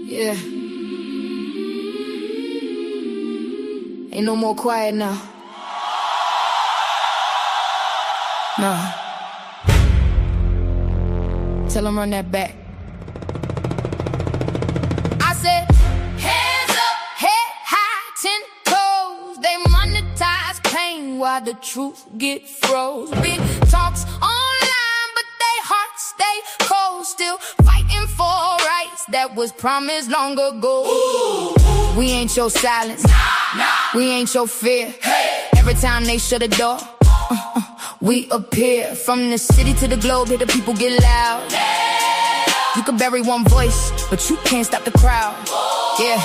Yeah. Ain't no more quiet now. Nah. Tell them run that back. I said, hands up, head high, 10 toes. They monetize pain while the truth get froze. Big talks online, but they hearts stay cold. Still fighting for rights that was promised long ago. Ooh. We ain't your silence, nah. We ain't your fear. Hey. Every time they shut a door, we appear. From the city to the globe, here the people get loud. You can bury one voice, but you can't stop the crowd. Yeah.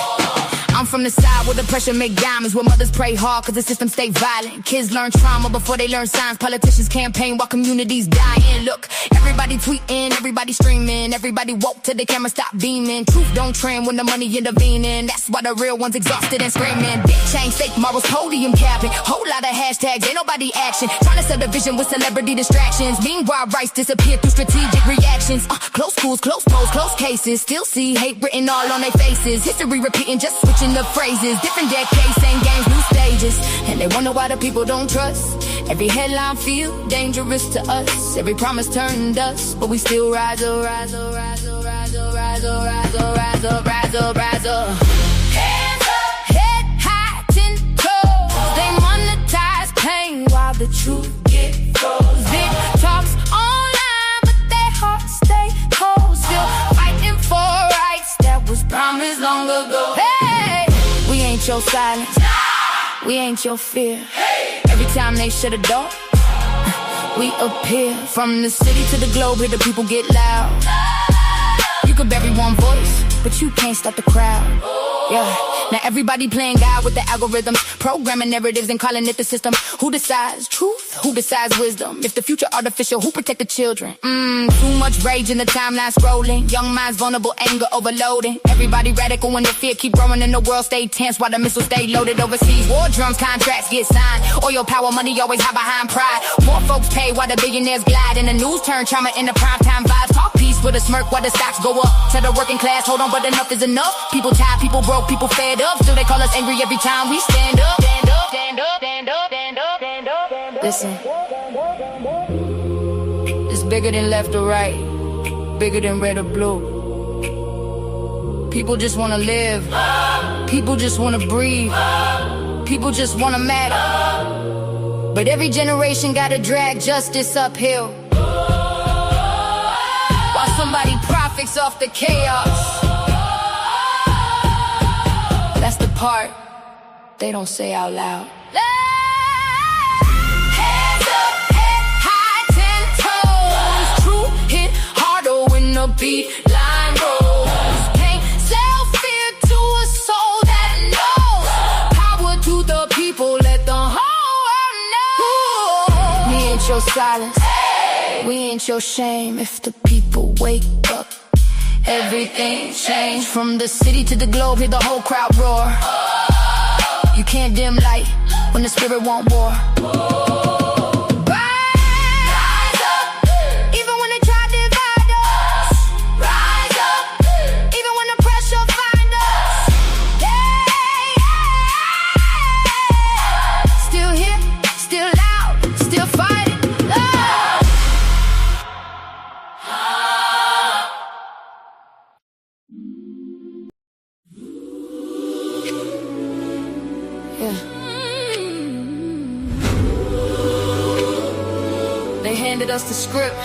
I'm from the side where the pressure make diamonds, where mothers pray hard cause the system stay violent. Kids learn trauma before they learn signs. Politicians campaign while communities dying. Look, everybody tweeting, everybody streaming, everybody woke till the camera stop beaming. Truth don't trend when the money intervening. That's why the real ones exhausted and screaming. Big change, fake morals, podium capping. Whole lot of hashtags, ain't nobody action. Trying to sell the vision with celebrity distractions. Meanwhile, rights disappear through strategic reactions. Close schools, close polls, close cases. Still see hate written all on their faces. History repeating, just switching the phrases. Different decades, same games, new stages. And they wonder why the people don't trust. Every headline feel dangerous to us. Every promise turned dust, but we still rise up, rise up, rise up, rise up, rise up, rise up, rise up, rise up, rise up. Hands up, head high, 10 toes. They monetize pain while the truth get froze. Big talks online, but their hearts stay cold. Still fighting for rights that was promised long ago. Hey, we ain't your silence, we ain't your fear. Every time they shut a door, we appear. From the city to the globe, here the people get loud. You could bury one voice, but you can't stop the crowd. Yeah. Now everybody playing God with the algorithms, programming narratives and calling it the system. Who decides truth? Who decides wisdom? If the future artificial, who protect the children? Too much rage in the timeline scrolling. Young minds vulnerable, anger overloading. Everybody radical when the fear keep growing and the world stay tense while the missiles stay loaded overseas. War drums, contracts get signed. Oil, power, money always hide behind pride. More folks pay while the billionaires glide. And the news turn trauma into primetime vibes. Talk peace with a smirk while the stocks go up. Tell the working class, hold on, but enough is enough. People tired, people broke, people fed up. Still they call us angry every time we stand up. Stand up, stand up, stand up, stand up, stand up, stand up. Listen, it's bigger than left or right, bigger than red or blue. People just wanna live, people just wanna breathe, people just wanna matter. But every generation gotta drag justice uphill, while somebody profits off the chaos. That's the part they don't say out loud. Hands up, head high, 10 toes. True hit harder when the beat line rolls. Can't sell fear to a soul that knows. Power to the people, let the whole world know. We ain't your silence, we ain't your shame. If the people wake up, everything changed. From the city to the globe, hear the whole crowd roar. You can't dim light when the spirit want war. Rise up, even when they try to divide us. Rise up, even when the pressure find us. Yeah. Still here, still loud, still fighting. Love. Yeah. They handed us the script,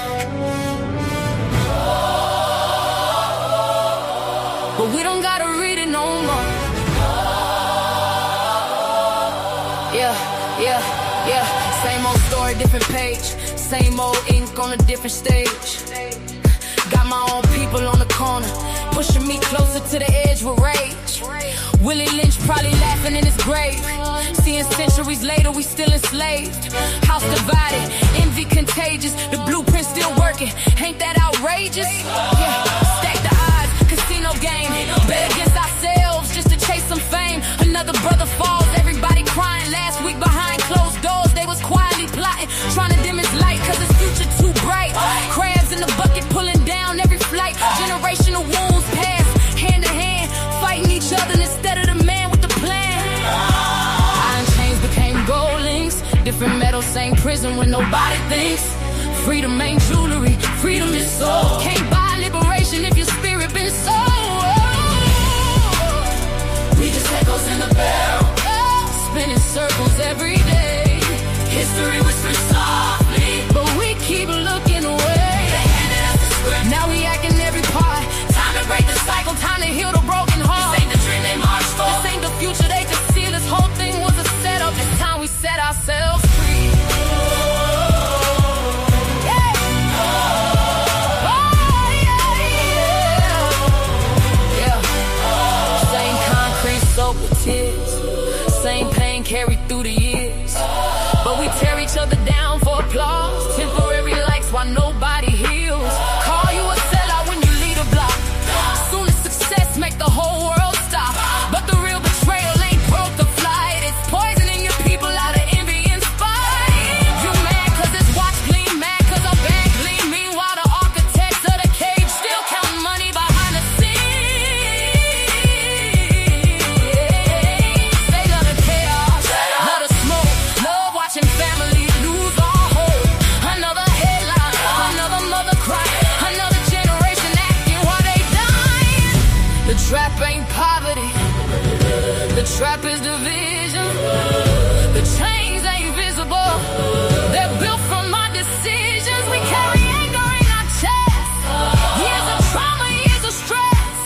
but we don't gotta read it no more. Yeah, yeah, yeah. Same old story, different page. Same old ink on a different stage. Got my own people on the corner, pushing me closer to the edge with rage. Willie Lynch probably laughing in his grave. Seeing centuries later, we still enslaved. House divided, envy contagious. The blueprint still working. Ain't that outrageous? Yeah, stack the odds, casino game. Bet against ourselves just to chase some fame. Another brother falls, everybody crying. Last week behind closed doors, they was quietly plotting, trying to dim his light, cause his future too bright. Crabs in the bucket pulling down every flight. Generations same prison when nobody thinks. Freedom ain't jewelry, freedom is soul. Can't buy liberation if your spirit been sold. We just echoes in the barrel, spinning circles every day. History whispers softly, but we keep looking away. They handed us the script, now we acting every part. Time to break the cycle, time to heal the broken heart. This ain't the dream they marched for, this ain't the future they could see. This whole thing was a setup, it's time we set ourselves free. Soaked with tears, same pain carried through the years, but we tear each other down for applause. Temporary likes while nobody heals. Call you a sellout when you lead a block. Soon as success make the whole world stop. But the real betrayal ain't broke the flight, it's poisoning your people out of envy and spite. You mad cause it's watch gleam, mad cause our bank gleam. Meanwhile the architects of the cage still counting money behind the scenes. The trap ain't poverty, the trap is division. The chains ain't visible, they're built from our decisions. We carry anger in our chests, years of trauma, years of stress,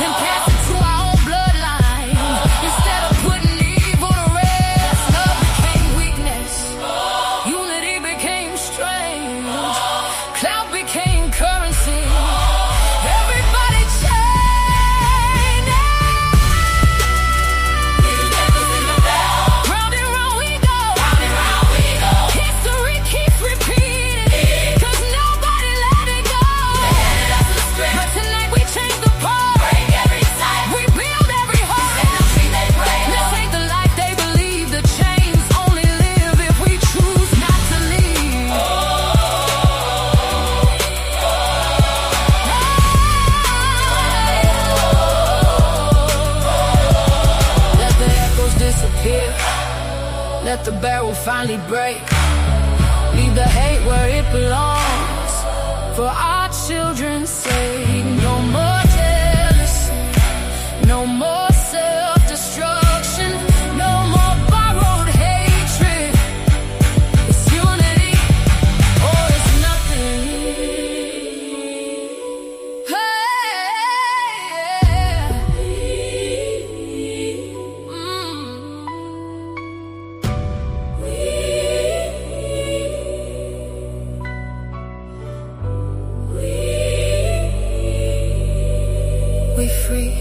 then pass it to our own bloodline. Instead of putting evil to rest, love became weakness, unity became strange, clout became currency. Everybody change. Round and round we go. History keeps repeating, cause nobody let it go. But tonight we change the pulse, break every tie, rebuild every hope. This ain't the life they believe. The chains only live if we choose not to leave. Let the echoes disappear, let the barrel finally break. Leave the hate where it belongs, for our children's sake. No more jealousy, no more self-destruction, no more borrowed hatred. It's unity or it's nothing. We free,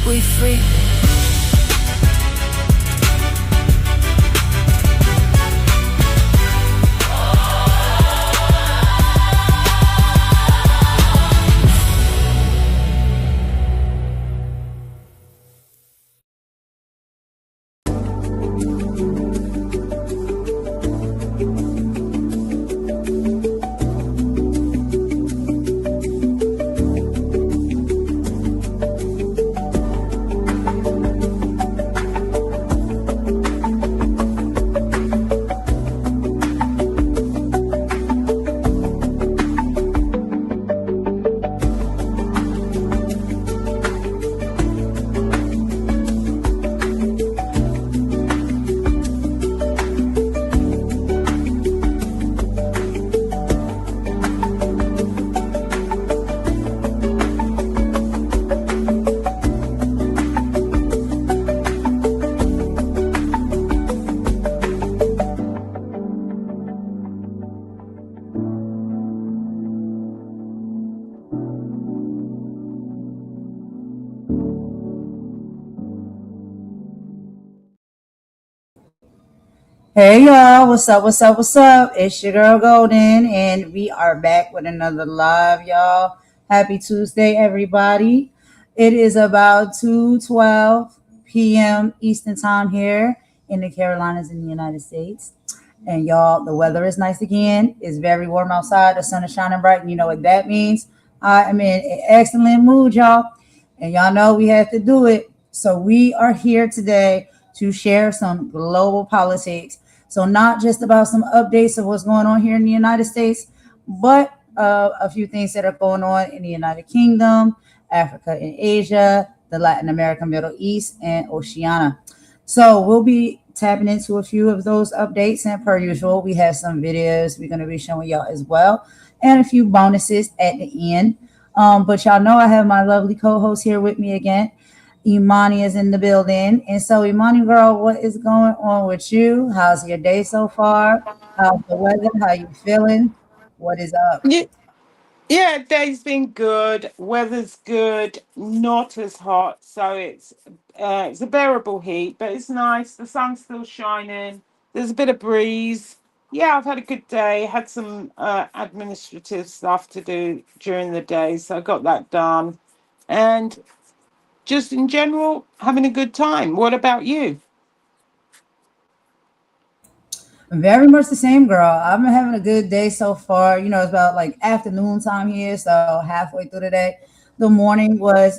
we free. Hey y'all, what's up? What's up? What's up? It's your girl Golden, and we are back with another live, y'all. Happy Tuesday, everybody. It is about 2:12 p.m. Eastern Time here in the Carolinas in the United States. And y'all, the weather is nice again. It's very warm outside. The sun is shining bright, and you know what that means. I am in an excellent mood, y'all. And y'all know we have to do it. So we are here today to share some global politics. So, not just about some updates of what's going on here in the United States, but a few things that are going on in the United Kingdom, Africa and Asia, the Latin America, Middle East, and Oceania. So we'll be tapping into a few of those updates, and per usual, we have some videos we're going to be showing y'all as well, and a few bonuses at the end. But y'all know I have my lovely co-host here with me again. Imani is in the building, and so Imani, girl, what is going on with you? How's your day so far? How's the weather? How you feeling? What is up? Yeah, yeah, day's been good. Weather's good. Not as hot, so it's a bearable heat, but it's nice. The sun's still shining. There's a bit of breeze. Yeah, I've had a good day. Had some administrative stuff to do during the day, so I got that done. And just in general, having a good time. What about you? Very much the same, girl. I've been having a good day so far. It's about like afternoon time here, so halfway through the day. The morning was,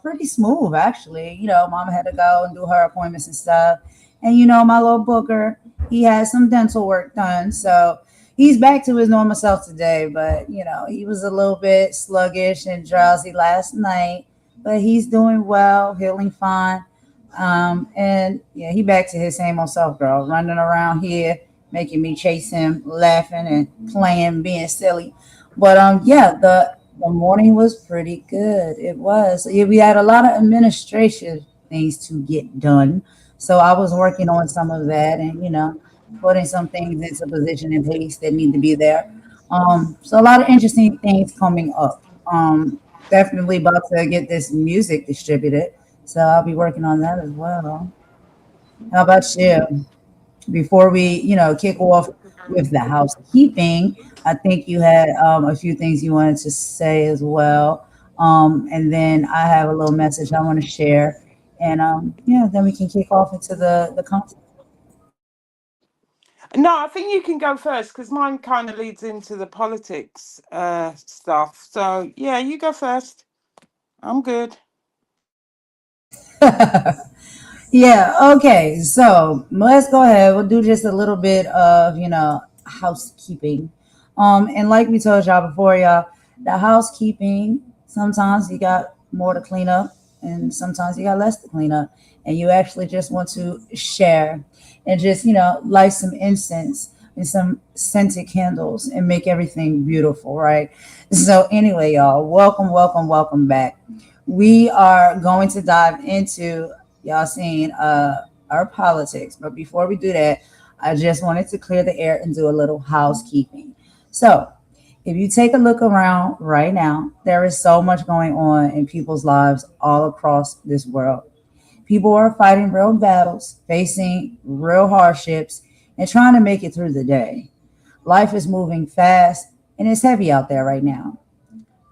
pretty smooth actually. Mama had to go and do her appointments and stuff. And my little booker, he had some dental work done. So he's back to his normal self today, but he was a little bit sluggish and drowsy last night. But he's doing well, healing fine. And yeah, he back to his same old self, girl, running around here, making me chase him, laughing and playing, being silly. But yeah, the morning was pretty good. It was. Yeah, we had a lot of administrative things to get done, so I was working on some of that, and putting some things into position in place that need to be there. So a lot of interesting things coming up. Definitely about to get this music distributed, so I'll be working on that as well. How about you? Before we, kick off with the housekeeping, I think you had a few things you wanted to say as well. And then I have a little message I want to share. And yeah, then we can kick off into the content. No, I think you can go first because mine kind of leads into the politics stuff. So yeah, you go first. I'm good. Yeah, okay. So let's go ahead. We'll do just a little bit of, housekeeping. And like we told y'all before, y'all, the housekeeping, sometimes you got more to clean up and sometimes you got less to clean up. And you actually just want to share and just, light some incense and some scented candles and make everything beautiful, right? So anyway, y'all, welcome, welcome, welcome back. We are going to dive into y'all seen our politics. But before we do that, I just wanted to clear the air and do a little housekeeping. So, if you take a look around right now, there is so much going on in people's lives all across this world. People are fighting real battles, facing real hardships, and trying to make it through the day. Life is moving fast and it's heavy out there right now.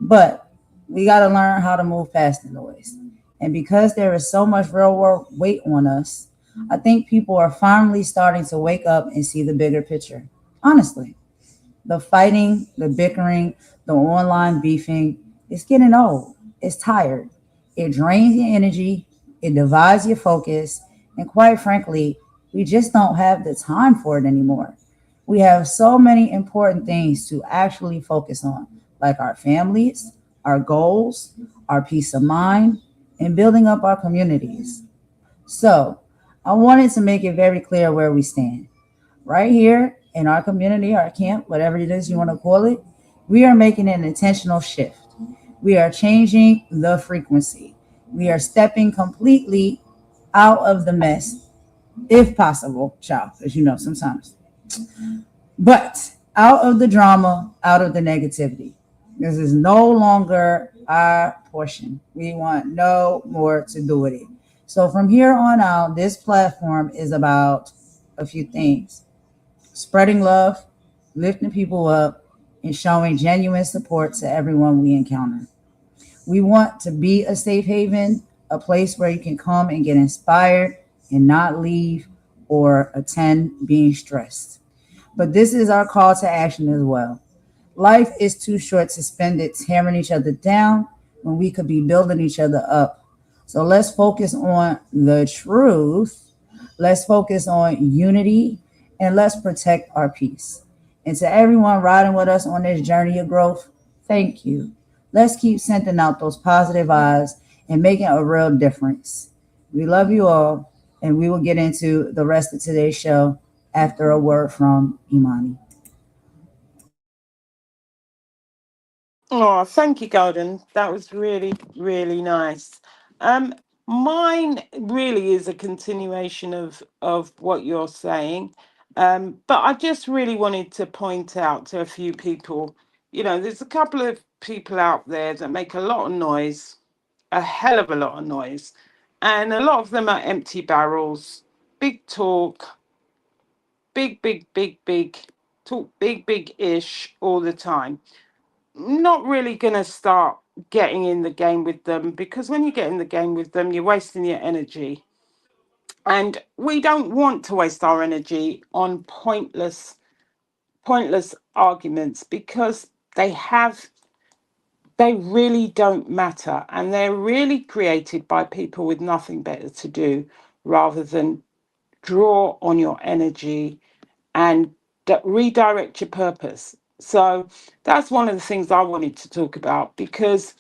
But we got to learn how to move past the noise. And because there is so much real world weight on us, I think people are finally starting to wake up and see the bigger picture. Honestly, the fighting, the bickering, the online beefing, it's getting old. It's tired. It drains your energy, it divides your focus, and quite frankly, we just don't have the time for it anymore. We have so many important things to actually focus on, like our families, our goals, our peace of mind, and building up our communities. So, I wanted to make it very clear where we stand. Right here in our community, our camp, whatever it is you want to call it, we are making an intentional shift. We are changing the frequency. We are stepping completely out of the mess, if possible, child, as you know, sometimes. But out of the drama, out of the negativity. This is no longer our portion. We want no more to do with it. So from here on out, this platform is about a few things: spreading love, lifting people up, and showing genuine support to everyone we encounter. We want to be a safe haven, a place where you can come and get inspired and not leave or attend being stressed. But this is our call to action as well. Life is too short to spend it tearing each other down when we could be building each other up. So let's focus on the truth. Let's focus on unity and let's protect our peace. And to everyone riding with us on this journey of growth, thank you. Let's keep sending out those positive vibes and making a real difference. We love you all, and we will get into the rest of today's show after a word from Imani. Oh, thank you, Golden. That was really, really nice. Um, Mine really is a continuation of what you're saying. But I just really wanted to point out to a few people, there's a couple of people out there that make a lot of noise, a hell of a lot of noise, and a lot of them are empty barrels, big talk, big, big, big, big talk, big, big ish all the time. Not really going to start getting in the game with them, because when you get in the game with them, you're wasting your energy. And we don't want to waste our energy on pointless arguments, because they really don't matter, and they're really created by people with nothing better to do rather than draw on your energy and redirect your purpose. So that's one of the things I wanted to talk about, because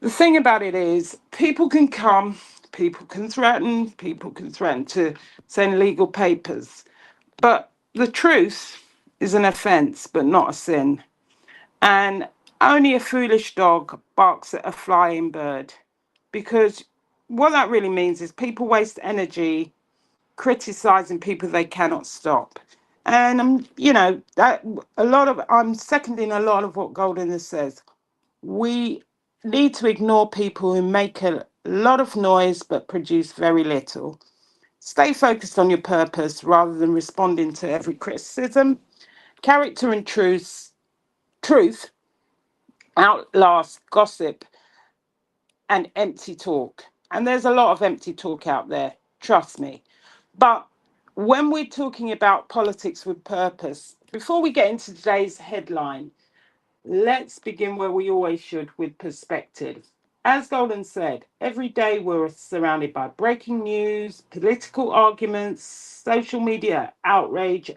the thing about it is, people can threaten to send legal papers, but the truth is an offence, but not a sin. And only a foolish dog barks at a flying bird, because what that really means is people waste energy criticizing people they cannot stop. And that a lot of I'm seconding a lot of what Golden says. We need to ignore people who make a lot of noise but produce very little. Stay focused on your purpose rather than responding to every criticism. Character and truth outlast gossip and empty talk. And there's a lot of empty talk out there, trust me. But when we're talking about politics with purpose, before we get into today's headline, let's begin where we always should, with perspective. As Golden said, every day we're surrounded by breaking news, political arguments, social media outrage,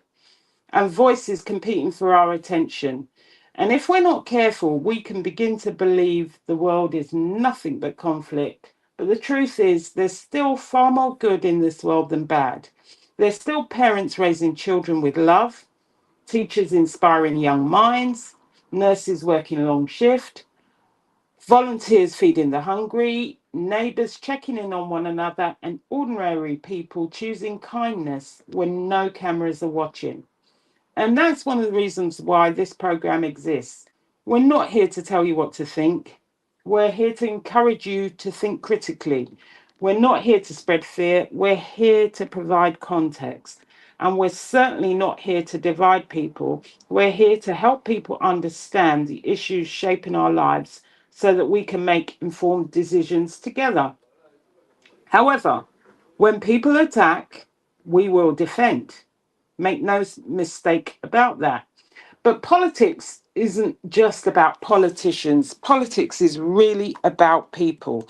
and voices competing for our attention. And if we're not careful, we can begin to believe the world is nothing but conflict. But the truth is, there's still far more good in this world than bad. There's still parents raising children with love, teachers inspiring young minds, nurses working long shift, volunteers feeding the hungry, neighbours checking in on one another, and ordinary people choosing kindness when no cameras are watching. And that's one of the reasons why this program exists. We're not here to tell you what to think. We're here to encourage you to think critically. We're not here to spread fear. We're here to provide context. And we're certainly not here to divide people. We're here to help people understand the issues shaping our lives so that we can make informed decisions together. However, when people attack, we will defend. Make no mistake about that. But politics isn't just about politicians. Politics is really about people.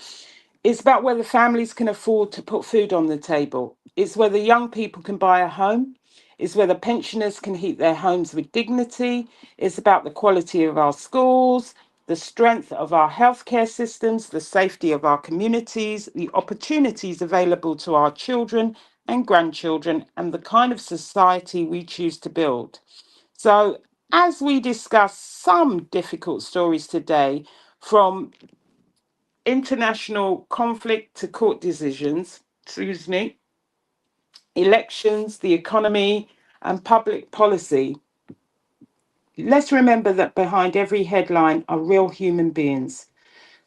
It's about whether families can afford to put food on the table. It's whether young people can buy a home. It's whether pensioners can heat their homes with dignity. It's about the quality of our schools, the strength of our healthcare systems, the safety of our communities, the opportunities available to our children and grandchildren, and the kind of society we choose to build. So, as we discuss some difficult stories today, from international conflict to court decisions, elections, the economy, and public policy, let's remember that behind every headline are real human beings.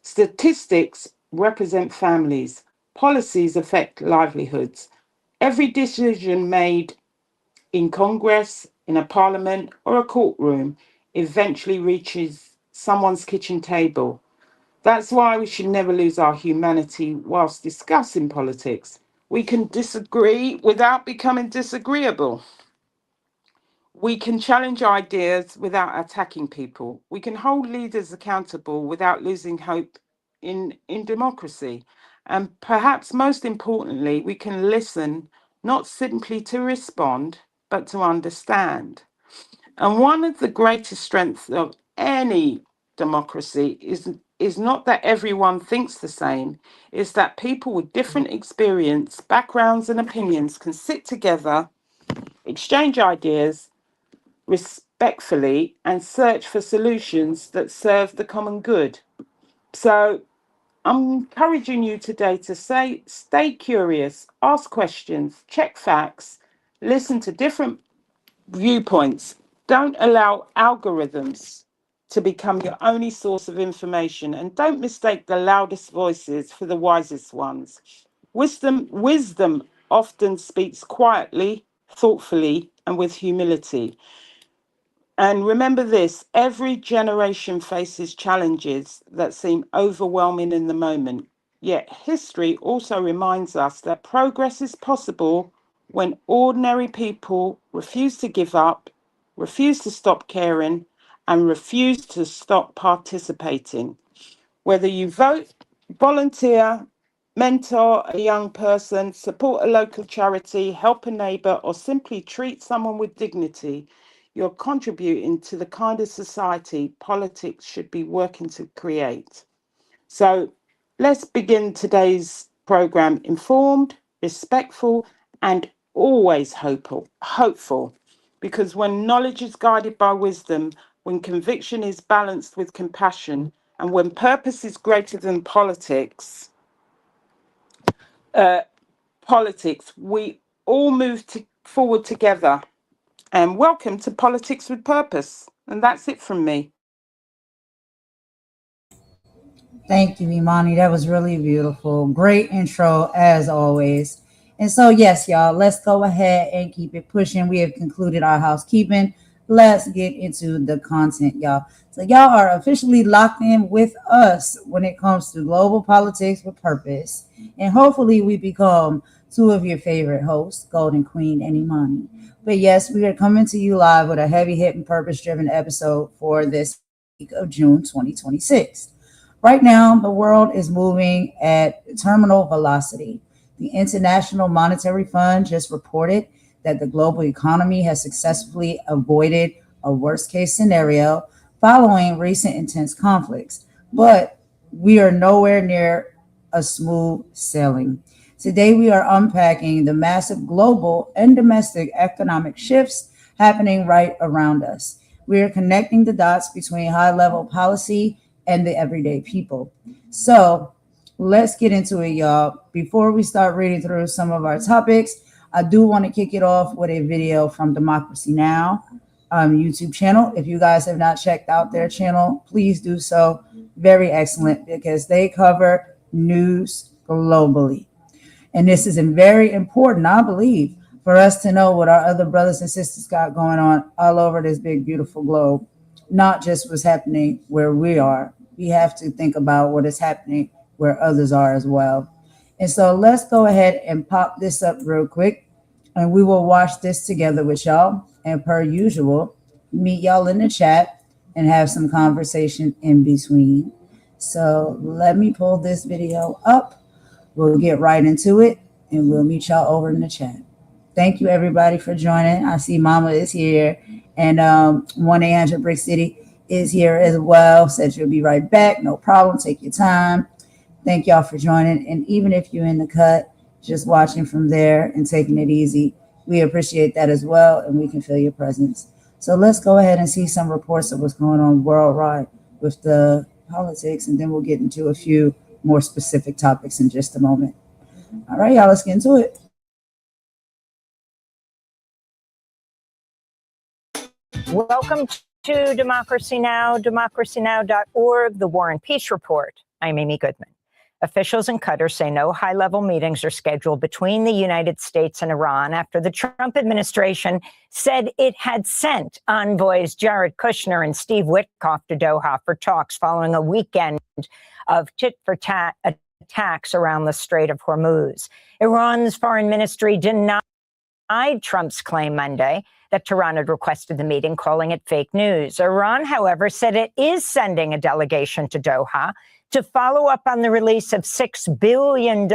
Statistics represent families, policies affect livelihoods. Every decision made in Congress, in a parliament, or a courtroom eventually reaches someone's kitchen table. That's why we should never lose our humanity whilst discussing politics. We can disagree without becoming disagreeable. We can challenge ideas without attacking people. We can hold leaders accountable without losing hope in democracy. And perhaps most importantly, we can listen not simply to respond, but to understand. And one of the greatest strengths of any democracy is not that everyone thinks the same, is that people with different experience, backgrounds, and opinions can sit together, exchange ideas respectfully, and search for solutions that serve the common good. So I'm encouraging you today to stay curious, ask questions, check facts, listen to different viewpoints. Don't allow algorithms to become your only source of information, and don't mistake the loudest voices for the wisest ones. Wisdom often speaks quietly, thoughtfully, and with humility. And remember this, every generation faces challenges that seem overwhelming in the moment. Yet history also reminds us that progress is possible when ordinary people refuse to give up, refuse to stop caring, and refuse to stop participating. Whether you vote, volunteer, mentor a young person, support a local charity, help a neighbour, or simply treat someone with dignity, you're contributing to the kind of society politics should be working to create. So let's begin today's program informed, respectful, and always hopeful. Because when knowledge is guided by wisdom, when conviction is balanced with compassion, and when purpose is greater than uh, politics, we all forward together. And welcome to Politics with Purpose. And that's it from me. Thank you, Imani. That was really beautiful. Great intro, as always. And so, yes, y'all, let's go ahead and keep it pushing. We have concluded our housekeeping. Let's get into the content, y'all. So, y'all are officially locked in with us when it comes to global politics with purpose. And hopefully, we become two of your favorite hosts, Golden Queen and Imani. But yes, we are coming to you live with a heavy hitting, purpose driven episode for this week of June 2026. Right now, the world is moving at terminal velocity. The International Monetary Fund just reported that the global economy has successfully avoided a worst case scenario following recent intense conflicts. But we are nowhere near a smooth sailing. Today, we are unpacking the massive global and domestic economic shifts happening right around us. We are connecting the dots between high level policy and the everyday people. So let's get into it, y'all. Before we start reading through some of our topics, I do want to kick it off with a video from Democracy Now! YouTube channel. If you guys have not checked out their channel, please do so. Very excellent because they cover news globally. And this is very important, I believe, for us to know what our other brothers and sisters got going on all over this big, beautiful globe, not just what's happening where we are. We have to think about what is happening where others are as well. And so let's go ahead and pop this up real quick, and we will watch this together with y'all. And per usual, meet y'all in the chat and have some conversation in between. So let me pull this video up. We'll get right into it, and we'll meet y'all over in the chat. Thank you, everybody, for joining. I see Mama is here, and 1-800 Brick City is here as well. Said you'll be right back. No problem. Take your time. Thank y'all for joining. And even if you're in the cut, just watching from there and taking it easy, we appreciate that as well, and we can feel your presence. So let's go ahead and see some reports of what's going on worldwide with the politics, and then we'll get into a few more specific topics in just a moment. All right, y'all, let's get into it. Welcome to Democracy Now!, democracynow.org, the War and Peace Report. I'm Amy Goodman. Officials in Qatar say no high-level meetings are scheduled between the United States and Iran after the Trump administration said it had sent envoys Jared Kushner and Steve Witkoff to Doha for talks following a weekend of tit-for-tat attacks around the Strait of Hormuz. Iran's foreign ministry denied Trump's claim Monday that Tehran had requested the meeting, calling it fake news. Iran, however, said it is sending a delegation to Doha to follow up on the release of $6 billion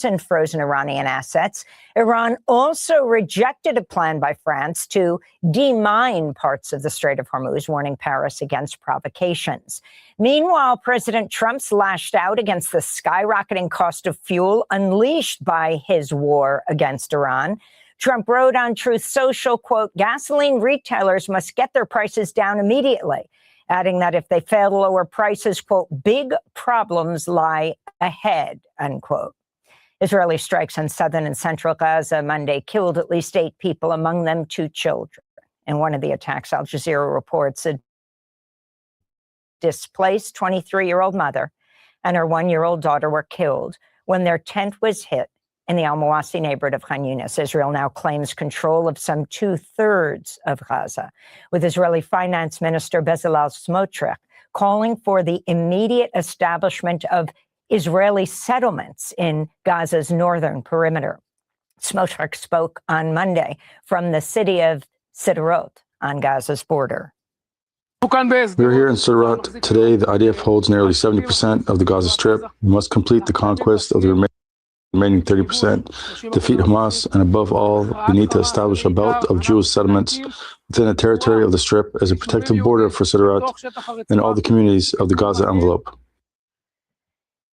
in frozen Iranian assets. Iran also rejected a plan by France to demine parts of the Strait of Hormuz, warning Paris against provocations. Meanwhile, President Trump's lashed out against the skyrocketing cost of fuel unleashed by his war against Iran. Trump wrote on Truth Social, quote, gasoline retailers must get their prices down immediately, adding that if they fail to lower prices, quote, big problems lie ahead, unquote. Israeli strikes on southern and central Gaza Monday killed at least 8 people, among them 2 children. In one of the attacks, Al Jazeera reports a displaced 23-year-old mother and her 1-year-old daughter were killed when their tent was hit in the Al-Mawasi neighborhood of Khan Yunis. Israel now claims control of some 2/3 of Gaza, with Israeli Finance Minister Bezalel Smotrich calling for the immediate establishment of Israeli settlements in Gaza's northern perimeter. Smotrich spoke on Monday from the city of Sderot on Gaza's border. We're here in Sderot. Today, the IDF holds nearly 70% of the Gaza Strip. We must complete the conquest of the remaining 30%, defeat Hamas, and above all, we need to establish a belt of Jewish settlements within the territory of the Strip as a protective border for Sderot and all the communities of the Gaza envelope.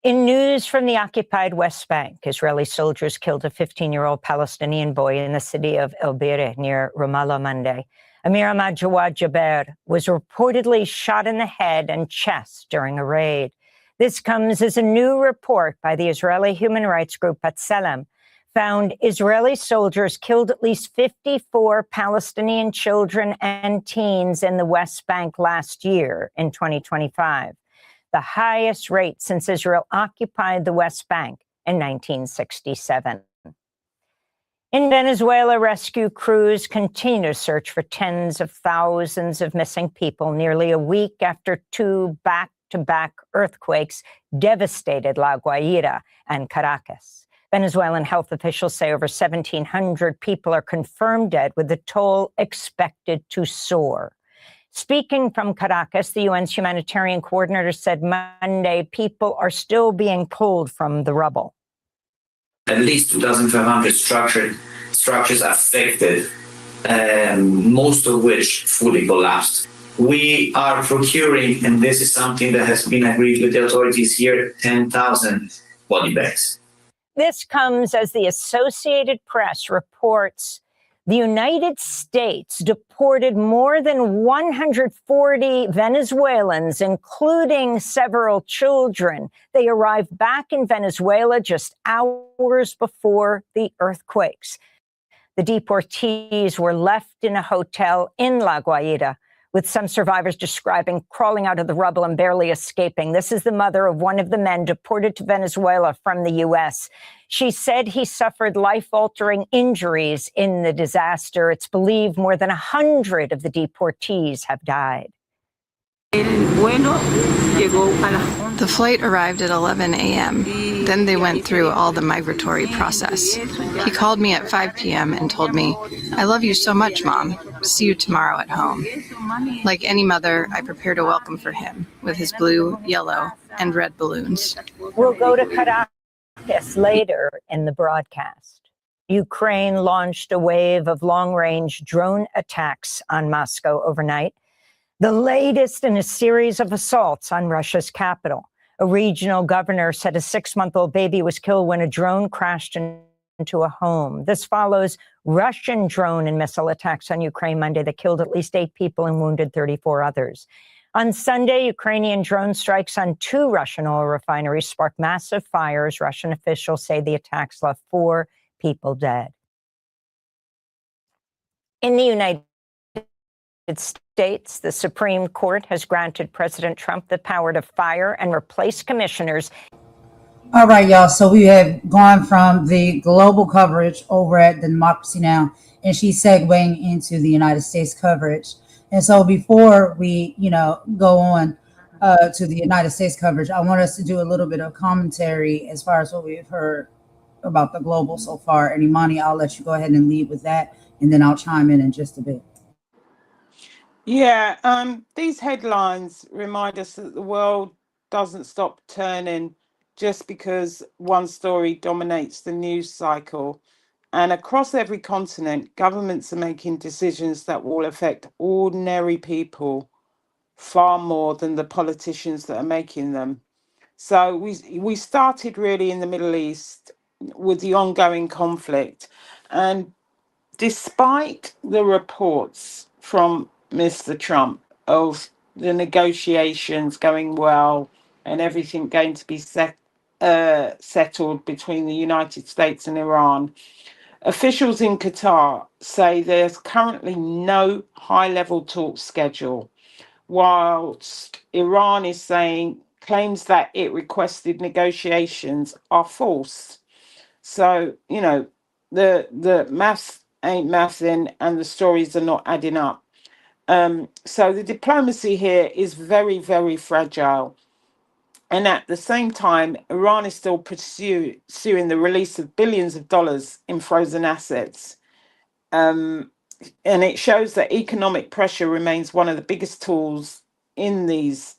In news from the occupied West Bank, Israeli soldiers killed a 15-year-old Palestinian boy in the city of El Bireh near Ramallah Monday. Amir Ahmad Jawad Jaber was reportedly shot in the head and chest during a raid. This comes as a new report by the Israeli human rights group Asylum found Israeli soldiers killed at least 54 Palestinian children and teens in the West Bank last year in 2025, the highest rate since Israel occupied the West Bank in 1967. In Venezuela, rescue crews continue to search for tens of thousands of missing people nearly a week after 2 back-to-back earthquakes devastated La Guaira and Caracas. Venezuelan health officials say over 1,700 people are confirmed dead, with the toll expected to soar. Speaking from Caracas, the UN's humanitarian coordinator said Monday people are still being pulled from the rubble. At least 2,500 structures affected, most of which fully collapsed. We are procuring, and this is something that has been agreed with the authorities here, 10,000 body bags. This comes as the Associated Press reports the United States deported more than 140 Venezuelans, including several children. They arrived back in Venezuela just hours before the earthquakes. The deportees were left in a hotel in La Guaira, with some survivors describing crawling out of the rubble and barely escaping. This is the mother of one of the men deported to Venezuela from the U.S. She said he suffered life-altering injuries in the disaster. It's believed more than 100 of the deportees have died. The flight arrived at 11 a.m. Then they went through all the migratory process. He called me at 5 p.m. and told me, "I love you so much, Mom. See you tomorrow at home." Like any mother, I prepared a welcome for him with his blue, yellow, and red balloons. We'll go to Caracas later in the broadcast. Ukraine launched a wave of long-range drone attacks on Moscow overnight, the latest in a series of assaults on Russia's capital. A regional governor said a 6-month-old baby was killed when a drone crashed into a home. This follows Russian drone and missile attacks on Ukraine Monday that killed at least 8 people and wounded 34 others. On Sunday, Ukrainian drone strikes on 2 Russian oil refineries sparked massive fires. Russian officials say the attacks left 4 people dead. In the United States, the Supreme Court has granted President Trump the power to fire and replace commissioners. All right, y'all. So we have gone from the global coverage over at the Democracy Now! And she's segueing into the United States coverage. And so before we, go on to the United States coverage, I want us to do a little bit of commentary as far as what we've heard about the global so far. And Imani, I'll let you go ahead and lead with that, and then I'll chime in just a bit. Yeah, these headlines remind us that the world doesn't stop turning just because one story dominates the news cycle. And across every continent, governments are making decisions that will affect ordinary people far more than the politicians that are making them. So we started really in the Middle East with the ongoing conflict, and despite the reports from Mr. Trump of the negotiations going well and everything going to be settled between the United States and Iran, officials in Qatar say there's currently no high level talks schedule, whilst Iran is saying claims that it requested negotiations are false. So, the maths ain't mathing and the stories are not adding up. So the diplomacy here is very, very fragile. And at the same time, Iran is still pursuing the release of billions of dollars in frozen assets. Um, and it shows that economic pressure remains one of the biggest tools in these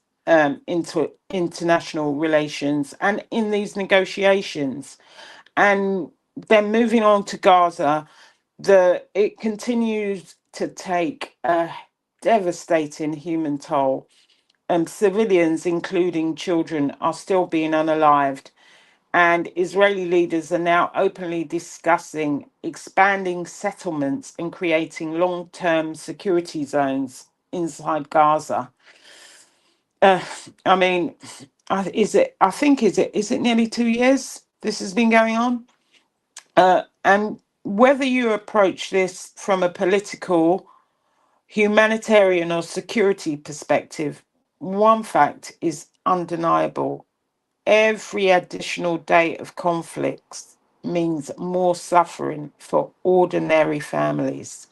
international relations and in these negotiations. And then moving on to Gaza, it continues to take a devastating human toll. Civilians, including children, are still being unalived, and Israeli leaders are now openly discussing expanding settlements and creating long-term security zones inside Gaza. Uh, I mean, is it? I think is it nearly 2 years this has been going on? And whether you approach this from a political, humanitarian, or security perspective, one fact is undeniable. Every additional day of conflicts means more suffering for ordinary families.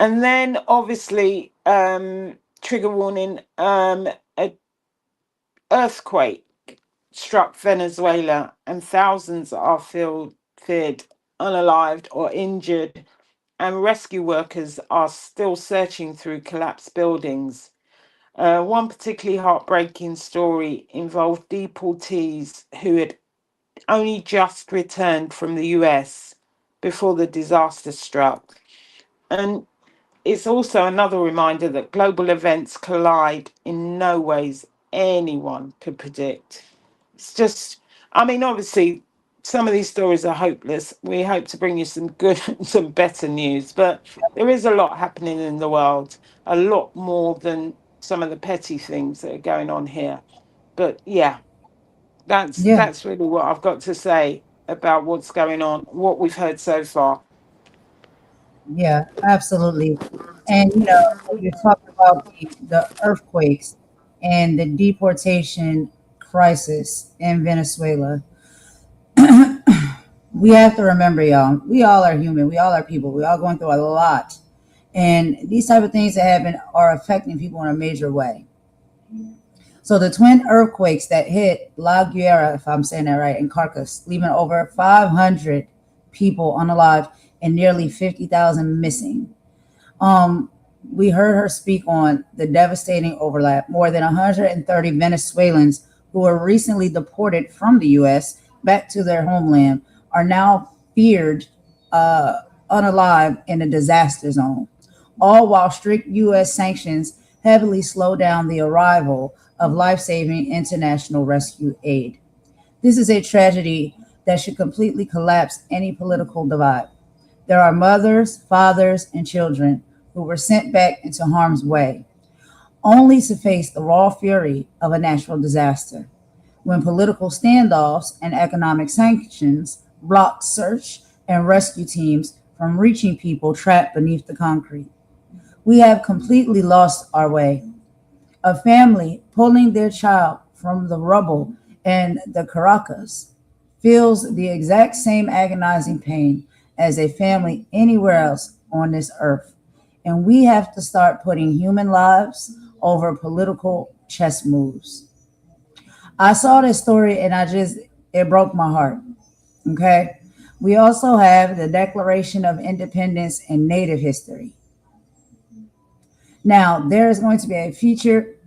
And then, obviously, trigger warning, an earthquake struck Venezuela, and thousands are feared unalived or injured, and rescue workers are still searching through collapsed buildings. One particularly heartbreaking story involved deportees who had only just returned from the US before the disaster struck. And it's also another reminder that global events collide in no ways anyone could predict. It's just, I mean, obviously, some of these stories are hopeless. We hope to bring you some good, some better news, but there is a lot happening in the world, a lot more than some of the petty things that are going on here. But yeah, Yeah, that's really what I've got to say about what's going on, what we've heard so far. yeah, absolutely. And you're talking about the earthquakes and the deportation crisis in Venezuela. We have to remember, y'all, we all are human. We all are people. We all going through a lot. And these type of things that happen are affecting people in a major way. So the twin earthquakes that hit La Guera, if I'm saying that right, in Caracas, leaving over 500 people unalive and nearly 50,000 missing. Um, we heard her speak on the devastating overlap. More than 130 Venezuelans who were recently deported from the U.S. back to their homeland are now feared unalive in a disaster zone, all while strict U.S. sanctions heavily slow down the arrival of life saving international rescue aid. This is a tragedy that should completely collapse any political divide. There are mothers, fathers, and children who were sent back into harm's way, only to face the raw fury of a natural disaster, when political standoffs and economic sanctions blocked search and rescue teams from reaching people trapped beneath the concrete. We have completely lost our way. A family pulling their child from the rubble in the Caracas feels the exact same agonizing pain as a family anywhere else on this earth. And we have to start putting human lives over political chess moves. I saw this story and it broke my heart. Okay. We also have the Declaration of Independence and Native History. Now, there is going to be a featured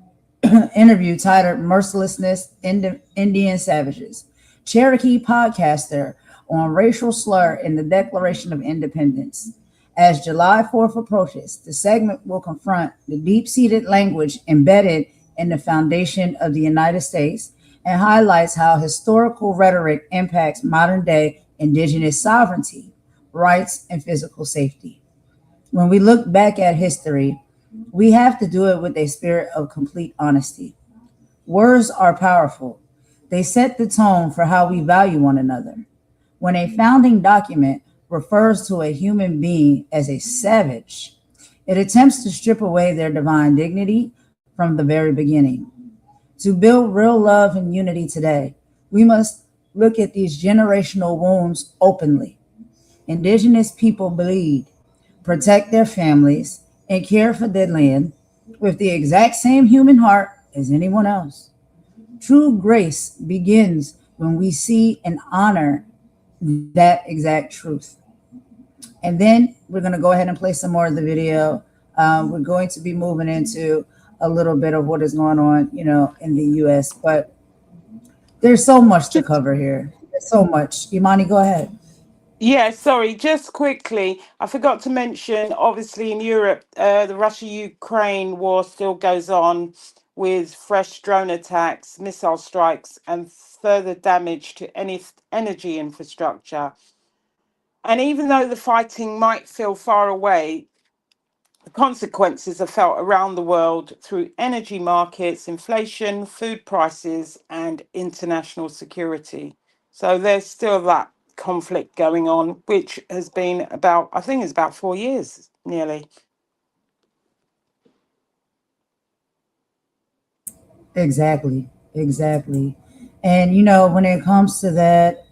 interview titled Mercilessness Indian Savages, Cherokee podcaster on racial slur in the Declaration of Independence. As July 4th approaches, the segment will confront the deep-seated language embedded in the foundation of the United States and highlights how historical rhetoric impacts modern-day indigenous sovereignty, rights, and physical safety. When we look back at history, we have to do it with a spirit of complete honesty. Words are powerful. They set the tone for how we value one another. When a founding document refers to a human being as a savage, it attempts to strip away their divine dignity from the very beginning. To build real love and unity today, we must look at these generational wounds openly. Indigenous people bleed, protect their families, and care for their land with the exact same human heart as anyone else. True grace begins when we see and honor that exact truth. And then we're going to go ahead and play some more of the video. We're going to be moving into a little bit of what is going on, in the U.S., but there's so much to cover here. There's so much. Imani, go ahead. Yeah, sorry, just quickly, I forgot to mention, obviously in Europe, the Russia-Ukraine war still goes on with fresh drone attacks, missile strikes, and further damage to any energy infrastructure. And even though the fighting might feel far away, the consequences are felt around the world through energy markets, inflation, food prices, and international security. So there's still that conflict going on, which has been about, I think it's about 4 years nearly. Exactly. And when it comes to that,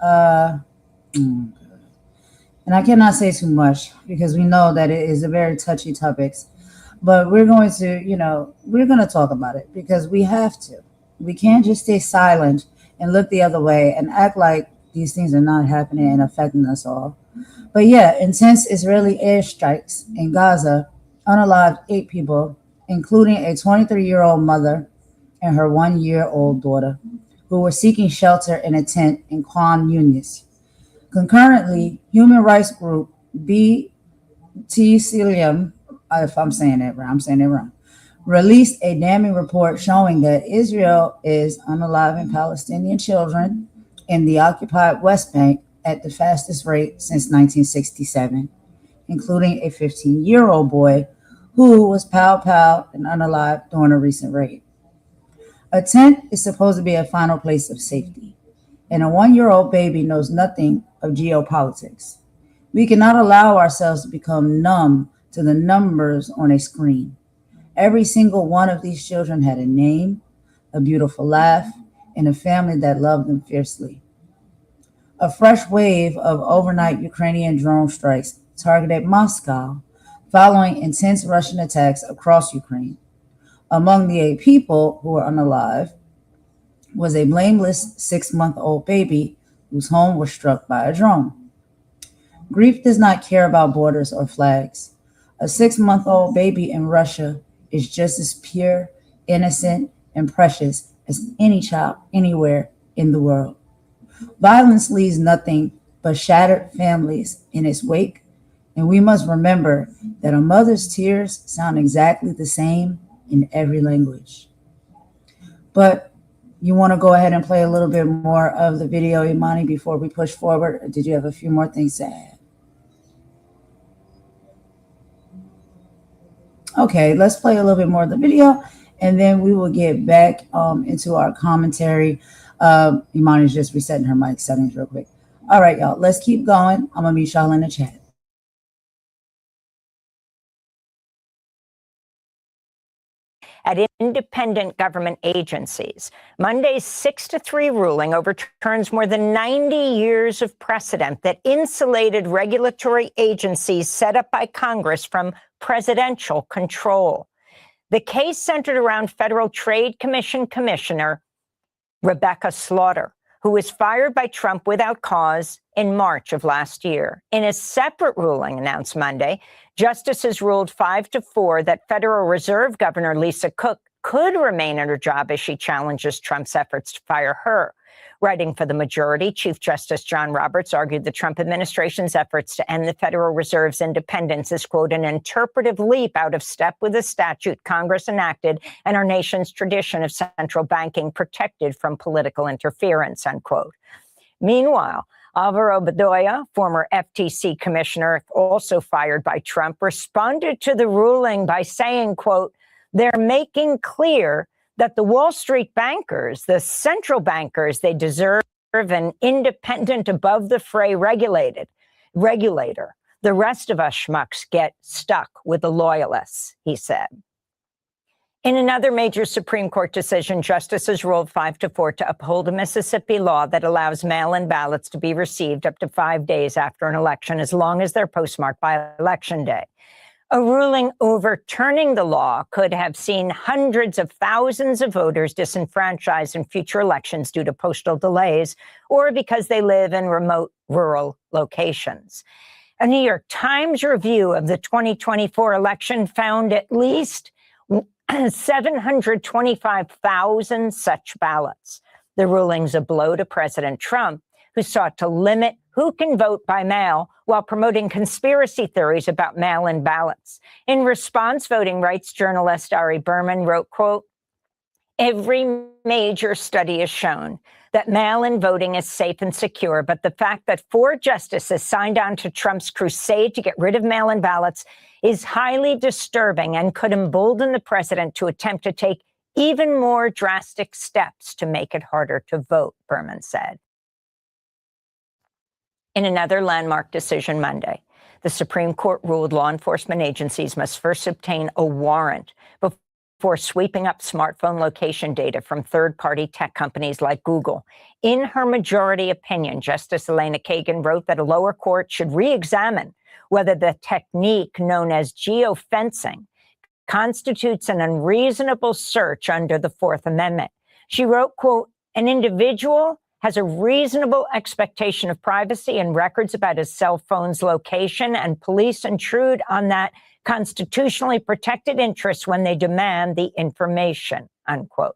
and I cannot say too much because we know that it is a very touchy topic, but we're going to talk about it because we have to. We can't just stay silent and look the other way and act like these things are not happening and affecting us all. But yeah, intense Israeli airstrikes in Gaza unalived 8 people, including a 23-year-old mother and her 1-year-old daughter, who were seeking shelter in a tent in Khan Yunis. Concurrently, human rights group Asylum, if I'm saying it wrong, released a damning report showing that Israel is unaliving Palestinian children in the occupied West Bank at the fastest rate since 1967, including a 15-year-old boy who was pow and unalived during a recent raid. A tent is supposed to be a final place of safety, and a 1-year-old baby knows nothing of geopolitics. We cannot allow ourselves to become numb to the numbers on a screen. Every single one of these children had a name, a beautiful laugh, and a family that loved them fiercely. A fresh wave of overnight Ukrainian drone strikes targeted Moscow following intense Russian attacks across Ukraine. Among the 8 people who were unalive was a blameless 6-month-old baby whose home was struck by a drone. Grief does not care about borders or flags. A 6-month-old baby in Russia is just as pure, innocent, and precious as any child anywhere in the world. Violence leaves nothing but shattered families in its wake, and we must remember that a mother's tears sound exactly the same in every language. But you want to go ahead and play a little bit more of the video, Imani, before we push forward, or did you have a few more things to add? Okay, let's play a little bit more of the video, and then we will get back into our commentary. Imani's just resetting her mic settings real quick. All right, y'all, let's keep going. I'm going to meet y'all in the chat. At independent government agencies. Monday's 6-3 ruling overturns more than 90 years of precedent that insulated regulatory agencies set up by Congress from presidential control. The case centered around Federal Trade Commission Commissioner Rebecca Slaughter, who was fired by Trump without cause in March of last year. In a separate ruling announced Monday, justices ruled 5-4 that Federal Reserve Governor Lisa Cook could remain in her job as she challenges Trump's efforts to fire her. Writing for the majority, Chief Justice John Roberts argued the Trump administration's efforts to end the Federal Reserve's independence is, quote, an interpretive leap out of step with the statute Congress enacted and our nation's tradition of central banking protected from political interference, unquote. Meanwhile, Alvaro Bedoya, former FTC commissioner, also fired by Trump, responded to the ruling by saying, quote, they're making clear that the Wall Street bankers, the central bankers, they deserve an independent, above the fray regulator. The rest of us schmucks get stuck with the loyalists, he said. In another major Supreme Court decision, justices ruled 5-4 to uphold a Mississippi law that allows mail-in ballots to be received up to 5 days after an election, as long as they're postmarked by Election Day. A ruling overturning the law could have seen hundreds of thousands of voters disenfranchised in future elections due to postal delays or because they live in remote rural locations. A New York Times review of the 2024 election found at least 725,000 such ballots. The ruling's a blow to President Trump, who sought to limit who can vote by mail while promoting conspiracy theories about mail-in ballots. In response, voting rights journalist Ari Berman wrote, quote, every major study has shown that mail-in voting is safe and secure, but the fact that 4 justices signed on to Trump's crusade to get rid of mail-in ballots is highly disturbing and could embolden the president to attempt to take even more drastic steps to make it harder to vote, Berman said. In another landmark decision Monday, the Supreme Court ruled law enforcement agencies must first obtain a warrant before sweeping up smartphone location data from third-party tech companies like Google. In her majority opinion, Justice Elena Kagan wrote that a lower court should re-examine whether the technique known as geofencing constitutes an unreasonable search under the Fourth Amendment. She wrote, quote, an individual has a reasonable expectation of privacy and records about his cell phone's location, and police intrude on that constitutionally protected interest when they demand the information, unquote.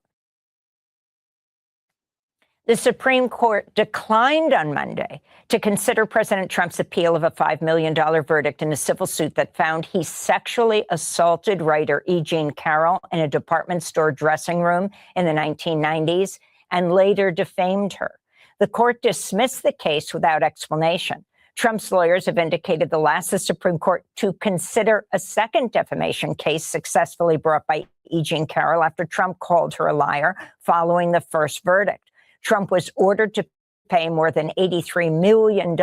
The Supreme Court declined on Monday to consider President Trump's appeal of a $5 million verdict in a civil suit that found he sexually assaulted writer E. Jean Carroll in a department store dressing room in the 1990s and later defamed her. The court dismissed the case without explanation. Trump's lawyers have indicated they'll ask the Supreme Court to consider a second defamation case successfully brought by E. Jean Carroll after Trump called her a liar following the first verdict. Trump was ordered to pay more than $83 million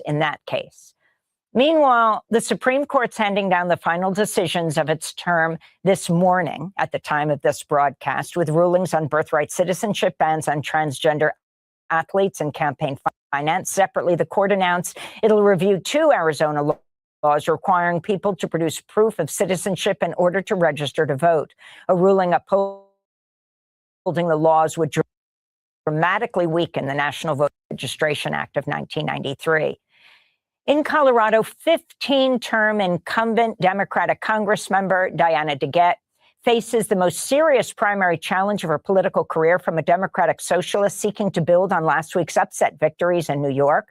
in that case. Meanwhile, the Supreme Court's handing down the final decisions of its term this morning at the time of this broadcast, with rulings on birthright citizenship, bans on transgender athletes, and campaign finance. Separately, the court announced it'll review 2 Arizona laws requiring people to produce proof of citizenship in order to register to vote. A ruling upholding the laws would dramatically weaken the National Voter Registration Act of 1993. In Colorado, 15-term incumbent Democratic Congressmember Diana DeGette faces the most serious primary challenge of her political career from a Democratic socialist seeking to build on last week's upset victories in New York.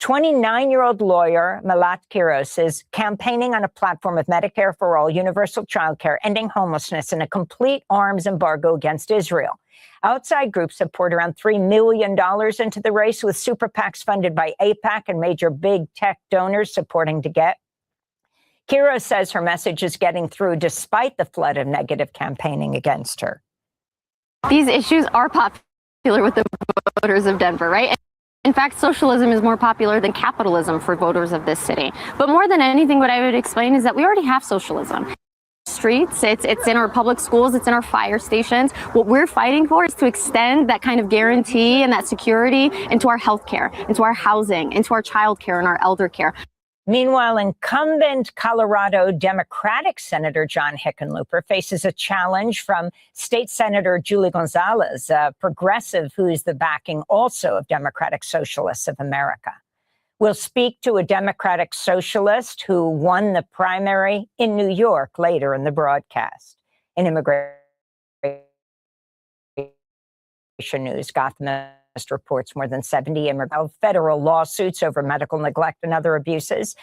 29-year-old lawyer Malat Quiros is campaigning on a platform of Medicare for all, universal child care, ending homelessness, and a complete arms embargo against Israel. Outside groups have poured around $3 million into the race, with super PACs funded by AIPAC and major big tech donors supporting DeGette. Quiros says her message is getting through despite the flood of negative campaigning against her. These issues are popular with the voters of Denver, right? In fact, socialism is more popular than capitalism for voters of this city. But more than anything, what I would explain is that we already have socialism. Streets, it's in our public schools, it's in our fire stations. What we're fighting for is to extend that kind of guarantee and that security into our healthcare, into our housing, into our childcare and our elder care. Meanwhile, incumbent Colorado Democratic Senator John Hickenlooper faces a challenge from State Senator Julie Gonzalez, a progressive who is the backing also of Democratic Socialists of America. We'll speak to a Democratic socialist who won the primary in New York later in the broadcast. In immigration news, Gothamist reports more than 70 federal lawsuits over medical neglect and other abuses.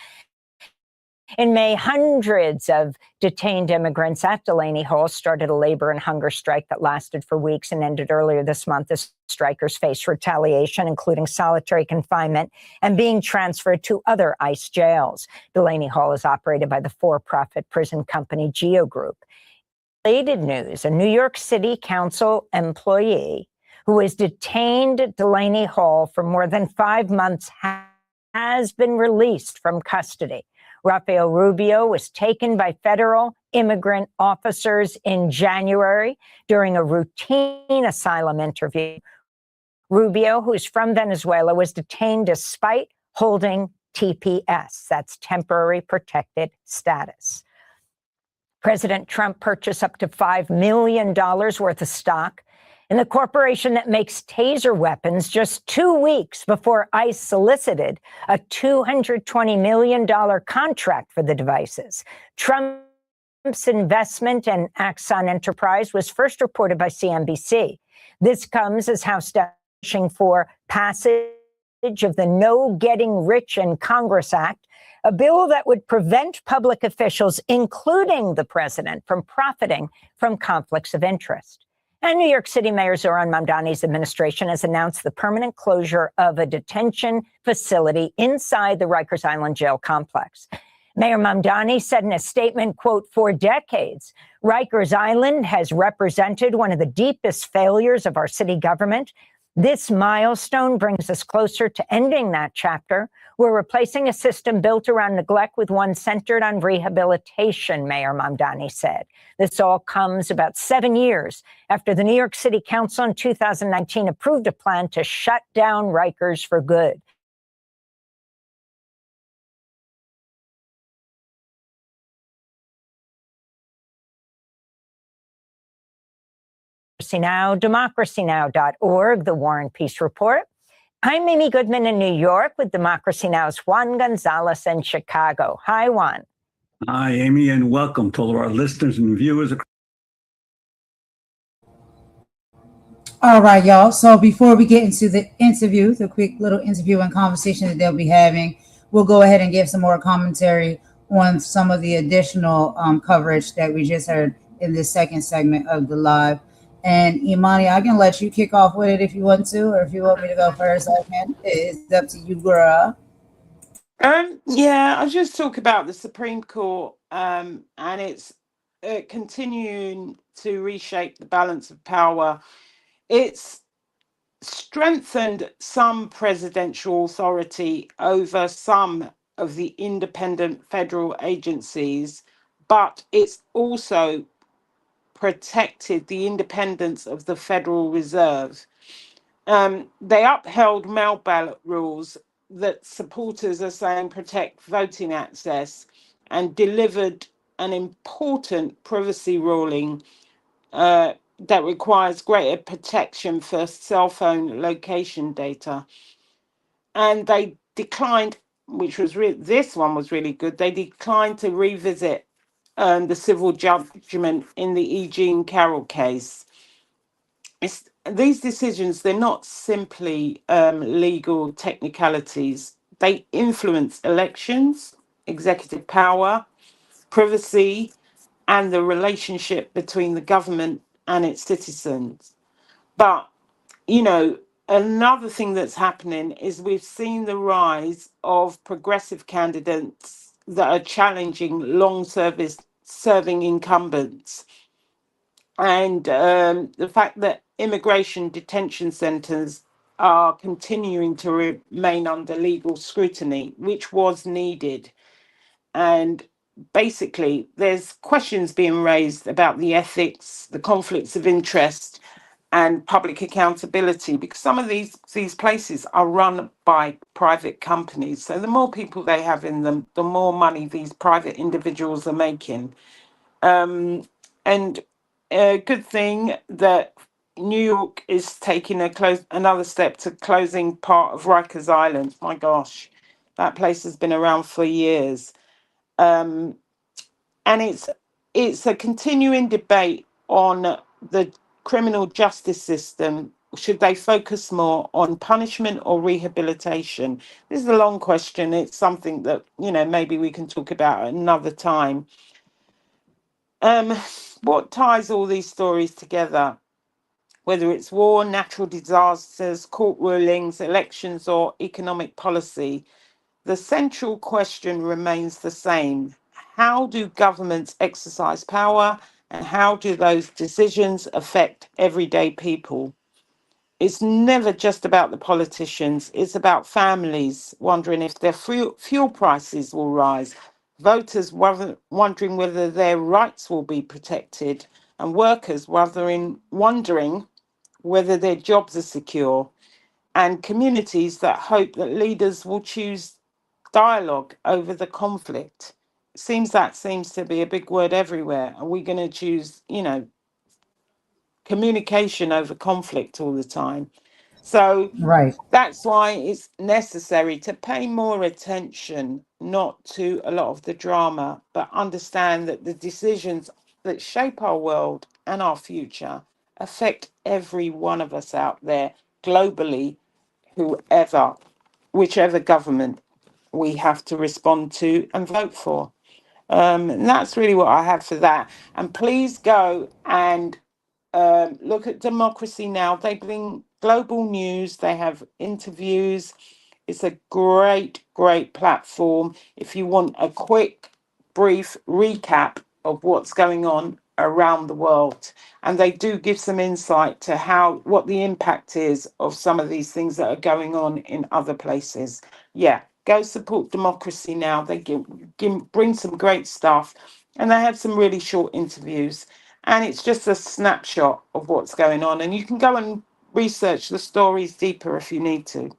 In May, hundreds of detained immigrants at Delaney Hall started a labor and hunger strike that lasted for weeks and ended earlier this month as strikers faced retaliation, including solitary confinement and being transferred to other ICE jails. Delaney Hall is operated by the for-profit prison company Geo Group. Related news, a New York City Council employee who was detained at Delaney Hall for more than 5 months has been released from custody. Rafael Rubio was taken by federal immigrant officers in January during a routine asylum interview. Rubio, who's from Venezuela, was detained despite holding TPS, that's temporary protected status. President Trump purchased up to $5 million worth of stock in the corporation that makes taser weapons just 2 weeks before ICE solicited a $220 million contract for the devices. Trump's investment in Axon Enterprise was first reported by CNBC. This comes as House pushing for passage of the No Getting Rich in Congress Act, a bill that would prevent public officials, including the president, from profiting from conflicts of interest. And New York City Mayor Zohran Mamdani's administration has announced the permanent closure of a detention facility inside the Rikers Island jail complex. Mayor Mamdani said in a statement, quote, "For decades, Rikers Island has represented one of the deepest failures of our city government. This milestone brings us closer to ending that chapter. We're replacing a system built around neglect with one centered on rehabilitation," Mayor Mamdani said. This all comes about 7 years after the New York City Council in 2019 approved a plan to shut down Rikers for good. democracynow.org, the War and Peace Report. I'm Amy Goodman in New York with Democracy Now!'s Juan Gonzalez in Chicago. Hi, Juan. Hi, Amy, and welcome to all of our listeners and viewers. All right, y'all. So before we get into the interview, the quick little interview and conversation that they'll be having, we'll go ahead and give some more commentary on some of the additional coverage that we just heard in this second segment of the live. And Imani, I can let you kick off with it if you want to, or if you want me to go first, I can. It's up to you, girl. Yeah, I'll just talk about the Supreme Court and it's continuing to reshape the balance of power. It's strengthened some presidential authority over some of the independent federal agencies, but it's also protected the independence of the Federal Reserve. They upheld mail ballot rules that supporters are saying protect voting access and delivered an important privacy ruling that requires greater protection for cell phone location data. And they declined, which was this one was really good, they declined to revisit the civil judgment in the E. Jean Carroll case. These decisions, they're not simply legal technicalities. They influence elections, executive power, privacy, and the relationship between the government and its citizens. But, you know, another thing that's happening is we've seen the rise of progressive candidates that are challenging serving incumbents. And the fact that immigration detention centres are continuing to remain under legal scrutiny, which was needed. And basically, there's questions being raised about the ethics, the conflicts of interest, and public accountability, because some of these places are run by private companies. So the more people they have in them, the more money these private individuals are making. And a good thing that New York is taking another step to closing part of Rikers Island. My gosh, That place has been around for years. And it's a continuing debate on the criminal justice system. Should they focus more on punishment or rehabilitation? This is a long question. It's something that, maybe we can talk about at another time. What ties all these stories together? Whether it's war, natural disasters, court rulings, elections, or economic policy, the central question remains the same. How do governments exercise power, and how do those decisions affect everyday people? It's never just about the politicians, it's about families wondering if their fuel prices will rise, voters wondering whether their rights will be protected, and workers wondering whether their jobs are secure, and communities that hope that leaders will choose dialogue over the conflict. Seems to be a big word everywhere. Are we going to choose, communication over conflict all the time? So Right. that's why it's necessary to pay more attention, not to a lot of the drama, but understand that the decisions that shape our world and our future affect every one of us out there globally, whichever government we have to respond to and vote for. And that's really what I have for that. And please go and look at Democracy Now! They bring global news, they have interviews. It's a great, great platform if you want a quick, brief recap of what's going on around the world. And they do give some insight to what the impact is of some of these things that are going on in other places. Yeah, go support Democracy Now! They bring some great stuff, and they have some really short interviews. And it's just a snapshot of what's going on. And you can go and research the stories deeper if you need to.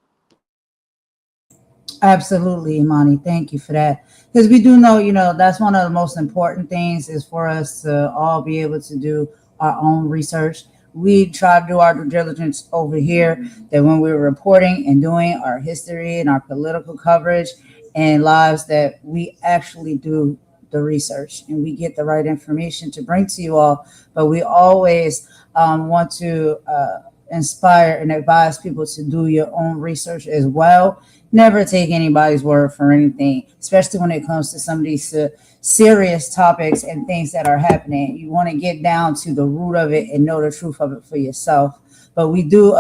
Absolutely, Imani. Thank you for that. Because we do know, that's one of the most important things is for us to all be able to do our own research. We try to do our due diligence over here that when we're reporting and doing our history and our political coverage and lives, that we actually do the research and we get the right information to bring to you all. But we always want to inspire and advise people to do your own research as well. Never take anybody's word for anything, especially when it comes to some of these serious topics and things that are happening. You want to get down to the root of it and know the truth of it for yourself. But we do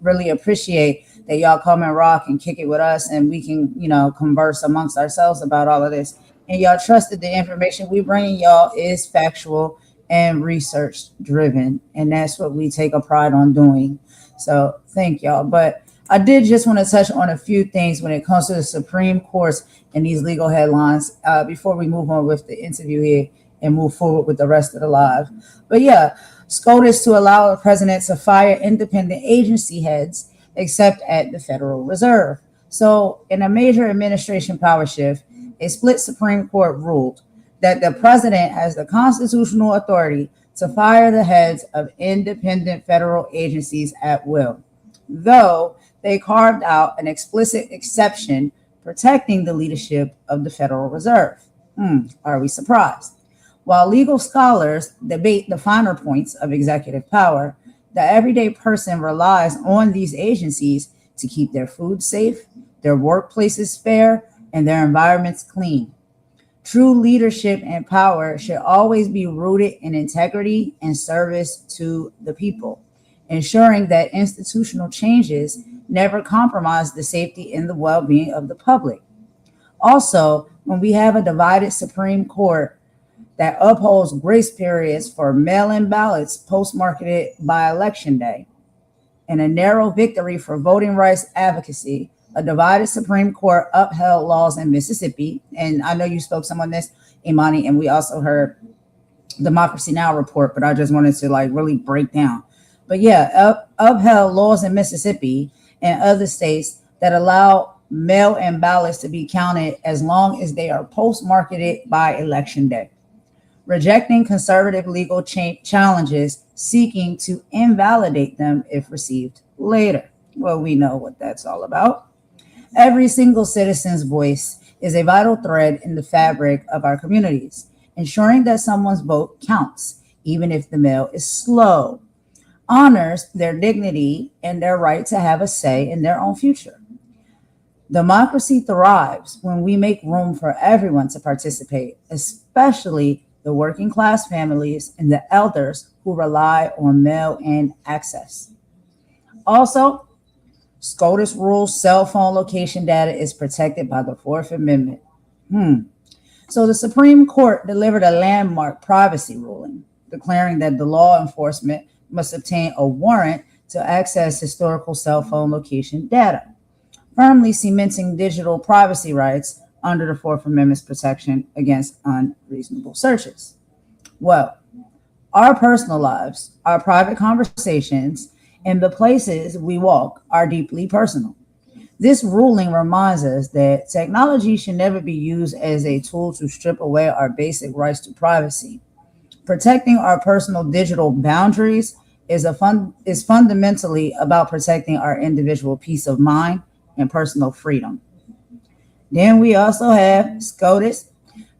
really appreciate that y'all come and rock and kick it with us, and we can, converse amongst ourselves about all of this. And y'all trust that the information we bring y'all is factual and research driven, and that's what we take a pride on doing. So thank y'all. But I did just want to touch on a few things when it comes to the Supreme Court and these legal headlines before we move on with the interview here and move forward with the rest of the live. But yeah, SCOTUS to allow the president to fire independent agency heads except at the Federal Reserve. So in a major administration power shift, a split Supreme Court ruled that the president has the constitutional authority to fire the heads of independent federal agencies at will, though they carved out an explicit exception protecting the leadership of the Federal Reserve. Are we surprised? While legal scholars debate the finer points of executive power, the everyday person relies on these agencies to keep their food safe, their workplaces fair, and their environments clean. True leadership and power should always be rooted in integrity and service to the people, ensuring that institutional changes never compromise the safety and the well-being of the public. Also, when we have a divided Supreme Court that upholds grace periods for mail-in ballots post-marketed by Election Day, and a narrow victory for voting rights advocacy, a divided Supreme Court upheld laws in Mississippi. And I know you spoke some on this, Imani, and we also heard Democracy Now! Report, but I just wanted to really break down. But yeah, upheld laws in Mississippi and other states that allow mail-in ballots to be counted as long as they are post-marketed by Election Day, rejecting conservative legal challenges seeking to invalidate them if received later. Well, we know what that's all about. Every single citizen's voice is a vital thread in the fabric of our communities, ensuring that someone's vote counts, even if the mail is slow, honors their dignity and their right to have a say in their own future. Democracy thrives when we make room for everyone to participate, especially the working class families and the elders who rely on mail in access. Also, SCOTUS rules cell phone location data is protected by the Fourth Amendment. So the Supreme Court delivered a landmark privacy ruling, declaring that the law enforcement must obtain a warrant to access historical cell phone location data, firmly cementing digital privacy rights under the Fourth Amendment's protection against unreasonable searches. Well, our personal lives, our private conversations, and the places we walk are deeply personal. This ruling reminds us that technology should never be used as a tool to strip away our basic rights to privacy. Protecting our personal digital boundaries is fundamentally about protecting our individual peace of mind and personal freedom. Then we also have SCOTUS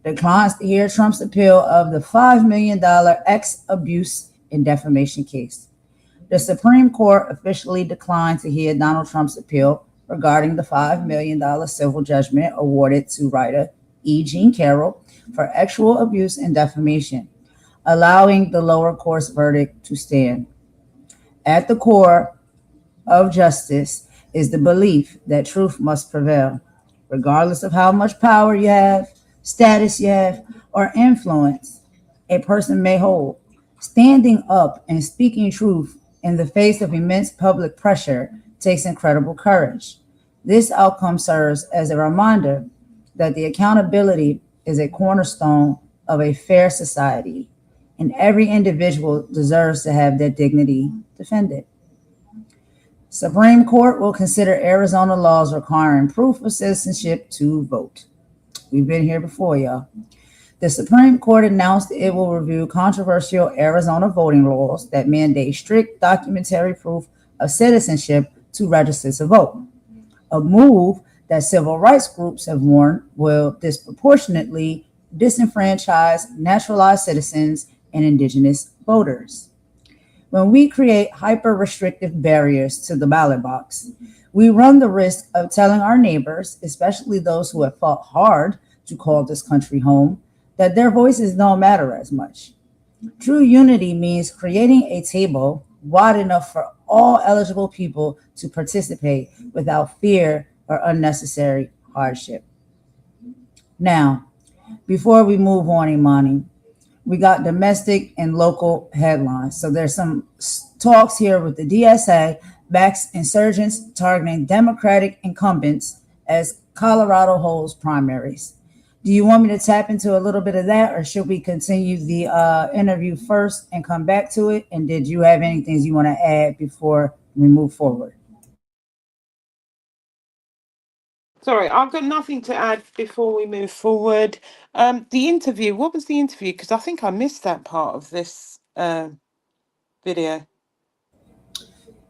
declines to hear Trump's appeal of the $5 million ex abuse and defamation case. The Supreme Court officially declined to hear Donald Trump's appeal regarding the $5 million civil judgment awarded to writer E. Jean Carroll for sexual abuse and defamation, allowing the lower court's verdict to stand. At the core of justice is the belief that truth must prevail, regardless of how much power you have, status you have, or influence a person may hold. Standing up and speaking truth in the face of immense public pressure takes incredible courage. This outcome serves as a reminder that the accountability is a cornerstone of a fair society, and every individual deserves to have their dignity defended. Supreme Court will consider Arizona laws requiring proof of citizenship to vote. We've been here before, y'all. The Supreme Court announced it will review controversial Arizona voting laws that mandate strict documentary proof of citizenship to register to vote, a move that civil rights groups have warned will disproportionately disenfranchise naturalized citizens and indigenous voters. When we create hyper-restrictive barriers to the ballot box, we run the risk of telling our neighbors, especially those who have fought hard to call this country home, that their voices don't matter as much. True unity means creating a table wide enough for all eligible people to participate without fear or unnecessary hardship. Now, before we move on, Imani, we got domestic and local headlines. So there's some talks here with the DSA backs insurgents targeting Democratic incumbents as Colorado holds primaries. Do you want me to tap into a little bit of that, or should we continue the interview first and come back to it? And did you have anything you want to add before we move forward? Sorry, I've got nothing to add before we move forward. The interview, what was the interview? Because I think I missed that part of this video.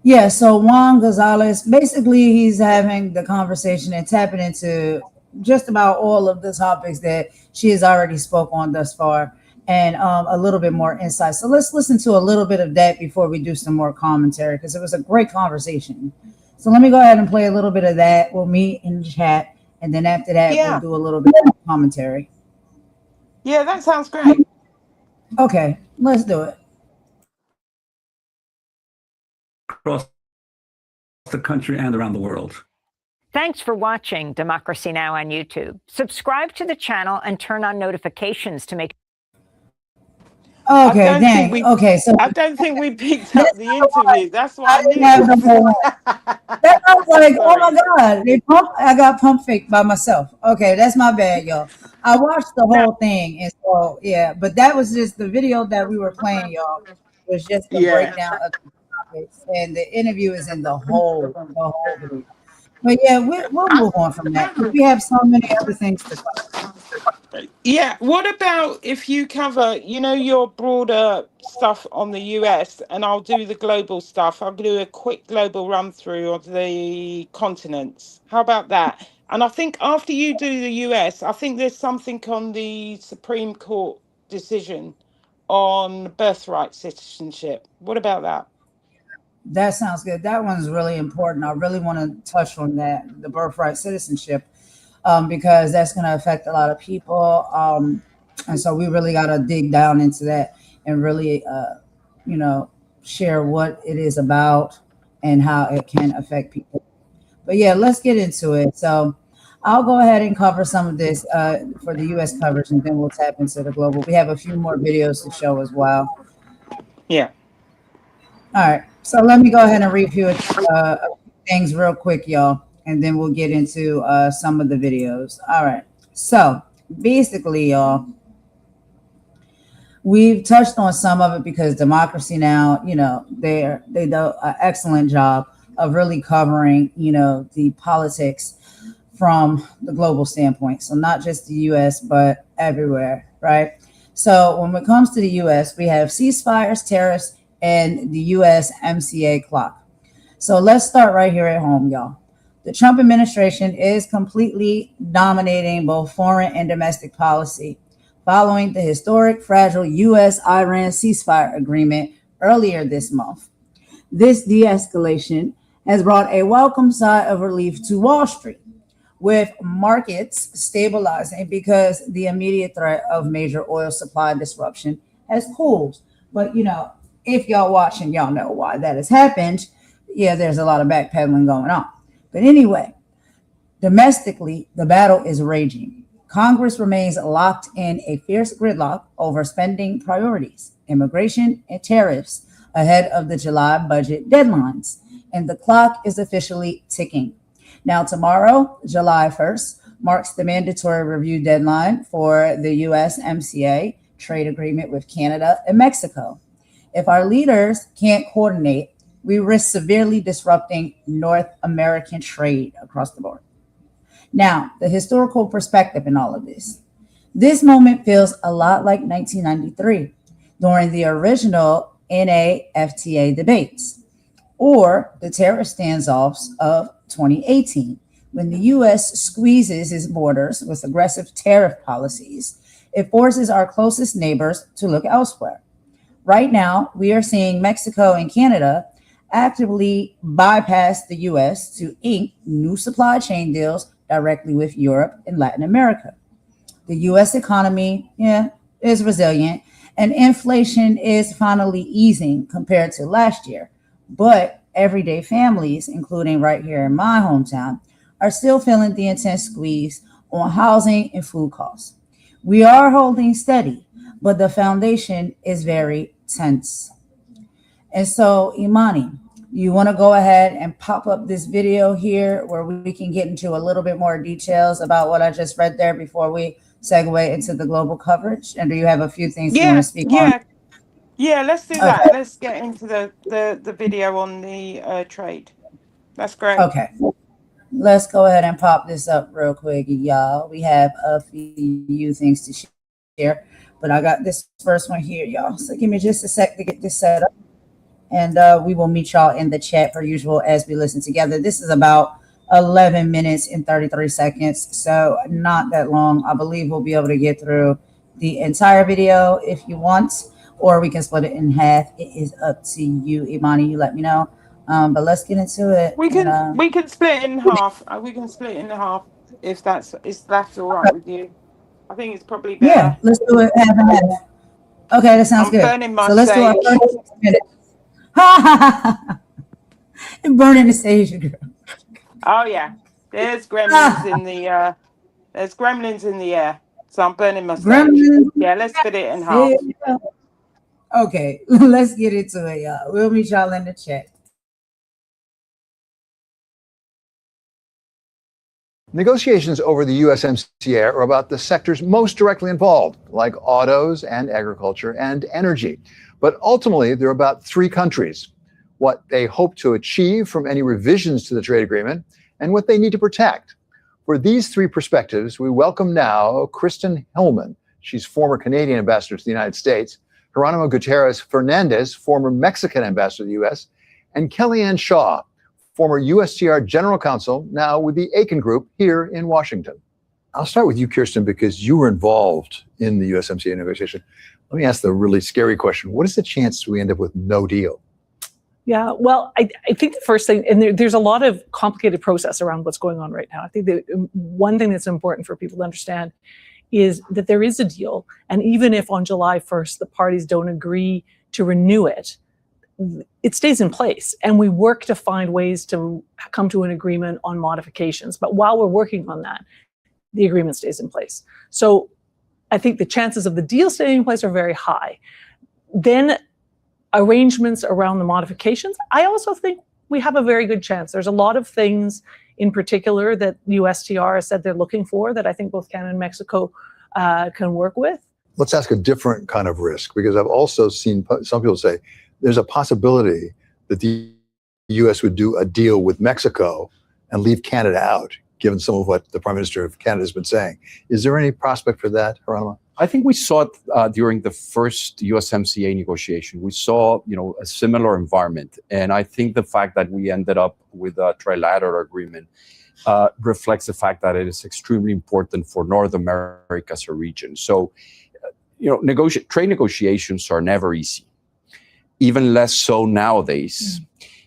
Yeah, so Juan Gonzalez, basically he's having the conversation and tapping into just about all of the topics that she has already spoke on thus far, and a little bit more insight. So let's listen to a little bit of that before we do some more commentary, because it was a great conversation. So let me go ahead and play a little bit of that. We'll meet in the chat, and then after that, we'll do a little bit of commentary. Yeah, that sounds great. Okay, let's do it. Across the country and around the world. Thanks for watching Democracy Now! On YouTube. Subscribe to the channel and turn on notifications to make. Okay, dang. Okay, so I don't think we picked up the interview. That's what I knew. I was like, oh my God, I got pump faked by myself. Okay, that's my bad, y'all. I watched the whole thing, and so yeah, but that was just the video that we were playing, y'all. Was just the breakdown of the topics, and the interview is in the whole video. But yeah, we'll move on from that because we have so many other things to talk about. Yeah, what about if you cover, your broader stuff on the US, and I'll do the global stuff. I'll do a quick global run through of the continents. How about that? And I think after you do the US, I think there's something on the Supreme Court decision on birthright citizenship. What about that? That sounds good. That one's really important. I really want to touch on that, the birthright citizenship, because that's going to affect a lot of people. And so we really got to dig down into that and really, you know, share what it is about and how it can affect people. But yeah, let's get into it. So I'll go ahead and cover some of this for the US coverage, and then we'll tap into the global. We have a few more videos to show as well. Yeah. All right. So let me go ahead and review a few things real quick, y'all, and then we'll get into some of the videos. All right. So basically, y'all, we've touched on some of it because Democracy Now, they do an excellent job of really covering, the politics from the global standpoint. So not just the US, but everywhere, right? So when it comes to the US, we have ceasefires, tariffs, and the USMCA clock. So let's start right here at home, y'all. The Trump administration is completely dominating both foreign and domestic policy following the historic fragile U.S. Iran ceasefire agreement earlier this month. This de-escalation has brought a welcome sigh of relief to Wall Street, with markets stabilizing because the immediate threat of major oil supply disruption has cooled. But, if y'all watching, y'all know why that has happened. Yeah, there's a lot of backpedaling going on. But anyway, domestically, the battle is raging. Congress remains locked in a fierce gridlock over spending priorities, immigration, and tariffs ahead of the July budget deadlines, and the clock is officially ticking. Now, tomorrow, July 1st, marks the mandatory review deadline for the USMCA trade agreement with Canada and Mexico. If our leaders can't coordinate, we risk severely disrupting North American trade across the board. Now, the historical perspective in all of this. This moment feels a lot like 1993 during the original NAFTA debates, or the terror standoffs of 2018, when the U.S. squeezes its borders with aggressive tariff policies. It forces our closest neighbors to look elsewhere. Right now, we are seeing Mexico and Canada actively bypass the U.S. to ink new supply chain deals directly with Europe and Latin America. The U.S. economy, is resilient, and inflation is finally easing compared to last year. But everyday families, including right here in my hometown, are still feeling the intense squeeze on housing and food costs. We are holding steady, but the foundation is very tense. And so, Imani, you want to go ahead and pop up this video here where we can get into a little bit more details about what I just read there before we segue into the global coverage? And do you have a few things you want to speak on? Yeah, let's do that. Okay. Let's get into the video on the trade. That's great. Okay. Let's go ahead and pop this up real quick, y'all. We have a few things to share, but I got this first one here, y'all. So give me just a sec to get this set up, and we will meet y'all in the chat per usual as we listen together. This is about 11 minutes and 33 seconds, so not that long. I believe we'll be able to get through the entire video if you want, or we can split it in half. It is up to you, Imani. You let me know. But let's get into it. We can split it in half. We can split it in half if that's all right with you. I think it's probably better. Yeah, let's do it half and half. Okay, that sounds good. Burning my so let's do our 36 minutes. Burning the stage, girl. Oh yeah, there's gremlins in the air. So I'm burning my stage. Yeah, let's split it in half. Okay, let's get into it, y'all. We'll meet y'all in the chat. Negotiations over the USMCA are about the sectors most directly involved, like autos and agriculture and energy. But ultimately, they're about three countries, what they hope to achieve from any revisions to the trade agreement, and what they need to protect. For these three perspectives, we welcome now Kristen Hillman. She's former Canadian ambassador to the United States, Geronimo Gutierrez Fernandez, former Mexican ambassador to the U.S., and Kellyanne Shaw, former USTR General Counsel, now with the Aiken Group here in Washington. I'll start with you, Kirsten, because you were involved in the USMCA negotiation. Let me ask the really scary question. What is the chance we end up with no deal? Yeah, well, I think the first thing, and there's a lot of complicated process around what's going on right now. I think the one thing that's important for people to understand is that there is a deal. And even if on July 1st, the parties don't agree to renew it, it stays in place. And we work to find ways to come to an agreement on modifications. But while we're working on that, the agreement stays in place. So I think the chances of the deal staying in place are very high. Then arrangements around the modifications, I also think we have a very good chance. There's a lot of things in particular that USTR has said they're looking for that I think both Canada and Mexico can work with. Let's ask a different kind of risk, because I've also seen some people say there's a possibility that the U.S. would do a deal with Mexico and leave Canada out, given some of what the Prime Minister of Canada has been saying. Is there any prospect for that, Geronimo? I think we saw it during the first USMCA negotiation. We saw, a similar environment. And I think the fact that we ended up with a trilateral agreement reflects the fact that it is extremely important for North America as a region. So, trade negotiations are never easy, even less so nowadays,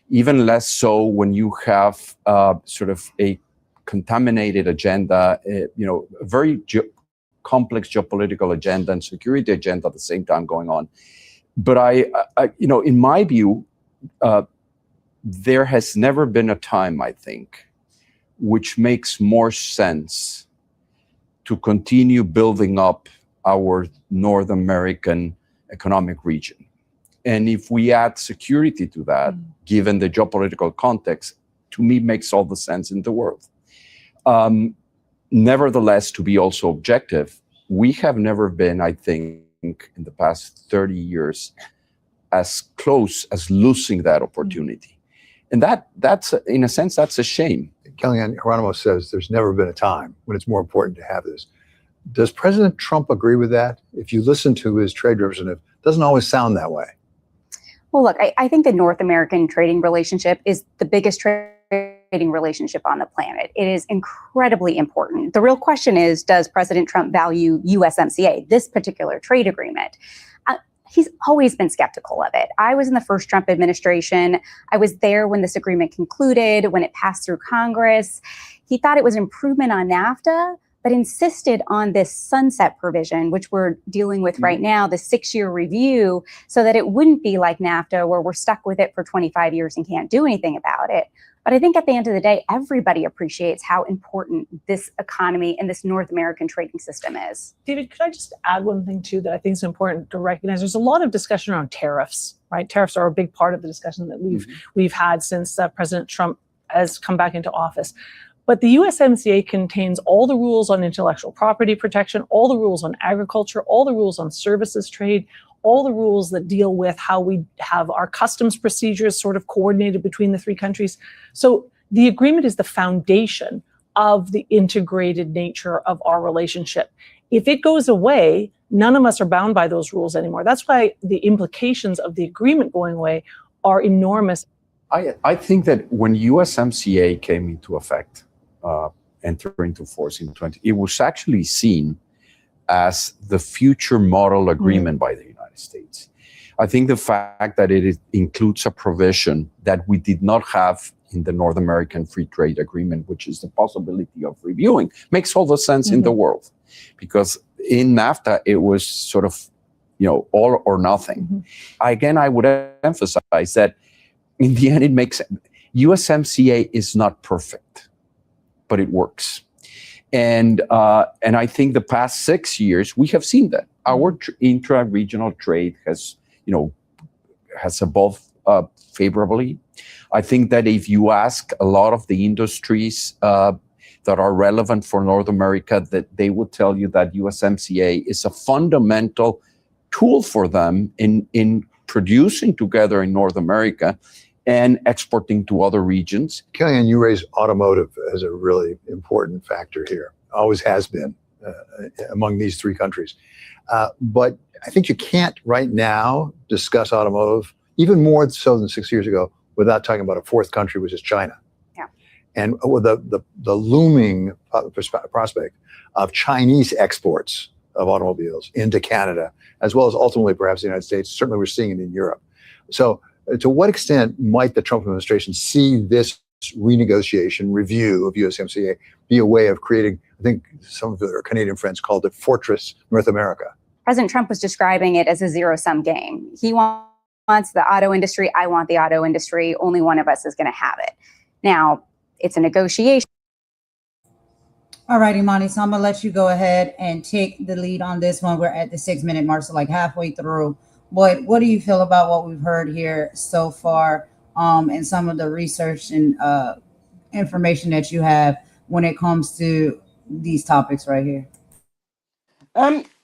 even less so when you have sort of a contaminated agenda, a very complex geopolitical agenda and security agenda at the same time going on. But I in my view, there has never been a time, I think, which makes more sense to continue building up our North American economic region. And if we add security to that, given the geopolitical context, to me makes all the sense in the world. Nevertheless, to be also objective, we have never been, I think, in the past 30 years, as close as losing that opportunity. And that's in a sense, that's a shame. Kellyanne, Geronimo says there's never been a time when it's more important to have this. Does President Trump agree with that? If you listen to his trade representative, it doesn't always sound that way. Well, look, I think the North American trading relationship is the biggest trading relationship on the planet. It is incredibly important. The real question is, does President Trump value USMCA, this particular trade agreement? He's always been skeptical of it. I was in the first Trump administration. I was there when this agreement concluded, when it passed through Congress. He thought it was an improvement on NAFTA, but insisted on this sunset provision, which we're dealing with right now, the 6-year review, so that it wouldn't be like NAFTA, where we're stuck with it for 25 years and can't do anything about it. But I think at the end of the day, everybody appreciates how important this economy and this North American trading system is. David, could I just add one thing, too, that I think is important to recognize? There's a lot of discussion around tariffs, right? Tariffs are a big part of the discussion that we've had since President Trump has come back into office. But the USMCA contains all the rules on intellectual property protection, all the rules on agriculture, all the rules on services trade, all the rules that deal with how we have our customs procedures sort of coordinated between the three countries. So the agreement is the foundation of the integrated nature of our relationship. If it goes away, none of us are bound by those rules anymore. That's why the implications of the agreement going away are enormous. I think that when USMCA came into effect, entered into force in 20, it was actually seen as the future model agreement by the United States. I think the fact that it includes a provision that we did not have in the North American Free Trade Agreement, which is the possibility of reviewing, makes all the sense in the world. Because in NAFTA, it was sort of, all or nothing. Again, I would emphasize that in the end, it makes USMCA is not perfect, but it works. And I think the past 6 years, we have seen that our intra-regional trade has evolved favorably. I think that if you ask a lot of the industries that are relevant for North America, that they would tell you that USMCA is a fundamental tool for them in producing together in North America and exporting to other regions. Kellyanne, you raised automotive as a really important factor here. Always has been among these three countries. But I think you can't right now discuss automotive, even more so than 6 years ago, without talking about a fourth country, which is China. Yeah. And with the looming prospect of Chinese exports of automobiles into Canada, as well as ultimately perhaps the United States. Certainly we're seeing it in Europe. So to what extent might the Trump administration see this renegotiation, review of USMCA be a way of creating, I think some of their Canadian friends called it Fortress North America? President Trump was describing it as a zero-sum game. He wants the auto industry. I want the auto industry. Only one of us is going to have it. Now, it's a negotiation. All right, Imani, so I'm going to let you go ahead and take the lead on this one. We're at the 6-minute mark, so like halfway through. But what do you feel about what we've heard here so far, and some of the research and information that you have when it comes to these topics right here?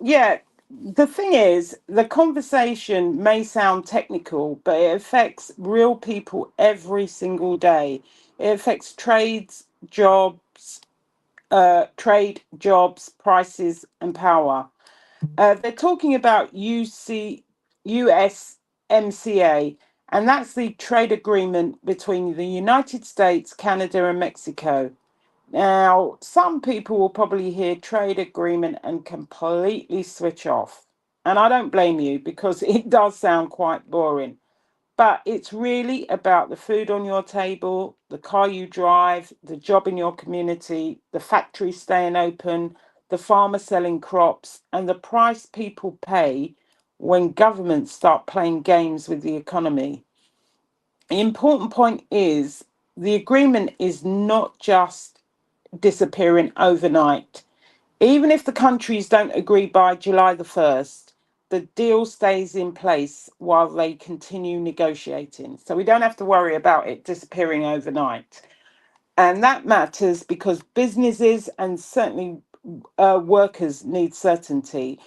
Yeah, the thing is, the conversation may sound technical, but it affects real people every single day. It affects trade, jobs, prices, and power. They're talking about USMCA, and that's the trade agreement between the United States, Canada, and Mexico. Now, some people will probably hear trade agreement and completely switch off. And I don't blame you, because it does sound quite boring. But it's really about the food on your table, the car you drive, the job in your community, the factory staying open, the farmer selling crops, and the price people pay when governments start playing games with the economy. The important point is the agreement is not just disappearing overnight. Even if the countries don't agree by July the 1st, the deal stays in place while they continue negotiating. So we don't have to worry about it disappearing overnight. And that matters because businesses and certainly workers need certainty.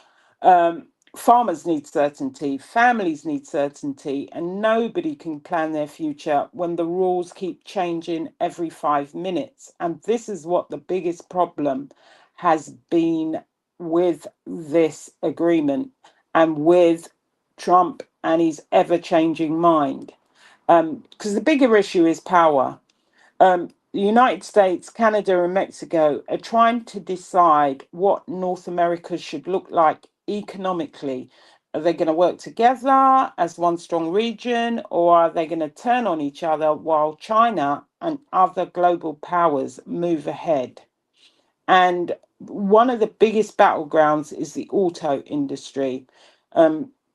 Farmers need certainty, families need certainty, and nobody can plan their future when the rules keep changing every 5 minutes. And this is what the biggest problem has been with this agreement and with Trump and his ever-changing mind. Because the bigger issue is power. The United States, Canada, and Mexico are trying to decide what North America should look like economically. Are they going to work together as one strong region, or are they going to turn on each other while China and other global powers move ahead? And one of the biggest battlegrounds is the auto industry.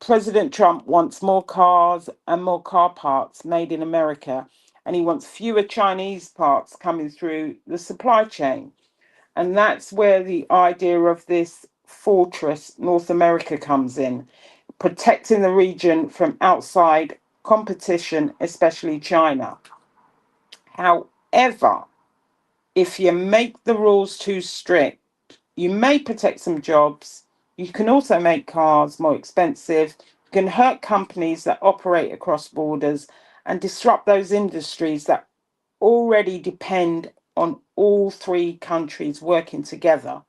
President Trump wants more cars and more car parts made in America, and he wants fewer Chinese parts coming through the supply chain. And that's where the idea of this fortress North America comes in, protecting the region from outside competition, especially China. However, if you make the rules too strict, you may protect some jobs. You can also make cars more expensive. You can hurt companies that operate across borders and disrupt those industries that already depend on all three countries working together.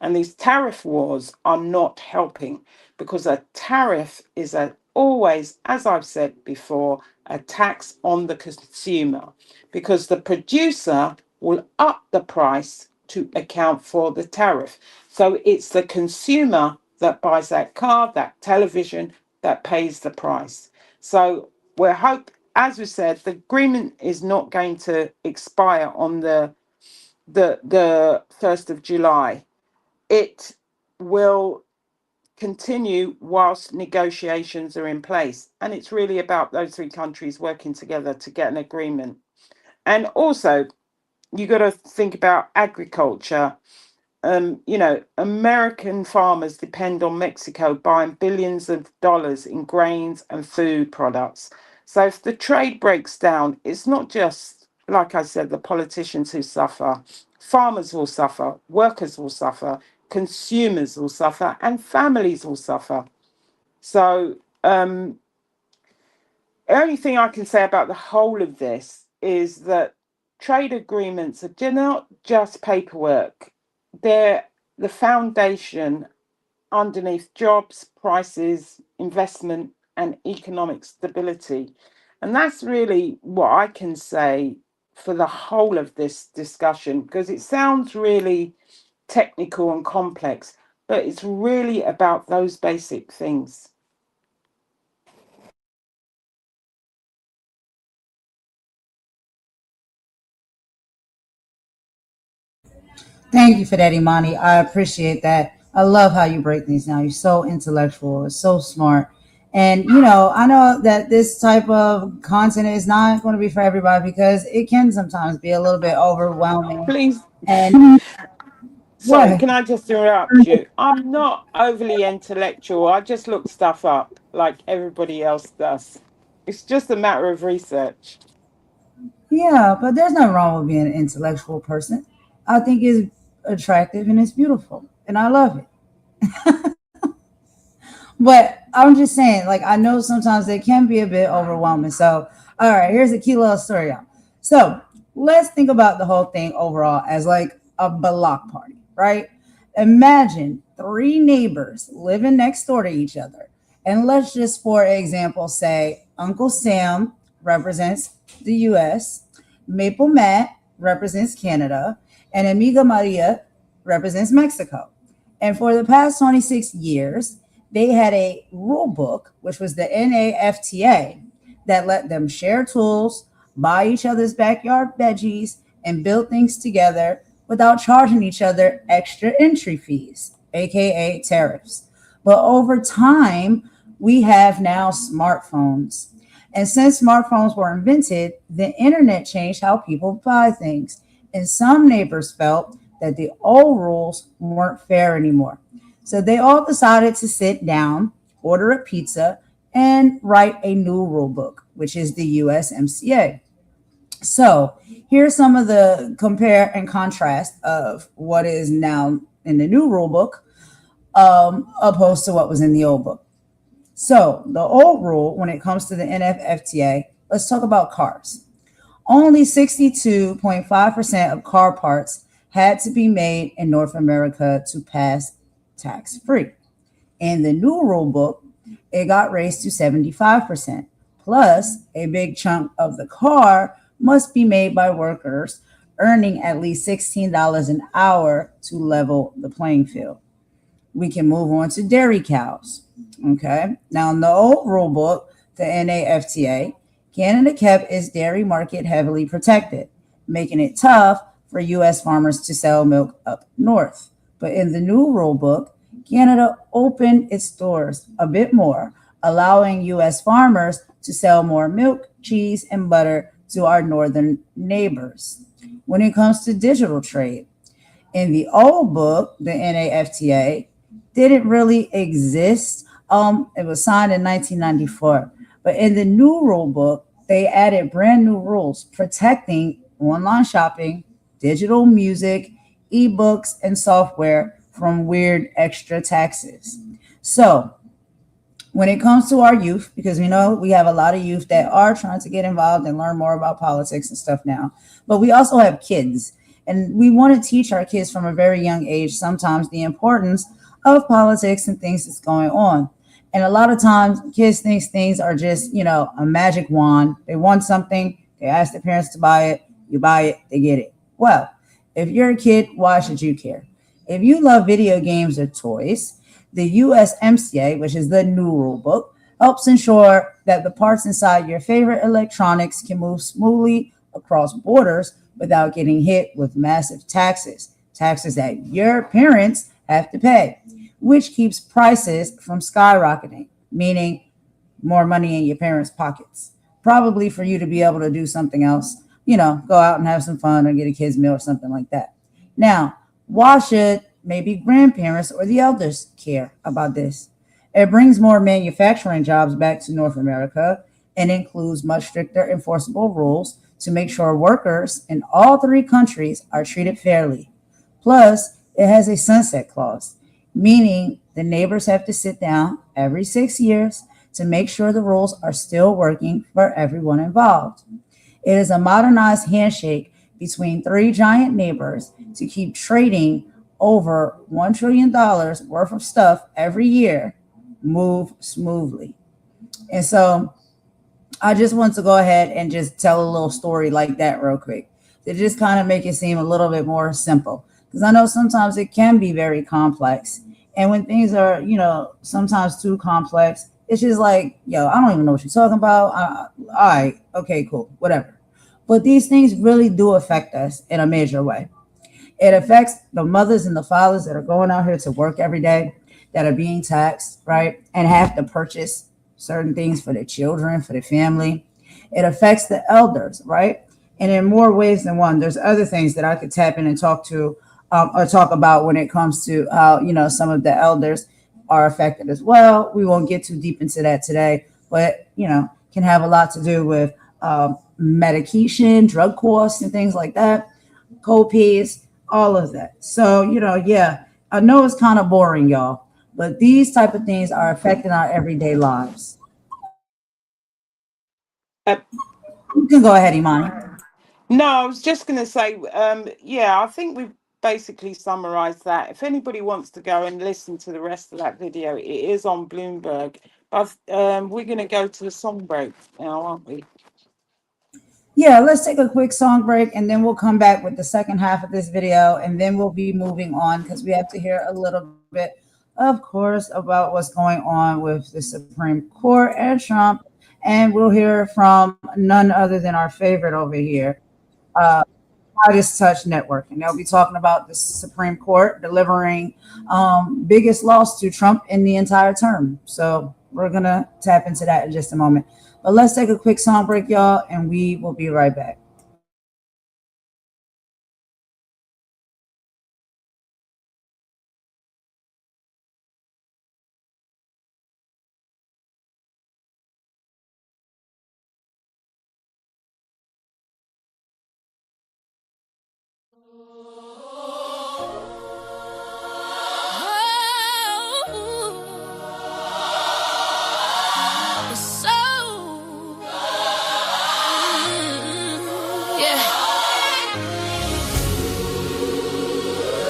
And these tariff wars are not helping, because a tariff is always, as I've said before, a tax on the consumer, because the producer will up the price to account for the tariff. So it's the consumer that buys that car, that television, that pays the price. So we're as we said, the agreement is not going to expire on the 1st of July. It will continue whilst negotiations are in place. And it's really about those three countries working together to get an agreement. And also, you got to think about agriculture. American farmers depend on Mexico buying billions of dollars in grains and food products. So if the trade breaks down, it's not just, like I said, the politicians who suffer. Farmers will suffer, workers will suffer, consumers will suffer, and families will suffer. So only thing I can say about the whole of this is that trade agreements are not just paperwork. They're the foundation underneath jobs, prices, investment, and economic stability. And that's really what I can say for the whole of this discussion, because it sounds really technical and complex, but it's really about those basic things. Thank you for that, Imani. I appreciate that. I love how you break things down. You're so intellectual, so smart. And, I know that this type of content is not going to be for everybody because it can sometimes be a little bit overwhelming. Please. And Sorry, what? can I just interrupt you? I'm not overly intellectual. I just look stuff up like everybody else does. It's just a matter of research. Yeah, but there's nothing wrong with being an intellectual person. I think it's attractive and it's beautiful. And I love it. But I'm just saying, like, I know sometimes they can be a bit overwhelming. So, all right, here's a cute little story, y'all. So, let's think about the whole thing overall as like a block party, right? Imagine three neighbors living next door to each other. And let's just, for example, say Uncle Sam represents the US, Maple Matt represents Canada, and Amiga Maria represents Mexico. And for the past 26 years, they had a rule book, which was the NAFTA, that let them share tools, buy each other's backyard veggies, and build things together without charging each other extra entry fees, aka tariffs. But over time, we have now smartphones. And since smartphones were invented, the internet changed how people buy things. And some neighbors felt that the old rules weren't fair anymore. So they all decided to sit down, order a pizza, and write a new rule book, which is the USMCA. So here's some of the compare and contrast of what is now in the new rule book opposed to what was in the old book. So the old rule, when it comes to the NFFTA, let's talk about cars. Only 62.5% of car parts had to be made in North America to pass tax free. In the new rule book, it got raised to 75%. Plus, a big chunk of the car must be made by workers earning at least $16 an hour to level the playing field. We can move on to dairy cows. Okay. Now, in the old rule book, the NAFTA, Canada kept its dairy market heavily protected, making it tough for U.S. farmers to sell milk up north. But in the new rule book, Canada opened its doors a bit more, allowing U.S. farmers to sell more milk, cheese, and butter to our northern neighbors. When it comes to digital trade, in the old book, the NAFTA didn't really exist. It was signed in 1994. But in the new rule book, they added brand new rules protecting online shopping, digital music, ebooks, and software from weird extra taxes. So, when it comes to our youth, because we know we have a lot of youth that are trying to get involved and learn more about politics and stuff now, but we also have kids. And we want to teach our kids from a very young age sometimes the importance of politics and things that's going on. And a lot of times kids think things are just, a magic wand. They want something, they ask their parents to buy it, you buy it, they get it. Well, if you're a kid, why should you care? If you love video games or toys, the USMCA, which is the new rule book, helps ensure that the parts inside your favorite electronics can move smoothly across borders without getting hit with massive taxes that your parents have to pay, which keeps prices from skyrocketing, meaning more money in your parents' pockets, probably for you to be able to do something else, go out and have some fun or get a kid's meal or something like that. Now, why should maybe grandparents or the elders care about this? It brings more manufacturing jobs back to North America and includes much stricter enforceable rules to make sure workers in all three countries are treated fairly. Plus, it has a sunset clause, meaning the neighbors have to sit down every 6 years to make sure the rules are still working for everyone involved. It is a modernized handshake between three giant neighbors to keep trading over $1 trillion worth of stuff every year move smoothly. And so I just want to go ahead and just tell a little story like that real quick to just kind of make it seem a little bit more simple. Because I know sometimes it can be very complex. And when things are, sometimes too complex, it's just like, yo, I don't even know what you're talking about. All right, okay, cool, whatever. But these things really do affect us in a major way. It affects the mothers and the fathers that are going out here to work every day, that are being taxed, right? And have to purchase certain things for their children, for their family. It affects the elders, right? And in more ways than one. There's other things that I could tap in and talk about when it comes to how, some of the elders are affected as well. We won't get too deep into that today, but, can have a lot to do with medication, drug costs, and things like that, co-pays, all of that. So, yeah, I know it's kind of boring, y'all, but these type of things are affecting our everyday lives. You can go ahead, Imani. No, I was just going to say, I think we've basically summarized that. If anybody wants to go and listen to the rest of that video, it is on Bloomberg. But we're going to go to a song break now, aren't we? Yeah, let's take a quick song break and then we'll come back with the second half of this video, and then we'll be moving on because we have to hear a little bit, of course, about what's going on with the Supreme Court and Trump. And we'll hear from none other than our favorite over here, Midas Touch Network. And they'll be talking about the Supreme Court delivering biggest loss to Trump in the entire term. So we're going to tap into that in just a moment. But let's take a quick song break, y'all, and we will be right back.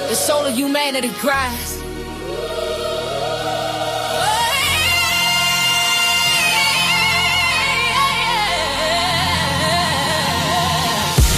The soul of humanity cries.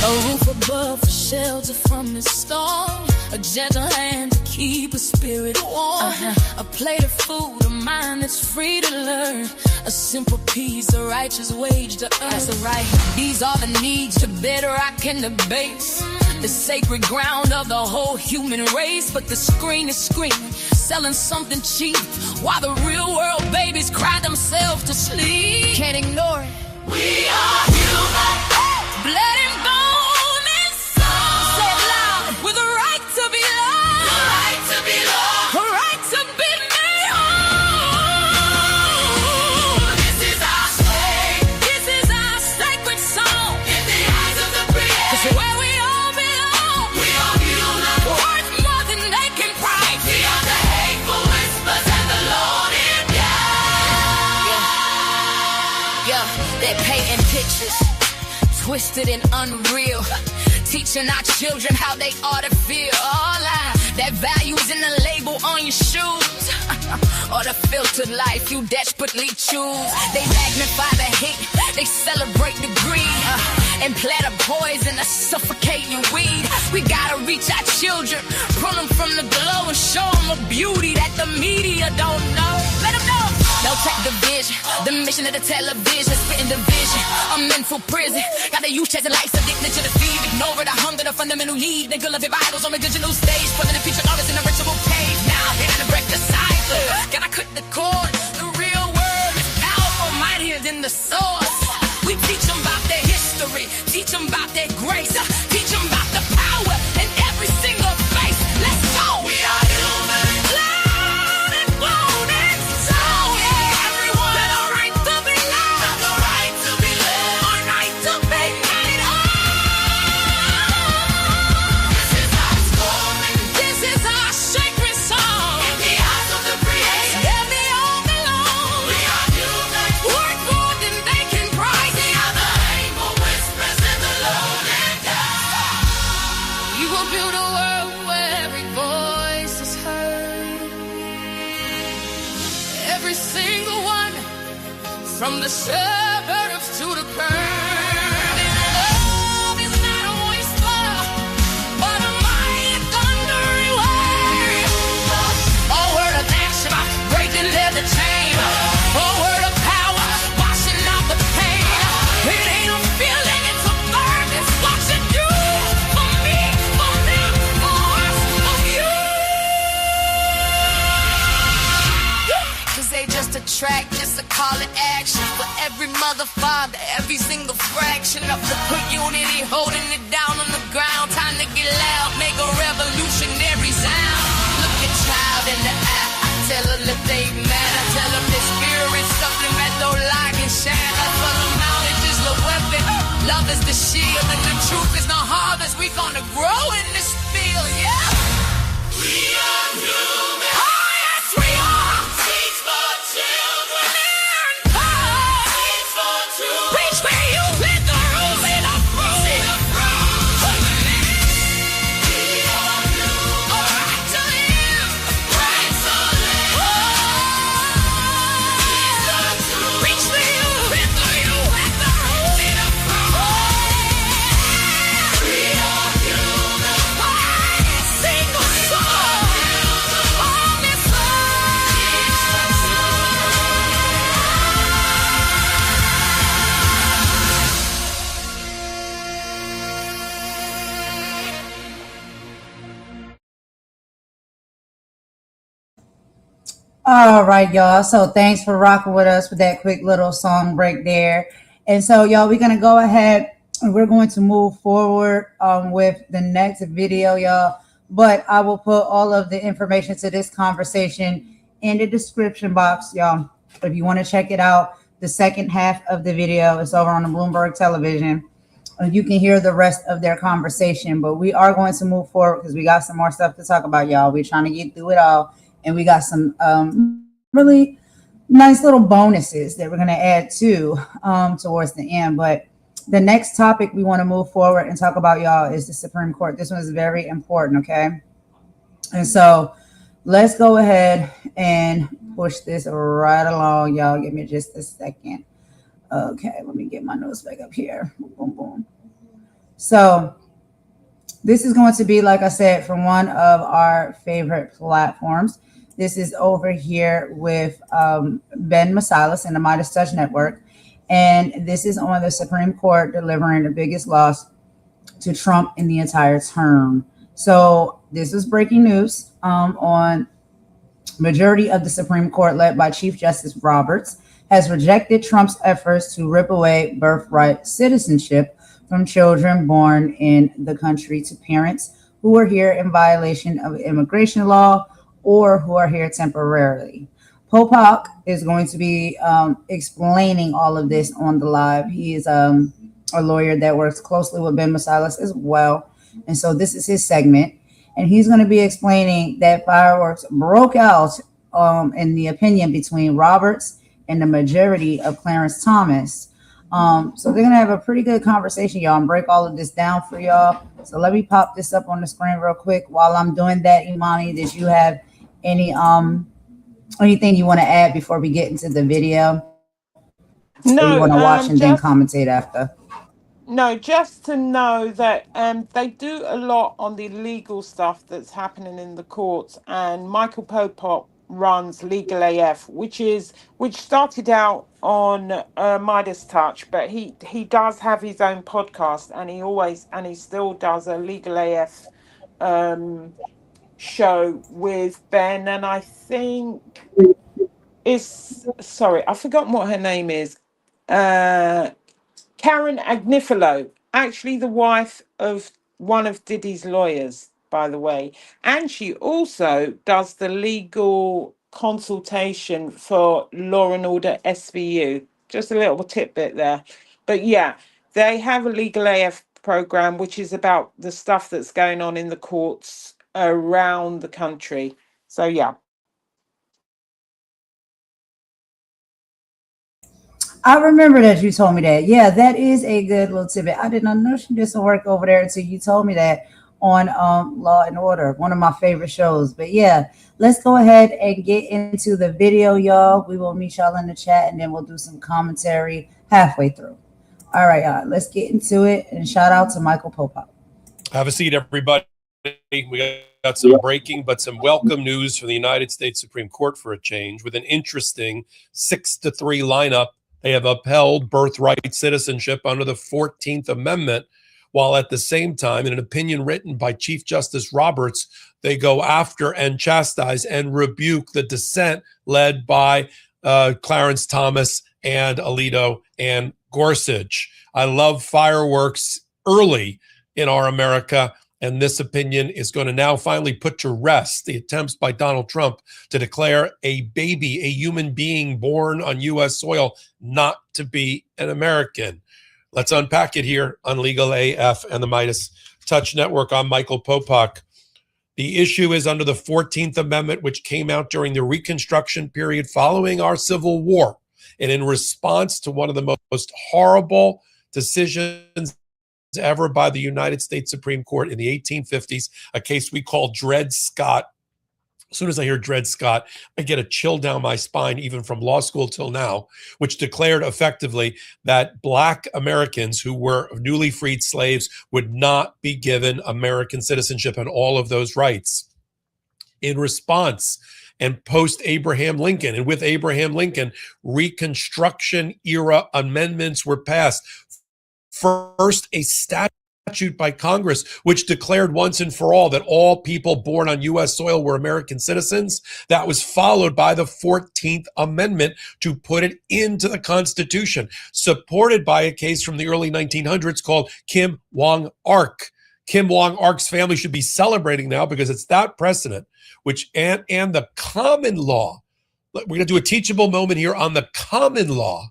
A roof above, a shelter from the storm, a gentle hand to keep a spirit warm, a plate of food, a mind that's free to learn, a simple peace, a righteous wage to earn. That's right. These are the needs to bedrock and the base, the sacred ground of the whole human race. But the screen is screaming, selling something cheap, while the real world babies cry themselves to sleep. Can't ignore it. We are human, blood and bone and soul. Say it loud, with a right to be loved, the right to be loved, a right to be made whole. This is our slave, this is our sacred song, in the eyes of the creator. 'Cause where we all belong, we are human, worth more than they can price. Beyond the hateful whispers and the loaded yeah, they're painting pictures, twisted and unreal, teaching our children how they ought to feel. All that value's in the label on your shoes, or the filtered life you desperately choose. They magnify the hate, they celebrate the greed, and plant a poison to suffocate your weed. We gotta reach our children, pull them from the glow and show them a beauty that the media don't know. Let them know. They'll take the vision, the mission of the television, spitting division, a mental prison. Got the youth chasing life, addicted to the feed, ignoring the hunger, the fundamental need. They love your vitals on the digital stage, putting the future artists in a ritual cage. Now they're gonna break the cipher. Gotta cut the cord. The real word is powerful, mightier than the source. We teach them about their history, teach them about their grace, teach them about the power in every single face. Let's go. We are human, blood and bone and soul. Everyone has a right to be loved, has a right to be loved, a right to be made whole. This is our story, this is our sacred song, in the eyes of the creator. Where we all belong, we are human, From the suburbs to the curb. Love is not a whisper, but a mighty thundering wave. A word of action, breaking leather chain. A word of power, washing out the pain. It ain't a feeling, it's a verb. It's what you do for me, for them, for us, for you. Cause they just a track, just a call to action. For every mother, father, every single fraction of the unity, holding it down on the ground. Time to get loud, make a revolutionary sound. Look a child in the eye, I tell her that they mad. I tell them this spirit, something that don't lie can shine. That's for the knowledge is the weapon, love is the shield, and the truth is the harvest. We gonna grow in this field, yeah. We are human. Oh yes, we are. Teach for children. Learn power. Teach for truth. Reach where you hit the roof in a fruit. See the fruit. We are human. A right to live. Right to live. Teach the truth. Reach where you hit the roof. See the fruit. We are human. Single soul on this All right, y'all. So thanks for rocking with us with that quick little song break there. And so, y'all, we're going to go ahead and we're going to move forward with the next video, y'all. But I will put all of the information to this conversation in the description box, y'all. If you want to check it out, the second half of the video is over on the Bloomberg television. You can hear the rest of their conversation. But we are going to move forward because we got some more stuff to talk about, y'all. We're trying to get through it all. And we got some really nice little bonuses that we're going to add to towards the end. But the next topic we want to move forward and talk about, y'all, is the Supreme Court. This one is very important, okay? And so let's go ahead and push this right along, y'all. Give me just a second. Okay, let me get my notes back up here. Boom, boom, boom. So this is going to be, like I said, from one of our favorite platforms. This is over here with Ben Masilas and the Midas Touch Network. And this is on the Supreme Court delivering the biggest loss to Trump in the entire term. So this is breaking news on majority of the Supreme Court, led by Chief Justice Roberts, has rejected Trump's efforts to rip away birthright citizenship from children born in the country to parents who are here in violation of immigration law or who are here temporarily. Popak is going to be explaining all of this on the live. He is a lawyer that works closely with Ben Masilas as well. And so this is his segment. And he's going to be explaining that fireworks broke out in the opinion between Roberts and the majority of Clarence Thomas. So they're going to have a pretty good conversation, y'all, and break all of this down for y'all. So let me pop this up on the screen real quick. While I'm doing that, Imani, did you have any anything you want to add before we get into the video? No, or you want to watch and then just commentate after? no, just to know that they do a lot on the legal stuff that's happening in the courts, and Michael Popak runs Legal AF, which started out on Midas Touch, but he does have his own podcast, and he still does a Legal AF show with Ben, and I think I've forgotten what her name is. Karen Agnifilo, actually the wife of one of Diddy's lawyers, by the way. And she also does the legal consultation for Law and Order SVU. Just a little tidbit there. But yeah, they have a Legal AF program, which is about the stuff that's going on in the courts around the country. So yeah. I remember that you told me that. Yeah, that is a good little tidbit. I did not know she did some work over there until you told me that on Law and Order, one of my favorite shows. But yeah, let's go ahead and get into the video, y'all. We will meet y'all in the chat, and then we'll do some commentary halfway through. All right, y'all, let's get into it. And shout out to Michael Popok. Have a seat, everybody. We got some breaking, but some welcome news from the United States Supreme Court for a change. With an interesting 6-3 lineup, they have upheld birthright citizenship under the 14th Amendment, while at the same time, in an opinion written by Chief Justice Roberts, they go after and chastise and rebuke the dissent led by Clarence Thomas and Alito and Gorsuch. I love fireworks early in our America, and this opinion is going to now finally put to rest the attempts by Donald Trump to declare a baby, a human being born on U.S. soil, not to be an American. Let's unpack it here on Legal AF and the Midas Touch Network. I'm Michael Popok. The issue is under the 14th Amendment, which came out during the Reconstruction period following our Civil War, and in response to one of the most horrible decisions ever by the United States Supreme Court in the 1850s, a case we call Dred Scott. As soon as I hear Dred Scott, I get a chill down my spine, even from law school till now, which declared effectively that Black Americans who were newly freed slaves would not be given American citizenship and all of those rights. In response, and post Abraham Lincoln, and with Abraham Lincoln, Reconstruction era amendments were passed. First, a statute by Congress, which declared once and for all that all people born on U.S. soil were American citizens. That was followed by the 14th Amendment to put it into the Constitution, supported by a case from the early 1900s called Kim Wong-Ark. Kim Wong-Ark's family should be celebrating now because it's that precedent, which and the common law. We're going to do a teachable moment here on the common law,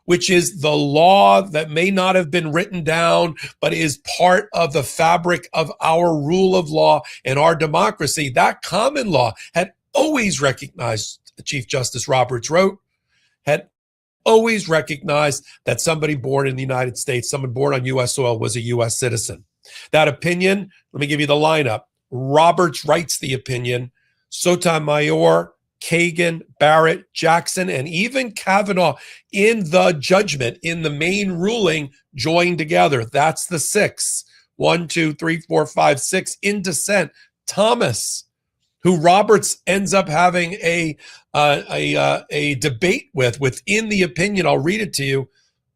which is the law that may not have been written down, but is part of the fabric of our rule of law and our democracy. That common law had always recognized, Chief Justice Roberts wrote, had always recognized that somebody born in the United States, someone born on U.S. soil, was a U.S. citizen. That opinion, let me give you the lineup. Roberts writes the opinion. Sotomayor, Kagan, Barrett, Jackson, and even Kavanaugh in the judgment, in the main ruling, joined together. That's the 6. 1, 2, 3, 4, 5, 6 in dissent. Thomas, who Roberts ends up having a debate with within the opinion. I'll read it to you.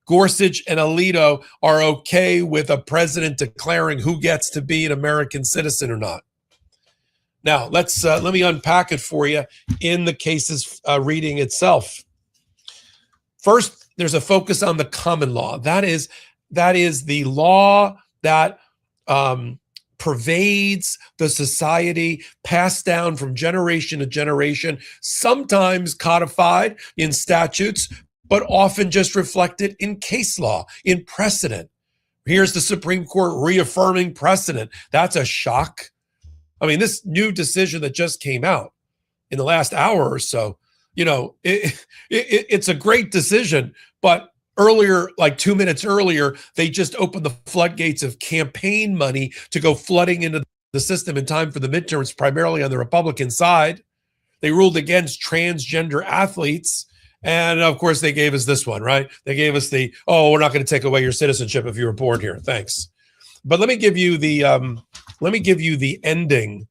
Gorsuch and Alito are okay with a president declaring who gets to be an American citizen or not. Now, let me unpack it for you in the case's reading itself. First, there's a focus on the common law. That is the law that pervades the society, passed down from generation to generation, sometimes codified in statutes, but often just reflected in case law, in precedent. Here's the Supreme Court reaffirming precedent. That's a shock. I mean, this new decision that just came out in the last hour or so, it's a great decision. But earlier, like 2 minutes earlier, they just opened the floodgates of campaign money to go flooding into the system in time for the midterms, primarily on the Republican side. They ruled against transgender athletes. And of course, they gave us this one, right? They gave us we're not going to take away your citizenship if you were born here. Thanks. But let me give you the ending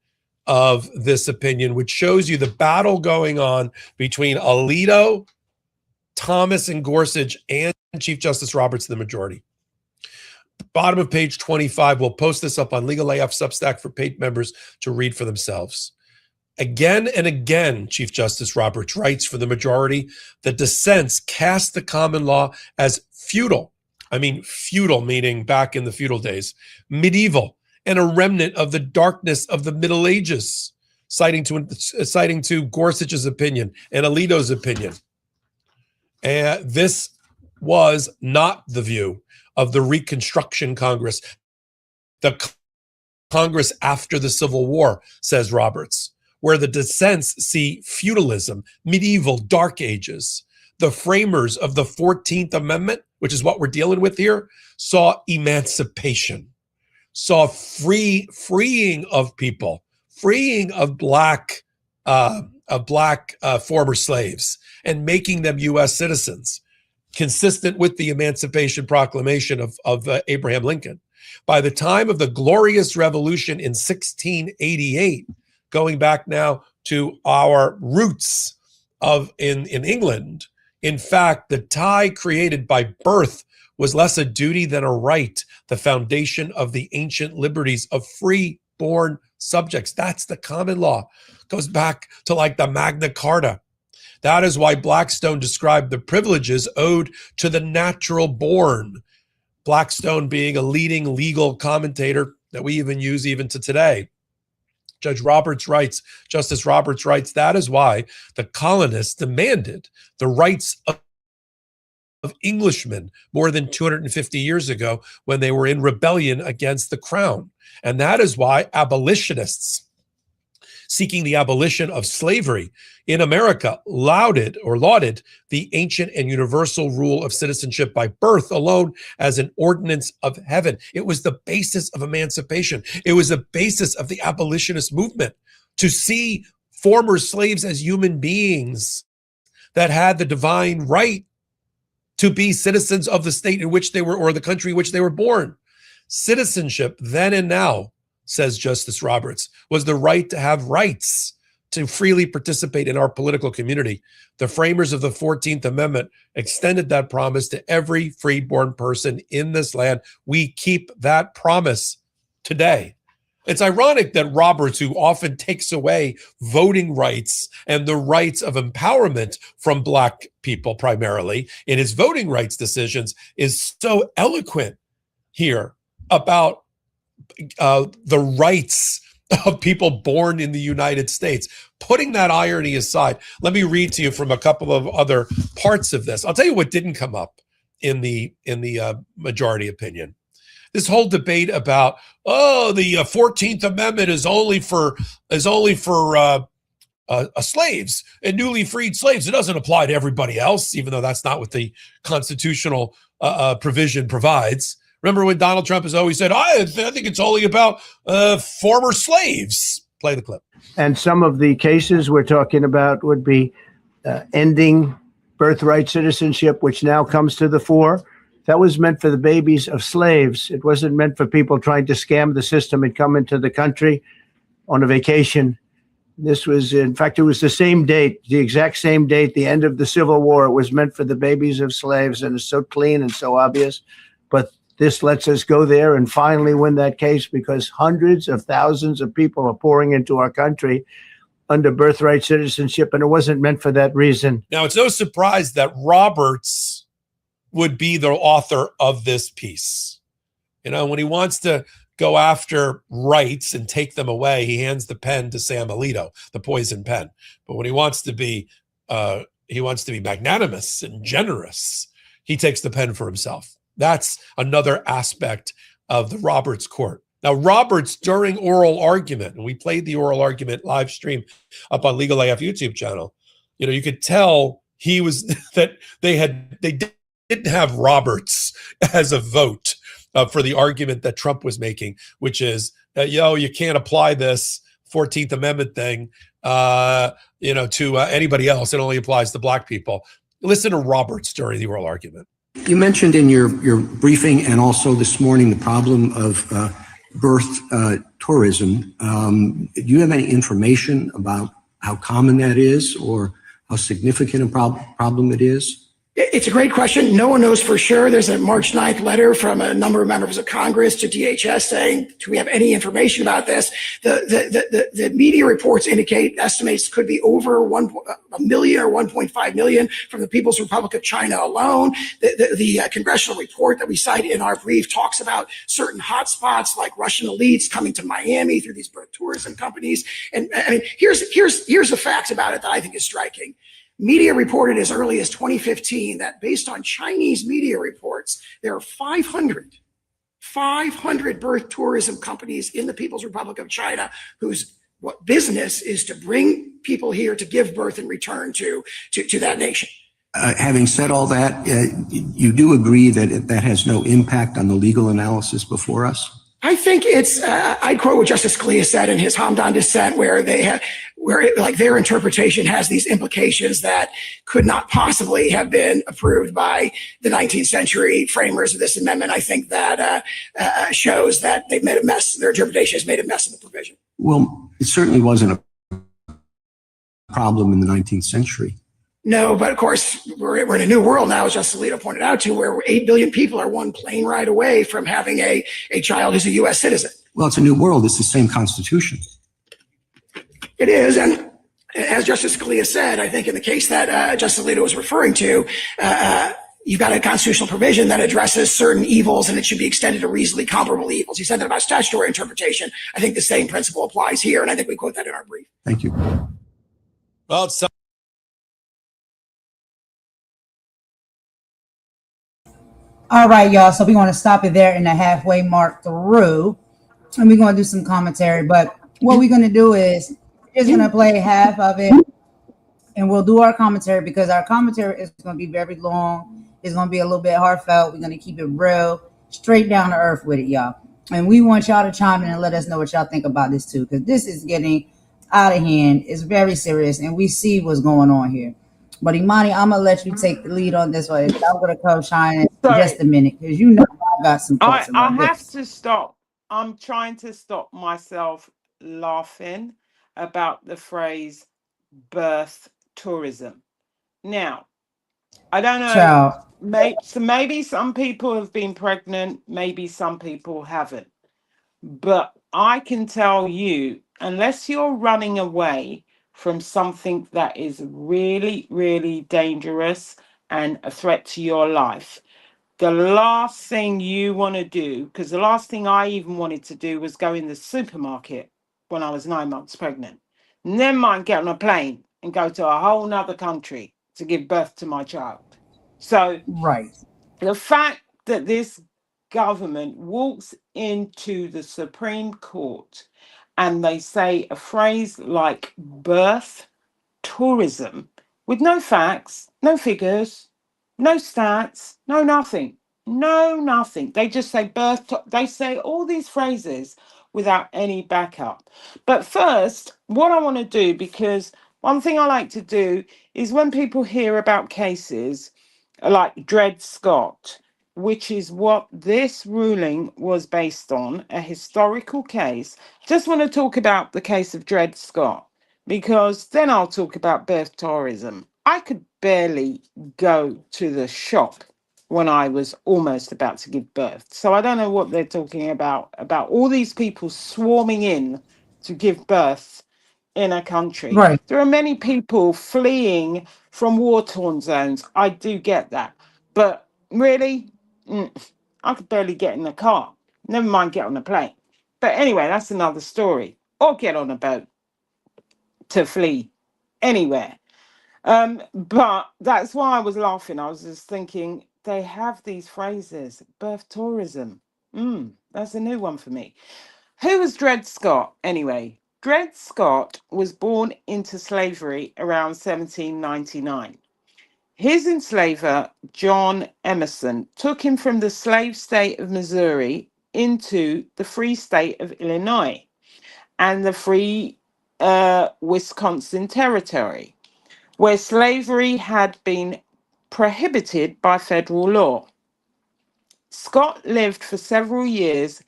of this opinion, which shows you the battle going on between Alito, Thomas, and Gorsuch, and Chief Justice Roberts, the majority. Bottom of page 25. We'll post this up on Legal AF Substack for paid members to read for themselves. Again and again, Chief Justice Roberts writes for the majority, the dissents cast the common law as feudal. I mean, feudal meaning back in the feudal days, medieval, and a remnant of the darkness of the Middle Ages, citing to Gorsuch's opinion and Alito's opinion. And this was not the view of the Reconstruction Congress, the Congress after the Civil War, says Roberts, where the dissents see feudalism, medieval, dark ages. The framers of the 14th Amendment, which is what we're dealing with here, saw emancipation. saw freeing of people, freeing of black former slaves, and making them U.S. citizens, consistent with the Emancipation Proclamation of Abraham Lincoln. By the time of the Glorious Revolution in 1688, going back now to our roots in England, in fact, the tie created by birth was less a duty than a right, the foundation of the ancient liberties of free-born subjects. That's the common law. Goes back to like the Magna Carta. That is why Blackstone described the privileges owed to the natural born. Blackstone being a leading legal commentator that we even use even to today. Justice Roberts writes, that is why the colonists demanded the rights of Englishmen more than 250 years ago when they were in rebellion against the crown. And that is why abolitionists seeking the abolition of slavery in America lauded the ancient and universal rule of citizenship by birth alone as an ordinance of heaven. It was the basis of emancipation. It was the basis of the abolitionist movement, to see former slaves as human beings that had the divine right to be citizens of the state in which they were, or the country in which they were born. Citizenship then and now, says Justice Roberts, was the right to have rights to freely participate in our political community. The framers of the 14th Amendment extended that promise to every freeborn person in this land. We keep that promise today. It's ironic that Roberts, who often takes away voting rights and the rights of empowerment from Black people primarily in his voting rights decisions, is so eloquent here about the rights of people born in the United States. Putting that irony aside, let me read to you from a couple of other parts of this. I'll tell you what didn't come up in the majority opinion. This whole debate about, the 14th Amendment is only for slaves and newly freed slaves. It doesn't apply to everybody else, even though that's not what the constitutional provision provides. Remember when Donald Trump has always said, I think it's only about former slaves. Play the clip. And some of the cases we're talking about would be ending birthright citizenship, which now comes to the fore. That was meant for the babies of slaves. It wasn't meant for people trying to scam the system and come into the country on a vacation. This was, in fact, it was the same date, the exact same date, the end of the Civil War. It was meant for the babies of slaves, and it's so clean and so obvious. But this lets us go there and finally win that case, because hundreds of thousands of people are pouring into our country under birthright citizenship, and it wasn't meant for that reason. Now, it's no surprise that Roberts would be the author of this piece. You know, when he wants to go after rights and take them away, he hands the pen to Sam Alito, the poison pen. But when he wants to be magnanimous and generous, he takes the pen for himself. That's another aspect of the Roberts court. Now, Roberts, during oral argument, and we played the oral argument live stream up on Legal AF YouTube channel, you know, you could tell he was that they didn't have Roberts as a vote for the argument that Trump was making, which is that, you can't apply this 14th Amendment thing, to anybody else. It only applies to Black people. Listen to Roberts during the oral argument. You mentioned in your briefing and also this morning the problem of birth tourism. Do you have any information about how common that is or how significant a problem it is? It's a great question. No one knows for sure. There's a March 9th letter from a number of members of Congress to DHS saying, do we have any information about this? The media reports indicate estimates could be over 1 million or 1.5 million from the People's Republic of China alone. The congressional report that we cite in our brief talks about certain hotspots like Russian elites coming to Miami through these birth tourism companies. And I mean, here's the facts about it that I think is striking. Media reported as early as 2015 that based on Chinese media reports, there are 500 birth tourism companies in the People's Republic of China whose business is to bring people here to give birth and return to that nation. Having said all that, you do agree that that has no impact on the legal analysis before us? I think it's, I quote what Justice Scalia said in his Hamdan dissent, where their interpretation has these implications that could not possibly have been approved by the 19th century framers of this amendment. I think that shows that they've made a mess. Their interpretation has made a mess of the provision. Well, it certainly wasn't a problem in the 19th century. No, but of course, we're in a new world now, as Justice Alito pointed out, where 8 billion people are one plane ride away from having a child who's a U.S. citizen. Well, it's a new world. It's the same Constitution. It is, and as Justice Scalia said, I think in the case that Justice Alito was referring to, you've got a constitutional provision that addresses certain evils, and it should be extended to reasonably comparable evils. He said that about statutory interpretation. I think the same principle applies here, and I think we quote that in our brief. Thank you. Well, it's All right, y'all. So we're going to stop it there in the halfway mark through, and we're going to do some commentary. But what we're going to do is just going to play half of it, and we'll do our commentary because our commentary is going to be very long. It's going to be a little bit heartfelt. We're going to keep it real, straight down to earth with it, y'all. And we want y'all to chime in and let us know what y'all think about this too, because this is getting out of hand. It's very serious, and we see what's going on here. But Imani, I'm gonna let you take the lead on this one. I'm gonna come shine in just a minute because you know I got some thoughts I about have this. to stop. I'm trying to stop myself laughing about the phrase birth tourism. Now, I don't know. Child. Maybe some people have been pregnant, maybe some people haven't. But I can tell you, unless you're running away from something that is really, really dangerous and a threat to your life, the last thing you want to do, because the last thing I even wanted to do was go in the supermarket when I was 9 months pregnant. Never mind get on a plane and go to a whole nother country to give birth to my child. So right. The fact that this government walks into the Supreme Court and they say a phrase like birth tourism with no facts, no figures, no stats, no nothing, no nothing. They just say they say all these phrases without any backup. But first, what I want to do, because one thing I like to do is when people hear about cases like Dred Scott, which is what this ruling was based on, a historical case. Just want to talk about the case of Dred Scott, because then I'll talk about birth tourism. I could barely go to the shop when I was almost about to give birth. So I don't know what they're talking about all these people swarming in to give birth in a country. Right. There are many people fleeing from war-torn zones. I do get that. But really, I could barely get in a car. Never mind get on a plane. But anyway, that's another story. Or get on a boat to flee anywhere. But that's why I was laughing. I was just thinking, they have these phrases, birth tourism. That's a new one for me. Who was Dred Scott anyway? Dred Scott was born into slavery around 1799. His enslaver, John Emerson, took him from the slave state of Missouri into the free state of Illinois and the free Wisconsin territory, where slavery had been prohibited by federal law. Scott lived for several years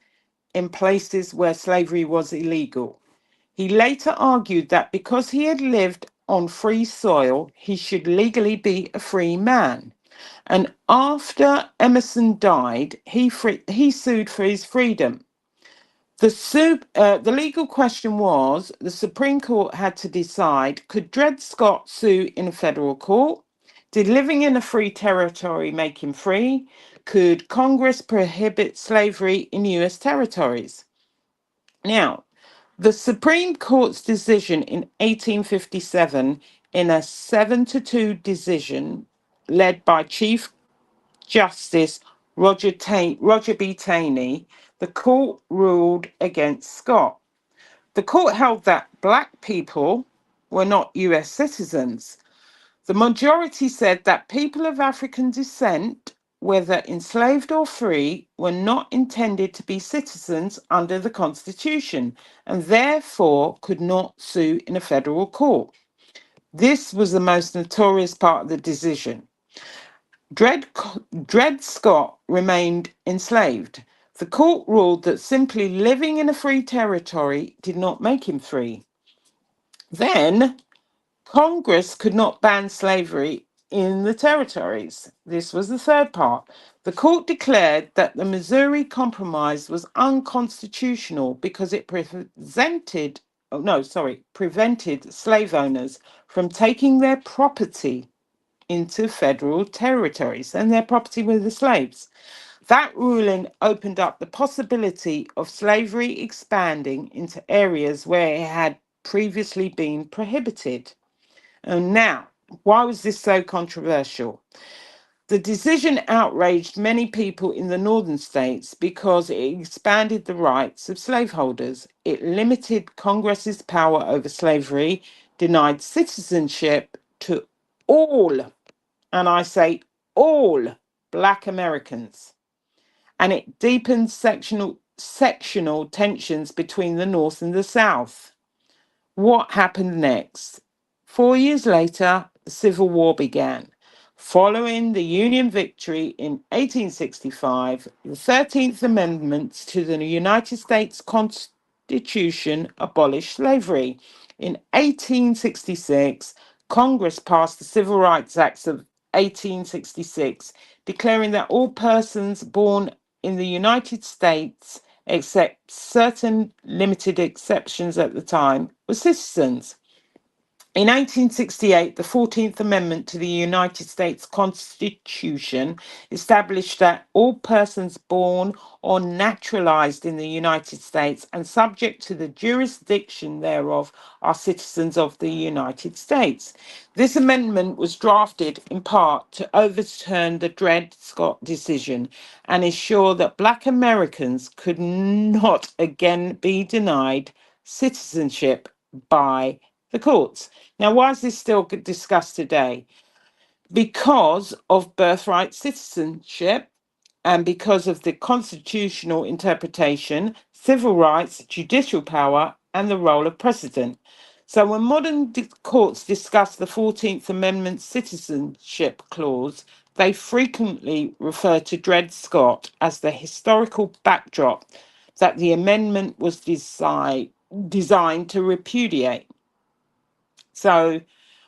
in places where slavery was illegal. He later argued that because he had lived on free soil, he should legally be a free man. And after Emerson died, he sued for his freedom. The legal question was, the Supreme Court had to decide, could Dred Scott sue in a federal court? Did living in a free territory make him free? Could Congress prohibit slavery in US territories? Now, the Supreme Court's decision in 1857, in a 7-2 decision led by Chief Justice Roger B. Taney, the court ruled against Scott. The court held that Black people were not US citizens. The majority said that people of African descent whether enslaved or free, were not intended to be citizens under the Constitution and therefore could not sue in a federal court. This was the most notorious part of the decision. Dred Scott remained enslaved. The court ruled that simply living in a free territory did not make him free. Then, Congress could not ban slavery in the territories. This was the third part. The court declared that the Missouri Compromise was unconstitutional because it prevented slave owners from taking their property into federal territories, and their property were the slaves. That ruling opened up the possibility of slavery expanding into areas where it had previously been prohibited. And now, why was this so controversial? The decision outraged many people in the northern states because it expanded the rights of slaveholders. It limited Congress's power over slavery, denied citizenship to all, and I say all, Black Americans. And it deepened sectional tensions between the North and the South. What happened next? 4 years later, the Civil War began. Following the Union victory in 1865, the 13th Amendment to the United States Constitution abolished slavery. In 1866, Congress passed the Civil Rights Act of 1866, declaring that all persons born in the United States, except certain limited exceptions at the time, were citizens. In 1868, the 14th Amendment to the United States Constitution established that all persons born or naturalized in the United States and subject to the jurisdiction thereof are citizens of the United States. This amendment was drafted in part to overturn the Dred Scott decision and ensure that Black Americans could not again be denied citizenship by the courts. Now, why is this still discussed today? Because of birthright citizenship and because of the constitutional interpretation, civil rights, judicial power, and the role of precedent. So when modern courts discuss the 14th Amendment citizenship clause, they frequently refer to Dred Scott as the historical backdrop that the amendment was designed to repudiate. So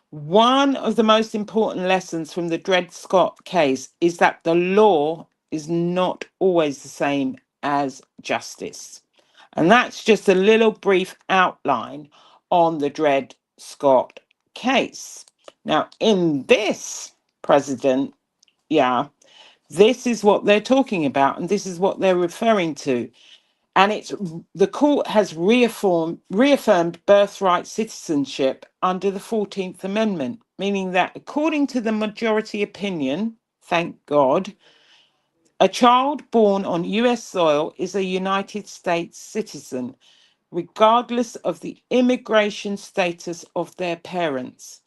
one of the most important lessons from the Dred Scott case is that the law is not always the same as justice. And that's just a little brief outline on the Dred Scott case. Now, in this precedent, this is what they're talking about, and this is what they're referring to. And the court has reaffirmed birthright citizenship under the 14th Amendment, meaning that according to the majority opinion, thank God, a child born on US soil is a United States citizen, regardless of the immigration status of their parents.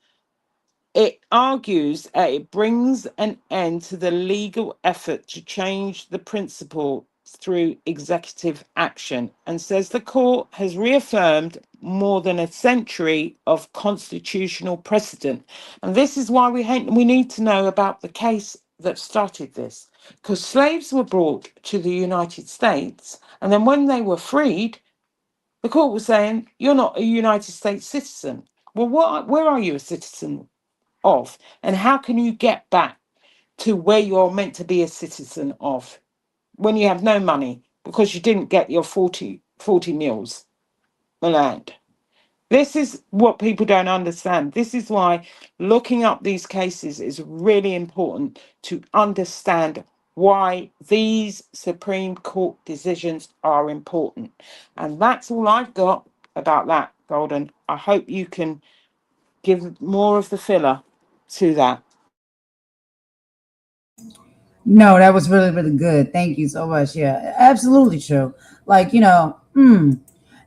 It argues that it brings an end to the legal effort to change the principle through executive action and says the court has reaffirmed more than a century of constitutional precedent. And this is why we need to know about the case that started this, because slaves were brought to the United States, and then when they were freed, the court was saying, you're not a United States citizen. Well, where are you a citizen of, and how can you get back to where you're meant to be a citizen of when you have no money because you didn't get your 40 meals land? This is what people don't understand. This is why looking up these cases is really important to understand why these Supreme Court decisions are important. And that's all I've got about that, Golden. I hope you can give more of the filler to that. No, that was really, really good. Thank you so much. Yeah, absolutely true. Like,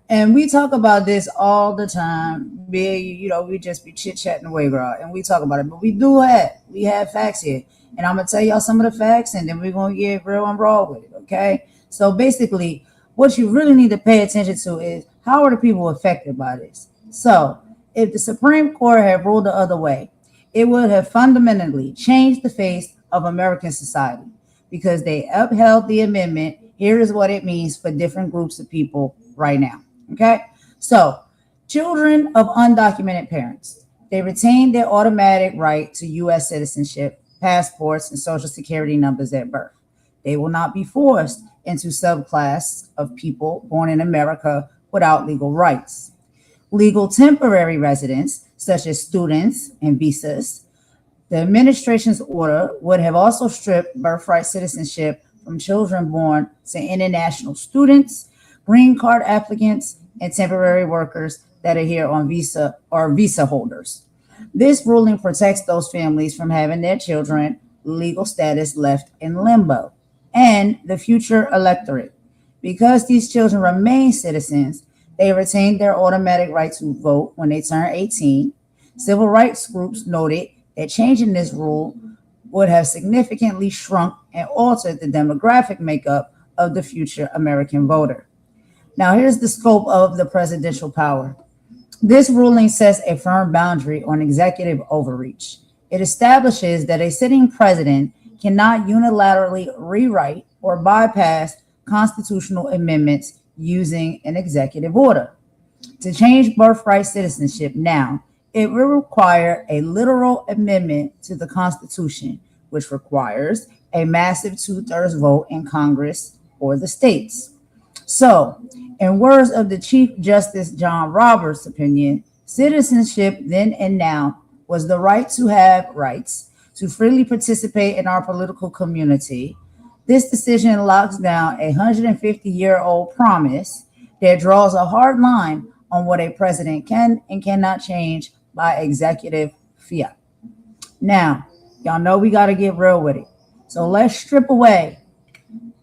and we talk about this all the time. We just be chit-chatting away, girl, and we talk about it. But we have facts here. And I'm going to tell y'all some of the facts, and then we're going to get real and raw with it, okay? So basically, what you really need to pay attention to is how are the people affected by this? So if the Supreme Court had ruled the other way, it would have fundamentally changed the face of American society because they upheld the amendment. Here is what it means for different groups of people right now, okay? So children of undocumented parents, they retain their automatic right to U.S. citizenship, passports, and social security numbers at birth. They will not be forced into subclass of people born in America without legal rights. Legal temporary residents, such as students and visas, the administration's order would have also stripped birthright citizenship from children born to international students, green card applicants, and temporary workers that are here on visa or visa holders. This ruling protects those families from having their children legal status left in limbo and the future electorate. Because these children remain citizens, they retain their automatic right to vote when they turn 18. Civil rights groups noted that changing this rule would have significantly shrunk and altered the demographic makeup of the future American voter. Now, here's the scope of the presidential power. This ruling sets a firm boundary on executive overreach. It establishes that a sitting president cannot unilaterally rewrite or bypass constitutional amendments using an executive order. To change birthright citizenship now, it will require a literal amendment to the Constitution, which requires a massive 2/3 vote in Congress or the states. So, in words of the Chief Justice John Roberts' opinion, citizenship then and now was the right to have rights, to freely participate in our political community. This decision locks down a 150-year-old promise that draws a hard line on what a president can and cannot change by executive fiat. Now, y'all know we got to get real with it. So let's strip away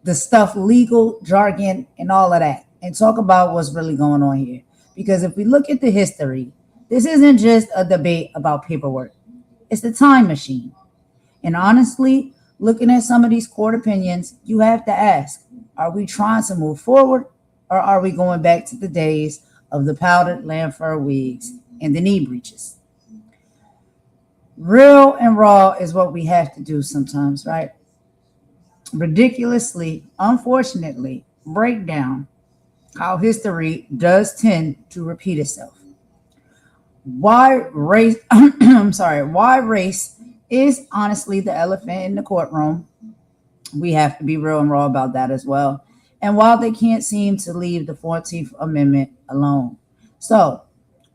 the stuff, legal jargon and all of that, and talk about what's really going on here. Because if we look at the history, this isn't just a debate about paperwork. It's the time machine. And honestly, looking at some of these court opinions, you have to ask, are we trying to move forward or are we going back to the days of the powdered land fur wigs and the knee breeches? Real and raw is what we have to do sometimes, right? Ridiculously, unfortunately, break down how history does tend to repeat itself. Why race, why race is honestly the elephant in the courtroom. We have to be real and raw about that as well. And while they can't seem to leave the 14th Amendment alone. So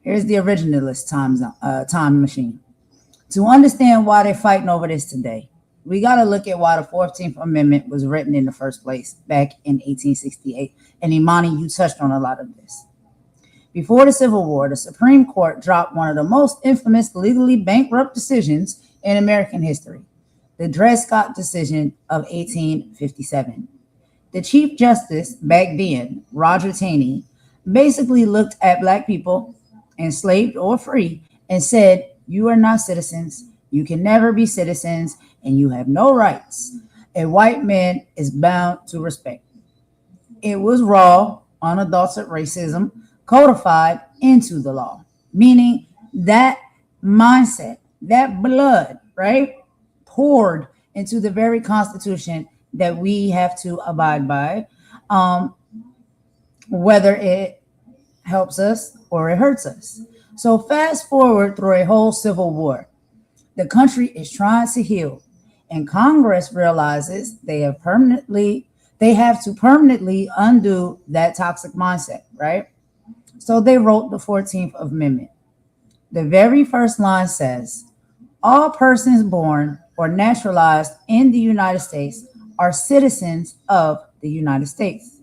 here's the originalist time machine. To understand why they're fighting over this today, we got to look at why the 14th Amendment was written in the first place back in 1868. And Imani, you touched on a lot of this. Before the Civil War, the Supreme Court dropped one of the most infamous legally bankrupt decisions in American history, the Dred Scott decision of 1857. The Chief Justice back then, Roger Taney, basically looked at Black people, enslaved or free, and said, you are not citizens, you can never be citizens, and you have no rights a white man is bound to respect. It was raw, unadulterated racism codified into the law, meaning that mindset, that blood, right, poured into the very Constitution that we have to abide by, whether it helps us or it hurts us. So fast forward through a whole civil war. The country is trying to heal, and Congress realizes they have to permanently undo that toxic mindset, right? So they wrote the 14th Amendment. The very first line says, all persons born or naturalized in the United States are citizens of the United States.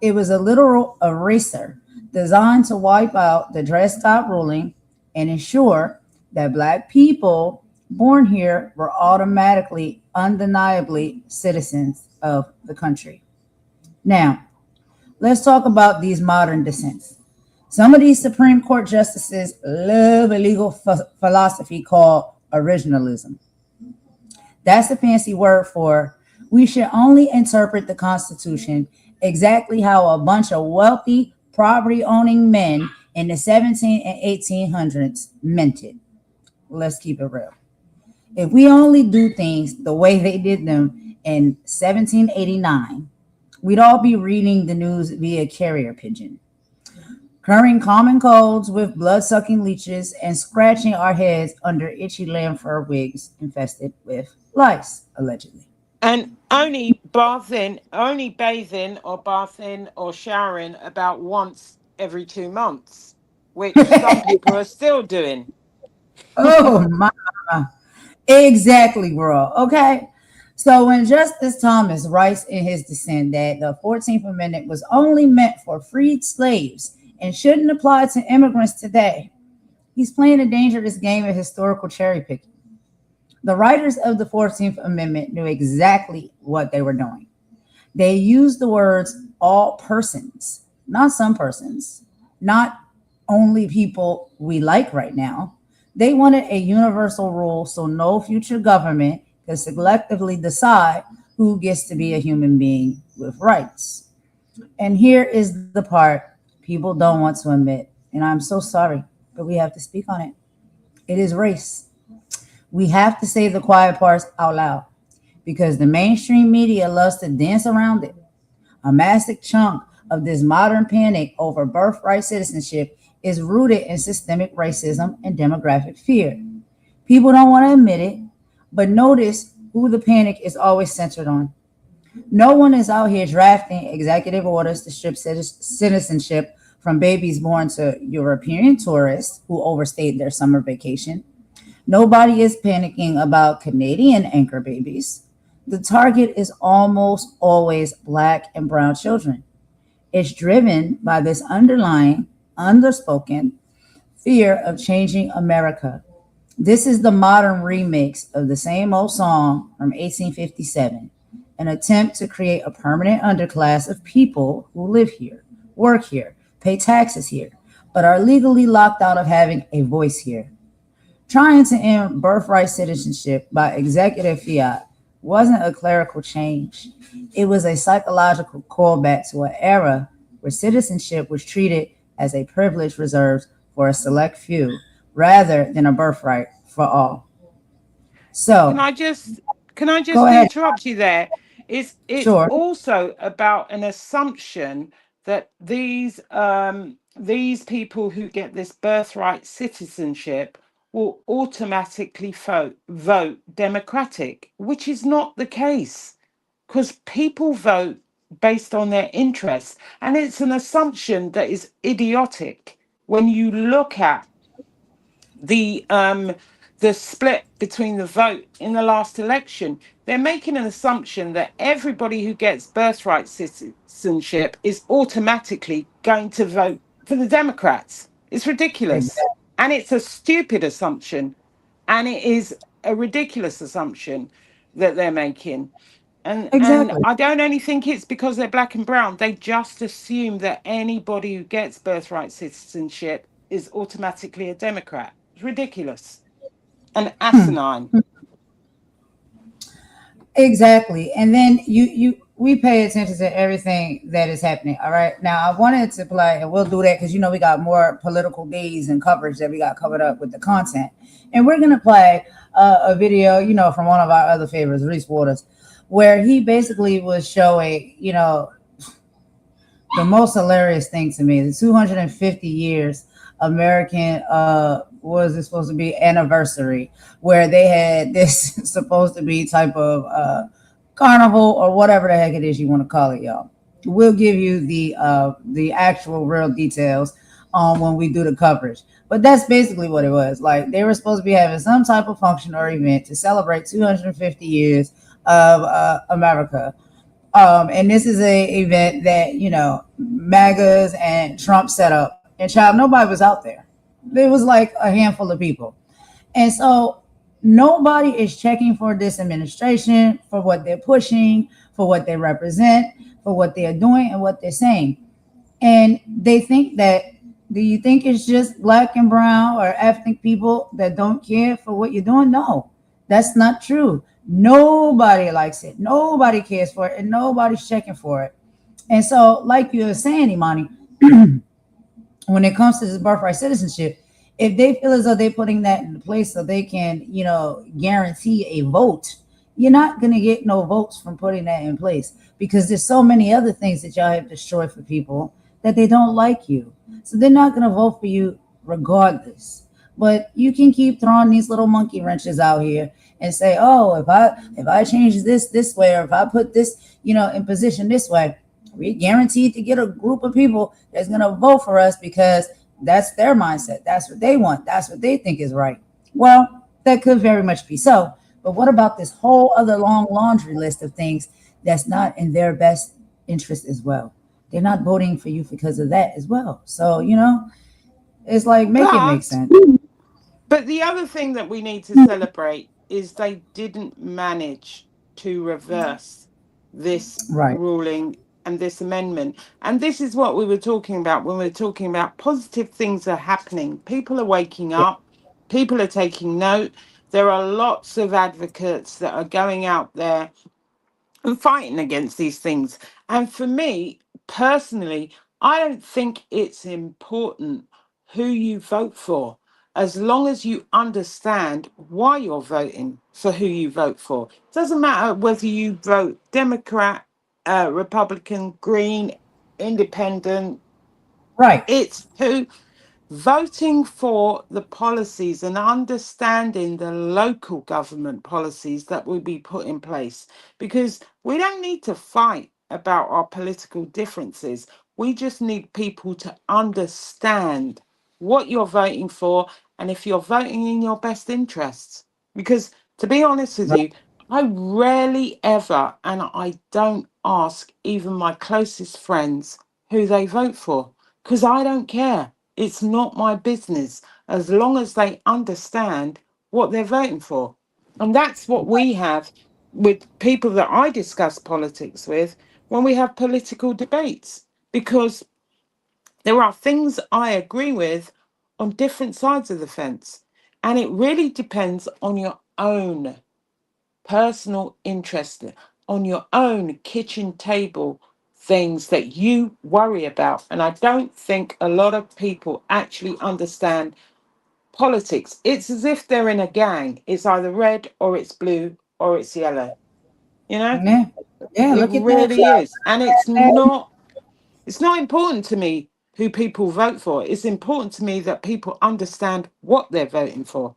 It was a literal eraser designed to wipe out the Dred Scott ruling and ensure that Black people born here were automatically, undeniably citizens of the country. Now, let's talk about these modern dissents. Some of these Supreme Court justices love a legal philosophy called originalism. That's the fancy word for we should only interpret the Constitution exactly how a bunch of wealthy, property-owning men in the 17 and 1800s meant it. Let's keep it real. If we only do things the way they did them in 1789, we'd all be reading the news via carrier pigeon, currying common colds with blood-sucking leeches, and scratching our heads under itchy lamb fur wigs infested with lice, allegedly. And only bathing or showering about once every 2 months, which some people are still doing. Oh my. Exactly, girl. Okay. So when Justice Thomas writes in his dissent that the 14th Amendment was only meant for freed slaves and shouldn't apply to immigrants today, he's playing a dangerous game of historical cherry picking. The writers of the 14th Amendment knew exactly what they were doing. They used the words all persons, not some persons, not only people we like right now. They wanted a universal rule so no future government could selectively decide who gets to be a human being with rights. And here is the part people don't want to admit, and I'm so sorry, but we have to speak on it. It is race. We have to say the quiet parts out loud because the mainstream media loves to dance around it. A massive chunk of this modern panic over birthright citizenship is rooted in systemic racism and demographic fear. People don't want to admit it, but notice who the panic is always centered on. No one is out here drafting executive orders to strip citizenship from babies born to European tourists who overstayed their summer vacation. Nobody is panicking about Canadian anchor babies. The target is almost always Black and brown children. It's driven by this underlying, underspoken fear of changing America. This is the modern remix of the same old song from 1857, an attempt to create a permanent underclass of people who live here, work here, pay taxes here, but are legally locked out of having a voice here. Trying to end birthright citizenship by executive fiat wasn't a clerical change. It was a psychological callback to an era where citizenship was treated as a privilege reserved for a select few rather than a birthright for all. So Can I just interrupt you there? It's Sure. also about an assumption that these people who get this birthright citizenship will automatically vote Democratic, which is not the case, because people vote based on their interests, and it's an assumption that is idiotic when you look at the split between the vote in the last election. They're making an assumption that everybody who gets birthright citizenship is automatically going to vote for the Democrats. It's ridiculous. Exactly. And it's a stupid assumption. And it is a ridiculous assumption that they're making. And I don't only think it's because they're Black and brown. They just assume that anybody who gets birthright citizenship is automatically a Democrat. It's ridiculous and asinine. Exactly. And then we pay attention to everything that is happening. All right. Now I wanted to play, and we'll do that because we got more political days and coverage that we got covered up with the content. And we're gonna play a video, from one of our other favorites, Reese Waters, where he basically was showing, the most hilarious thing to me, the 250 years American was it supposed to be anniversary, where they had this supposed to be type of carnival or whatever the heck it is you want to call it, y'all. We'll give you the actual real details on when we do the coverage. But that's basically what it was. Like, they were supposed to be having some type of function or event to celebrate 250 years of America. And this is a event that, MAGAs and Trump set up. And child, nobody was out there. There was like a handful of people. And so nobody is checking for this administration, for what they're pushing, for what they represent, for what they are doing and what they're saying. And they think that, do you think it's just Black and brown or ethnic people that don't care for what you're doing? No, that's not true. Nobody likes it. Nobody cares for it, and nobody's checking for it. And so, like you were saying, Imani, when it comes to this birthright citizenship, if they feel as though they're putting that in place so they can, guarantee a vote, you're not going to get no votes from putting that in place because there's so many other things that y'all have destroyed for people that they don't like you. So they're not going to vote for you regardless. But you can keep throwing these little monkey wrenches out here and say, oh, if I change this way, or if I put this, in position this way, we're guaranteed to get a group of people that's going to vote for us because that's their mindset. That's what they want. That's what they think is right. Well, that could very much be so. But what about this whole other long laundry list of things that's not in their best interest as well? They're not voting for you because of that as well. So, it's like, make it make sense. But the other thing that we need to celebrate is they didn't manage to reverse this Right. ruling and this amendment. And this is what we were talking about when we were talking about positive things are happening. People are waking up, people are taking note. There are lots of advocates that are going out there and fighting against these things. And for me, personally, I don't think it's important who you vote for, as long as you understand why you're voting for who you vote for. It doesn't matter whether you vote Democrat, Republican, Green, Independent. Right. It's who voting for the policies and understanding the local government policies that will be put in place, because we don't need to fight about our political differences. We just need people to understand what you're voting for and if you're voting in your best interests. Because to be honest with you, I rarely ever, and I don't ask even my closest friends who they vote for, because I don't care. It's not my business as long as they understand what they're voting for. And that's what we have with people that I discuss politics with when we have political debates, because there are things I agree with on different sides of the fence. And it really depends on your own personal interest, on your own kitchen table things that you worry about. And I don't think a lot of people actually understand politics. It's as if they're in a gang. It's either red or it's blue or it's yellow. Yeah. Yeah, It look at that. really is. And it's not important to me who people vote for. It's important to me that people understand what they're voting for.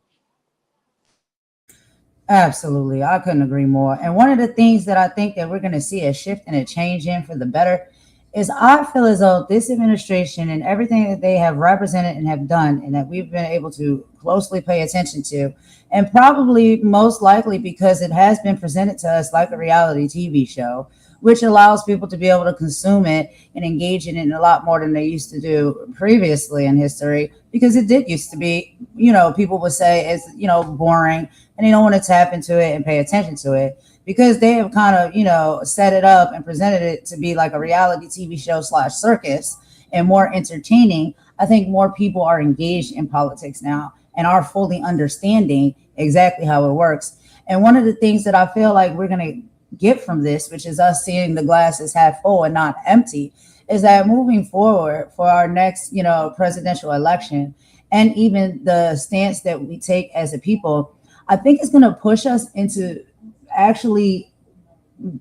Absolutely. I couldn't agree more. And one of the things that I think that we're going to see a shift and a change in for the better is I feel as though this administration and everything that they have represented and have done and that we've been able to closely pay attention to, and probably most likely because it has been presented to us like a reality TV show, which allows people to be able to consume it and engage in it a lot more than they used to do previously in history, because it did used to be, people would say it's, boring, and they don't want to tap into it and pay attention to it because they have kind of, set it up and presented it to be like a reality TV show / circus and more entertaining. I think more people are engaged in politics now and are fully understanding exactly how it works. And one of the things that I feel like we're going to get from this, which is us seeing the glass as half full and not empty, is that moving forward for our next, presidential election, and even the stance that we take as a people, I think it's going to push us into actually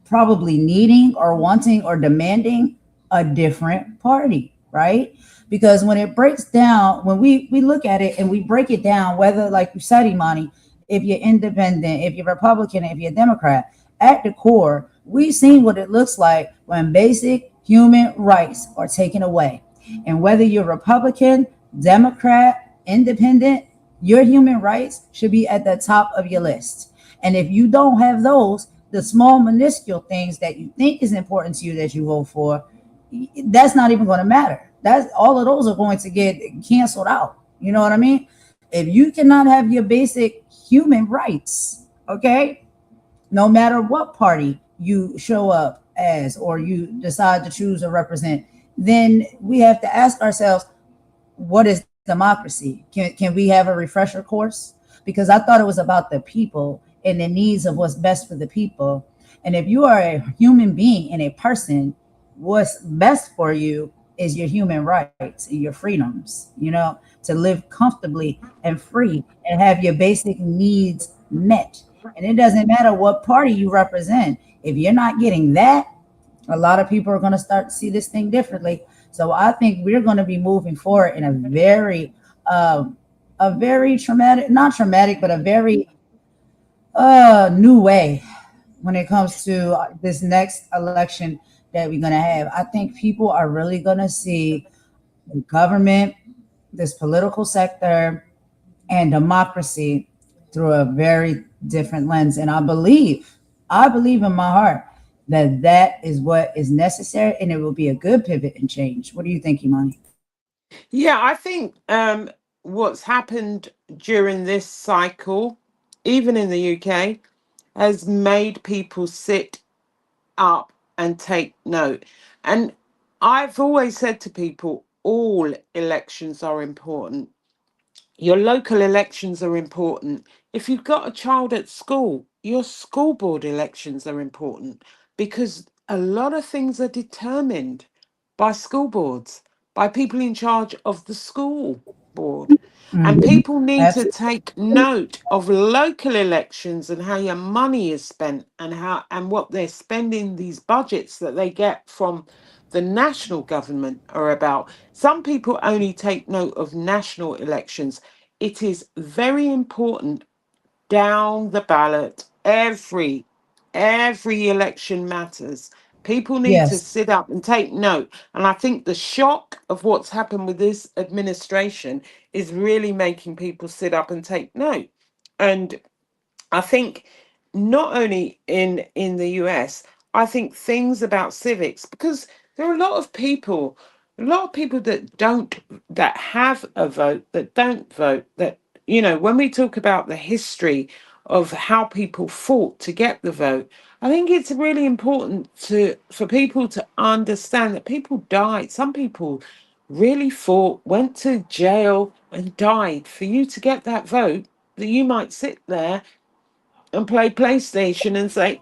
probably needing or wanting or demanding a different party, right? Because when it breaks down, when we look at it and we break it down, whether, like you said, Imani, if you're independent, if you're Republican, if you're Democrat, at the core, we've seen what it looks like when basic human rights are taken away. And whether you're Republican, Democrat, independent, your human rights should be at the top of your list. And if you don't have those, the small minuscule things that you think is important to you that you vote for, that's not even going to matter. That's all of those are going to get canceled out. You know what I mean? If you cannot have your basic human rights, okay, no matter what party you show up as or you decide to choose or represent, then we have to ask ourselves, what is democracy? Can we have a refresher course? Because I thought it was about the people in the needs of what's best for the people. And if you are a human being and a person, what's best for you is your human rights and your freedoms, to live comfortably and free and have your basic needs met. And it doesn't matter what party you represent. If you're not getting that, a lot of people are going to start to see this thing differently. So I think we're going to be moving forward in a very traumatic, not traumatic, but a very new way when it comes to this next election that we're going to have. I think people are really going to see the government, this political sector, and democracy through a very different lens. And I believe in my heart that is what is necessary, and it will be a good pivot and change. What do you think, Imani? Yeah, I think what's happened during this cycle, even in the UK, has made people sit up and take note. And I've always said to people, all elections are important. Your local elections are important. If you've got a child at school, your school board elections are important because a lot of things are determined by school boards, by people in charge of the school board. And people need to take note of local elections and how your money is spent and what they're spending these budgets that they get from the national government are about. Some people only take note of national elections. It is very important down the ballot. Every election matters. People need to Yes. sit up and take note. And I think the shock of what's happened with this administration is really making people sit up and take note. And I think not only in the US, I think things about civics, because there are a lot of people that have a vote, that don't vote, that, when we talk about the history of how people fought to get the vote, I think it's really important for people to understand that people died. Some people really fought, went to jail and died for you to get that vote, that you might sit there and play PlayStation and say,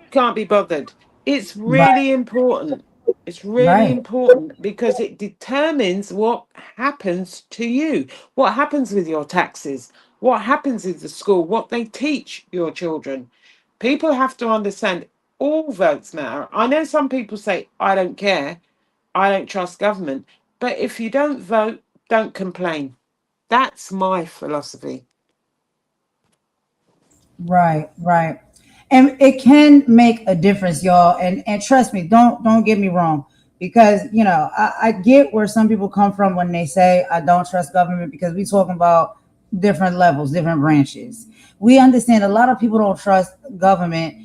can't be bothered. It's Right. really important. It's really Right. important because it determines what happens to you, what happens with your taxes, what happens with the school, what they teach your children. People have to understand all votes matter. I know some people say, I don't care, I don't trust government. But if you don't vote, don't complain. That's my philosophy. Right, right. And it can make a difference, y'all. And trust me, don't get me wrong. Because, I get where some people come from when they say I don't trust government, because we talking about different levels, different branches. We understand a lot of people don't trust government,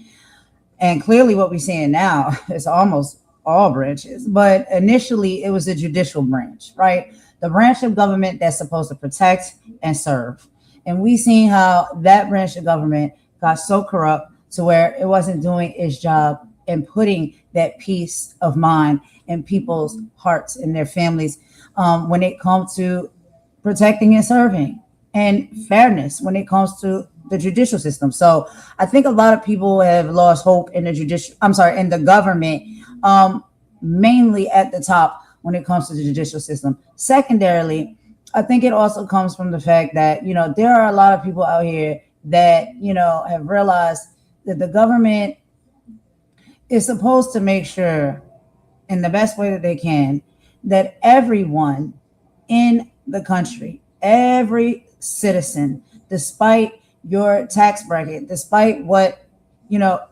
and clearly what we're seeing now is almost all branches. But initially it was the judicial branch, right? The branch of government that's supposed to protect and serve. And we seen how that branch of government got so corrupt to where it wasn't doing its job and putting that peace of mind in people's hearts and their families, when it comes to protecting and serving, and fairness when it comes to the judicial system. So I think a lot of people have lost hope in in the government, mainly at the top when it comes to the judicial system. Secondarily, I think it also comes from the fact that, there are a lot of people out here that, have realized that the government is supposed to make sure, in the best way that they can, that everyone in the country, every citizen, despite your tax bracket, despite what,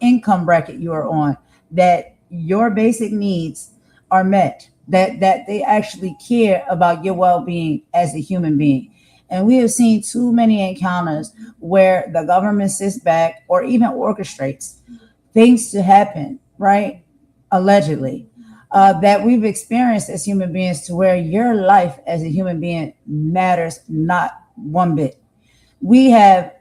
income bracket you are on, that your basic needs are met, that they actually care about your well-being as a human being. And we have seen too many encounters where the government sits back or even orchestrates things to happen, right? Allegedly, that we've experienced as human beings, to where your life as a human being matters not one bit. We have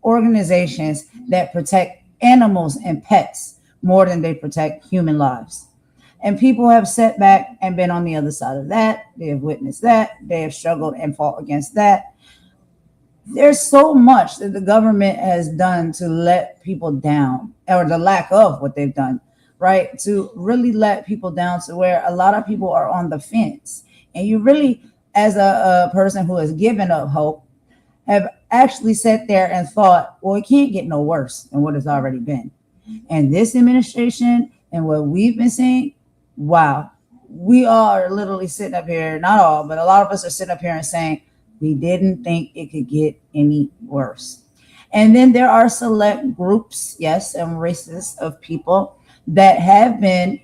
organizations that protect animals and pets more than they protect human lives. And people have sat back and been on the other side of that. They have witnessed that. They have struggled and fought against that. There's so much that the government has done to let people down, or the lack of what they've done, right? To really let people down to where a lot of people are on the fence. And you really, as a person who has given up hope, have actually sat there and thought, well, it can't get no worse than what it's already been. And this administration and what we've been seeing, wow, we all are literally sitting up here, not all, but a lot of us are sitting up here and saying, we didn't think it could get any worse. And then there are select groups, yes, and races of people that have been,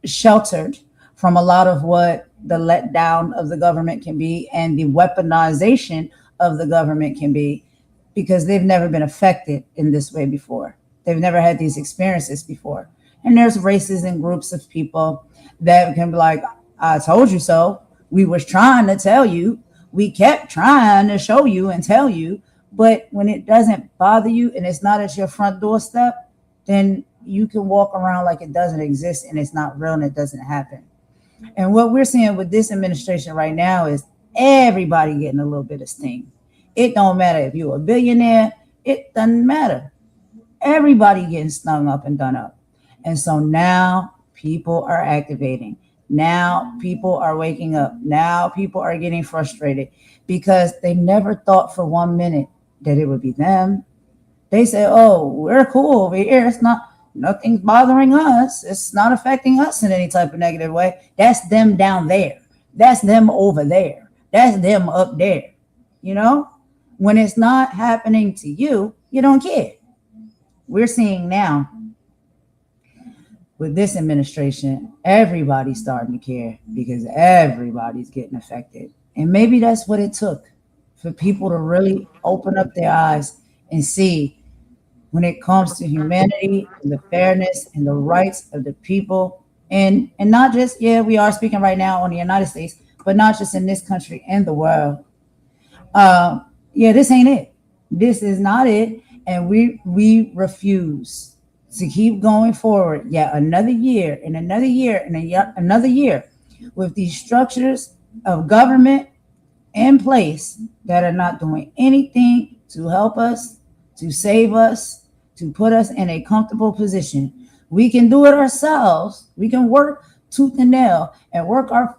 sheltered from a lot of what the letdown of the government can be and the weaponization of the government can be, because they've never been affected in this way before. They've never had these experiences before. And there's races and groups of people that can be like, I told you so. We was trying to tell you. We kept trying to show you and tell you. But when it doesn't bother you and it's not at your front doorstep, then you can walk around like it doesn't exist and it's not real and it doesn't happen. And what we're seeing with this administration right now is everybody getting a little bit of sting. It don't matter if you're a billionaire. It doesn't matter. Everybody getting stung up and done up. And so now people are activating. Now people are waking up. Now people are getting frustrated because they never thought for 1 minute that it would be them. They say, oh, we're cool over here. Nothing's bothering us. It's not affecting us in any type of negative way. That's them down there. That's them over there. That's them up there. When it's not happening to you, you don't care. We're seeing now with this administration, everybody's starting to care because everybody's getting affected. And maybe that's what it took for people to really open up their eyes and see when it comes to humanity and the fairness and the rights of the people. And not just, we are speaking right now on the United States, but not just in this country and the world. This ain't it. This is not it. And we refuse to keep going forward yet another year and another year and another year with these structures of government in place that are not doing anything to help us, to save us, to put us in a comfortable position. We can do it ourselves. We can work tooth and nail and work our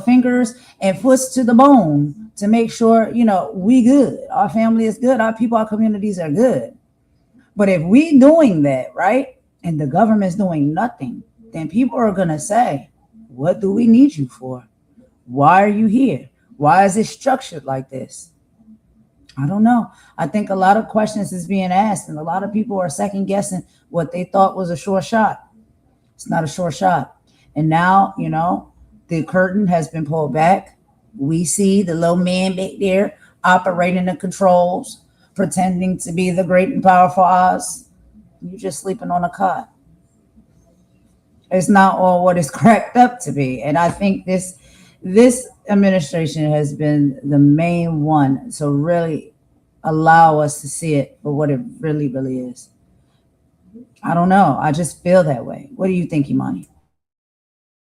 fingers and foots to the bone to make sure, we good. Our family is good. Our people, our communities are good. But if we doing that, right, and the government's doing nothing, then people are going to say, what do we need you for? Why are you here? Why is it structured like this? I don't know. I think a lot of questions is being asked, and a lot of people are second guessing what they thought was a sure shot. It's not a sure shot. And now, the curtain has been pulled back. We see the little man back there operating the controls, pretending to be the great and powerful Oz. You're just sleeping on a cot. It's not all what it's cracked up to be. And I think this administration has been the main one to really allow us to see it for what it really, really is. I don't know. I just feel that way. What do you think, Imani?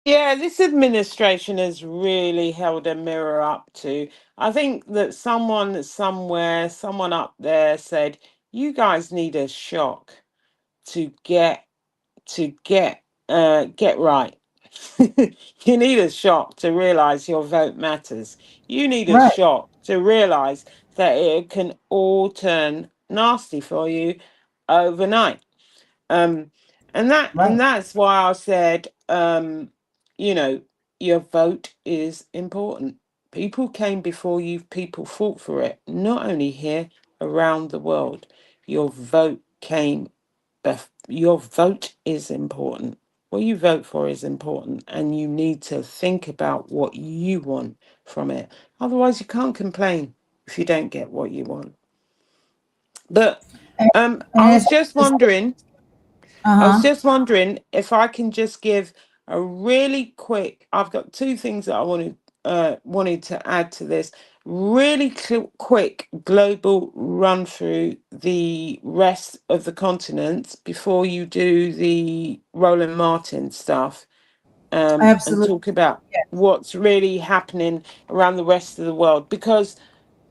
Yeah, this administration has really held a mirror up to. I think that someone somewhere, someone up there said, you guys need a shock to get right. You need a shock to realize your vote matters. You need a Right. shock to realize that it can all turn nasty for you overnight. And that's why I said, your vote is important. People came before you, people fought for it, not only here, around the world. Your vote your vote is important. What you vote for is important, and you need to think about what you want from it. Otherwise, you can't complain if you don't get what you want. But I was just wondering. I was just wondering if I can just give a really quick. I've got two things that I wanted to add to this. Really quick global run through the rest of the continents before you do the Roland Martin stuff, and Absolutely. talk about what's really happening around the rest of the world, because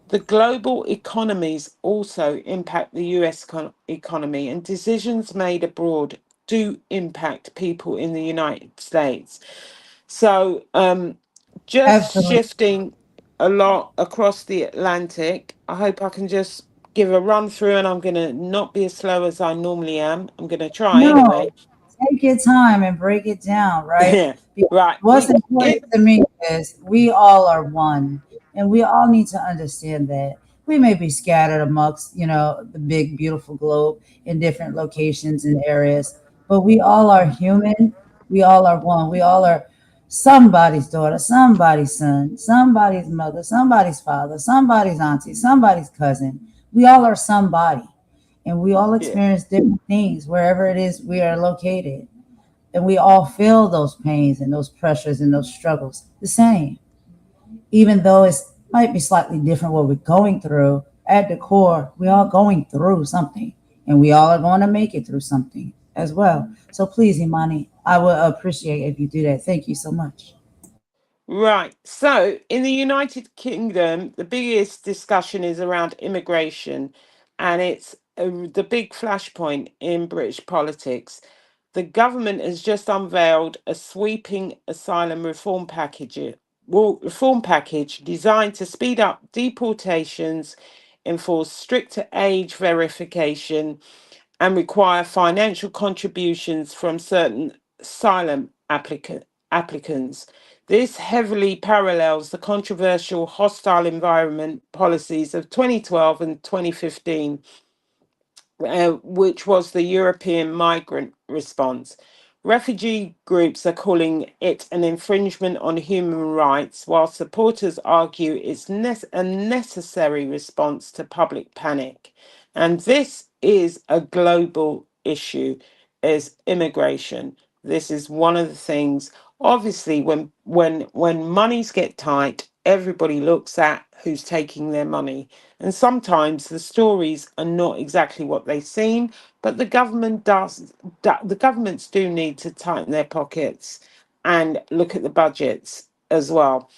The global economies also impact the US economy, and decisions made abroad do impact people in the United States. So, just Absolutely. shifting a lot across the Atlantic, I hope I can just give a run through, and I'm going to not be as slow as I normally am. I'm going to try No, anyway. take your time and break it down, right? Yeah, Because right. what's important to me is we all are one, and we all need to understand that. We may be scattered amongst, the big, beautiful globe in different locations and areas, but we all are human. We all are one. We all are somebody's daughter, somebody's son, somebody's mother, somebody's father, somebody's auntie, somebody's cousin. We all are somebody, and we all Yeah. experience different things wherever it is we are located, and we all feel those pains and those pressures and those struggles the same, even though it might be slightly different what we're going through. At the core, we all going through something, and we all are going to make it through something as well. So please, Imani, I would appreciate if you do that. Thank you so much. Right. So, in the United Kingdom, the biggest discussion is around immigration, and it's the big flashpoint in British politics. The government has just unveiled a sweeping asylum reform package designed to speed up deportations, enforce stricter age verification, and require financial contributions from certain asylum applicants. This heavily parallels the controversial hostile environment policies of 2012 and 2015, which was the European migrant response. Refugee groups are calling it an infringement on human rights, while supporters argue it's a necessary response to public panic. And this is a global issue, is immigration. This is one of the things. Obviously, when monies get tight, everybody looks at who's taking their money, and sometimes the stories are not exactly what they seem, but the governments do need to tighten their pockets and look at the budgets as well.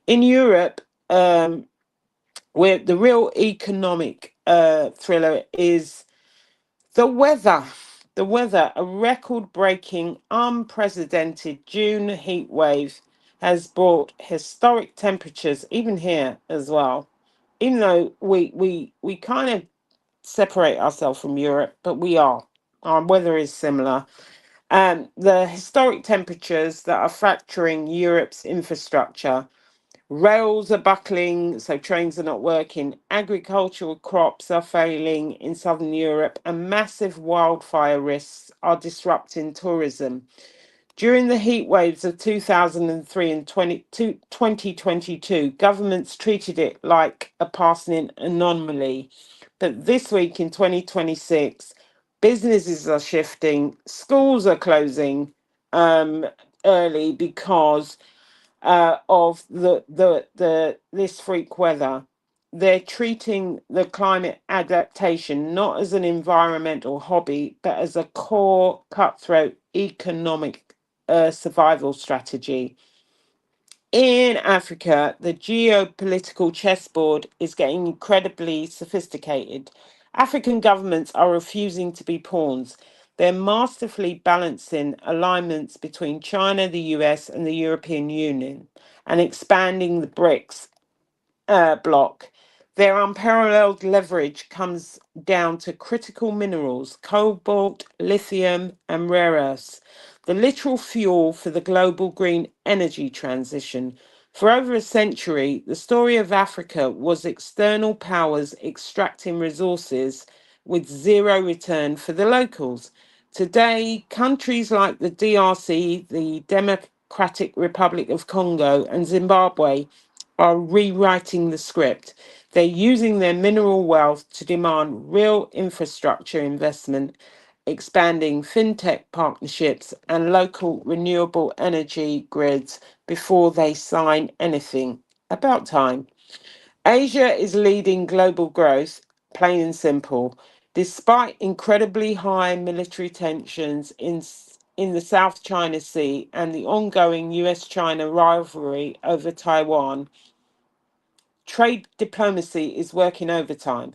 In Europe, where the real economic thriller is the weather. The weather, a record breaking, unprecedented June heat wave has brought historic temperatures, even here as well. Even though we kind of separate ourselves from Europe, but we are. Our weather is similar. The historic temperatures that are fracturing Europe's infrastructure. Rails are buckling, so trains are not working. Agricultural crops are failing in southern Europe, and massive wildfire risks are disrupting tourism. During the heat waves of 2003 and 2022, governments treated it like a passing anomaly. But this week in 2026, businesses are shifting, schools are closing early because of the this freak weather. They're treating the climate adaptation not as an environmental hobby, but as a core cutthroat economic survival strategy. In Africa, the geopolitical chessboard is getting incredibly sophisticated. African governments are refusing to be pawns. They're masterfully balancing alignments between China, the US, and the European Union, and expanding the BRICS block. Their unparalleled leverage comes down to critical minerals, cobalt, lithium, and rare earths, the literal fuel for the global green energy transition. For over a century, the story of Africa was external powers extracting resources with zero return for the locals. Today, countries like the DRC, the Democratic Republic of Congo, and Zimbabwe are rewriting the script. They're using their mineral wealth to demand real infrastructure investment, expanding fintech partnerships and local renewable energy grids before they sign anything. About time. Asia is leading global growth, plain and simple. Despite incredibly high military tensions in the South China Sea and the ongoing US China rivalry over Taiwan, trade diplomacy is working overtime.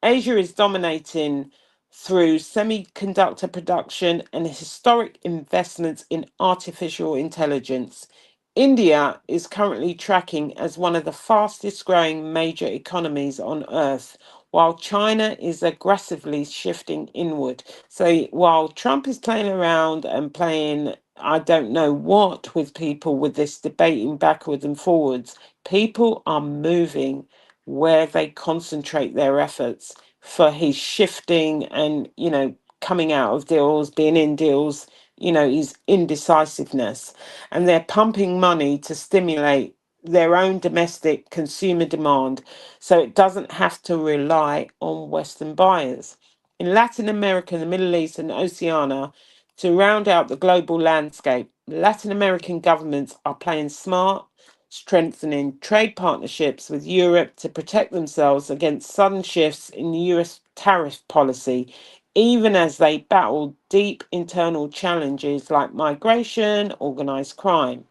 Asia is dominating through semiconductor production and historic investments in artificial intelligence. India is currently tracking as one of the fastest growing major economies on earth, while China is aggressively shifting inward. So while Trump is playing around and playing, I don't know what, with people with this debating backwards and forwards, people are moving where they concentrate their efforts for his shifting and, coming out of deals, being in deals, his indecisiveness. And they're pumping money to stimulate their own domestic consumer demand so it doesn't have to rely on Western buyers. In Latin America, the Middle East, and Oceania, to round out the global landscape, Latin American governments are playing smart, strengthening trade partnerships with Europe to protect themselves against sudden shifts in US tariff policy, even as they battle deep internal challenges like migration, organized crime.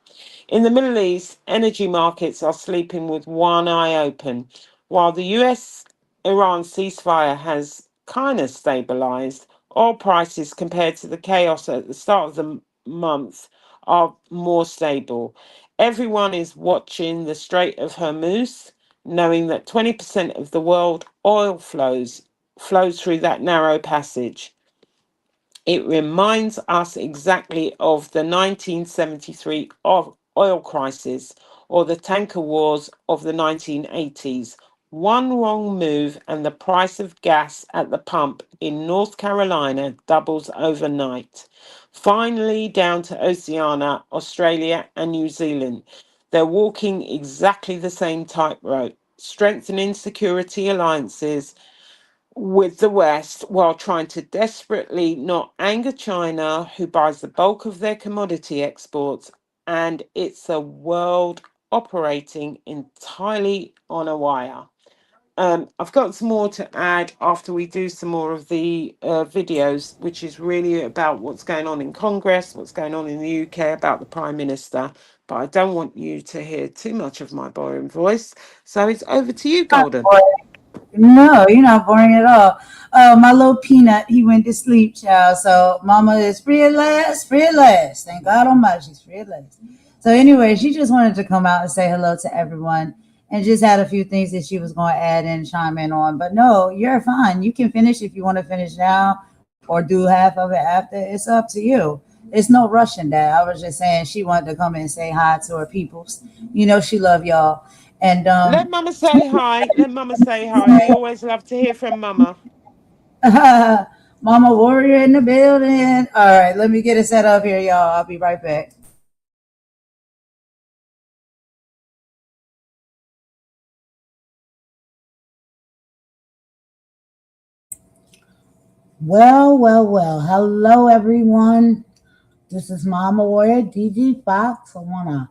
In the Middle East, energy markets are sleeping with one eye open. While the US Iran ceasefire has kind of stabilized, oil prices compared to the chaos at the start of the month are more stable. Everyone is watching the Strait of Hormuz, knowing that 20% of the world oil flows through that narrow passage. It reminds us exactly of the 1973 oil crisis or the tanker wars of the 1980s. One wrong move and the price of gas at the pump in North Carolina doubles overnight. Finally, down to Oceania, Australia, and New Zealand. They're walking exactly the same tightrope, strengthening security alliances with the West while trying to desperately not anger China, who buys the bulk of their commodity exports, and it's a world operating entirely on a wire. I've got some more to add after we do some more of the videos, which is really about what's going on in Congress, what's going on in the UK, about the Prime Minister. But I don't want you to hear too much of my boring voice. So it's over to you, Golden. No, you're not boring at all. My little peanut, he went to sleep, child. So mama is free at last, free at last. Thank God Almighty, she's free at last. So anyway, she just wanted to come out and say hello to everyone and just had a few things that she was going to add and chime in on. But no, you're fine. You can finish if you want to finish now or do half of it after. It's up to you. It's no rushing that. I was just saying she wanted to come in and say hi to her peoples. She love y'all. And Let Mama say hi. Let Mama say hi. We always love to hear from Mama. Mama Warrior in the building. All right, let me get it set up here, y'all. I'll be right back. Well. Hello, everyone. This is Mama Warrior, DG Fox. I want to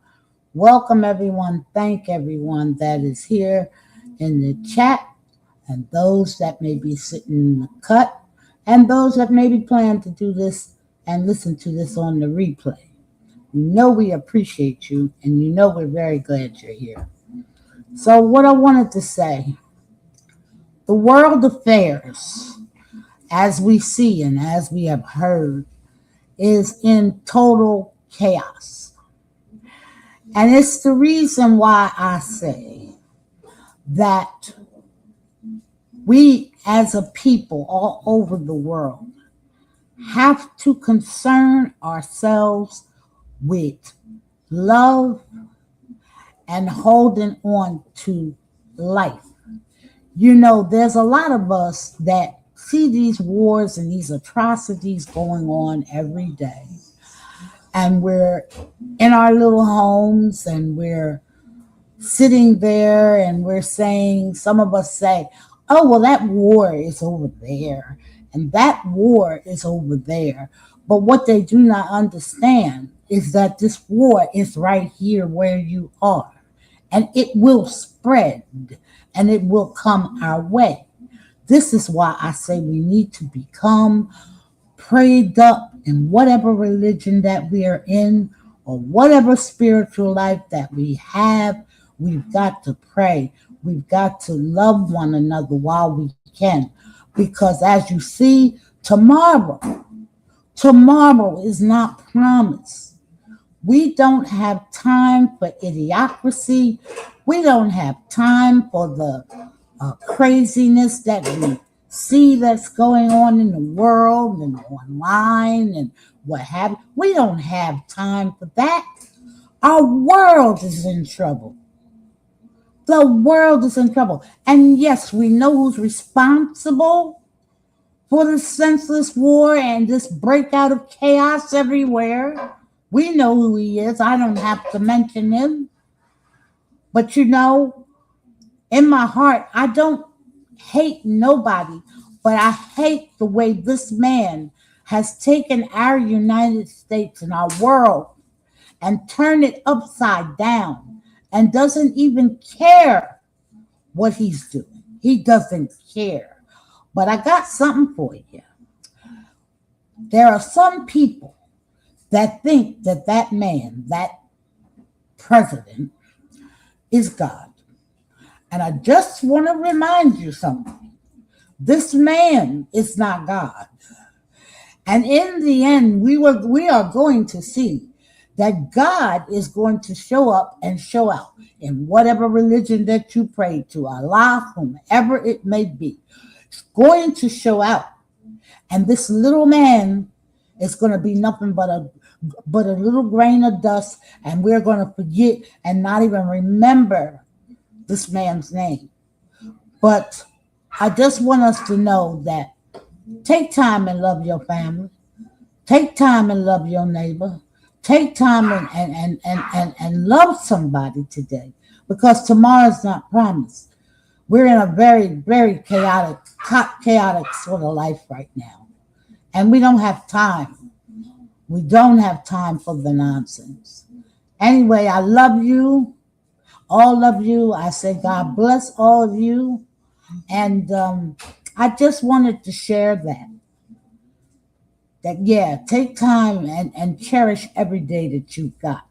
welcome everyone, thank everyone that is here in the chat, and those that may be sitting in the cut, and those that maybe plan to do this and listen to this on the replay. We appreciate you, and we're very glad you're here. So what I wanted to say, the world affairs, as we see and as we have heard, is in total chaos. And it's the reason why I say that we as a people all over the world have to concern ourselves with love and holding on to life. There's a lot of us that see these wars and these atrocities going on every day. And we're in our little homes and we're sitting there and we're saying, some of us say, oh, well, that war is over there and that war is over there. But what they do not understand is that this war is right here where you are, and it will spread and it will come our way. This is why I say we need to become prayed up in whatever religion that we are in or whatever spiritual life that we have. We've got to pray. We've got to love one another while we can. Because as you see, tomorrow is not promised. We don't have time for idiocracy. We don't have time for the craziness that we see that's going on in the world and online and what have you. We don't have time for that. Our world is in trouble. The world is in trouble. And yes, we know who's responsible for this senseless war and this breakout of chaos everywhere. We know who he is. I don't have to mention him. But you know, in my heart, I don't hate nobody, but I hate the way this man has taken our United States and our world and turned it upside down and doesn't even care what he's doing. He doesn't care. But I got something for you. There are some people that think that that man, that president, is God. And I just want to remind you something. This man is not God. And in the end, we are going to see that God is going to show up and show out in whatever religion that you pray to, Allah, whomever it may be. It's going to show out. And this little man is going to be nothing but a little grain of dust, and we're going to forget and not even remember this man's name. But I just want us to know that take time and love your family. Take time and love your neighbor. Take time and love somebody today, because tomorrow's not promised. We're in a very, very chaotic sort of life right now. And we don't have time. We don't have time for the nonsense. Anyway, I love you. All of you. I say God bless all of you. And I just wanted to share that yeah, take time and cherish every day that you've got.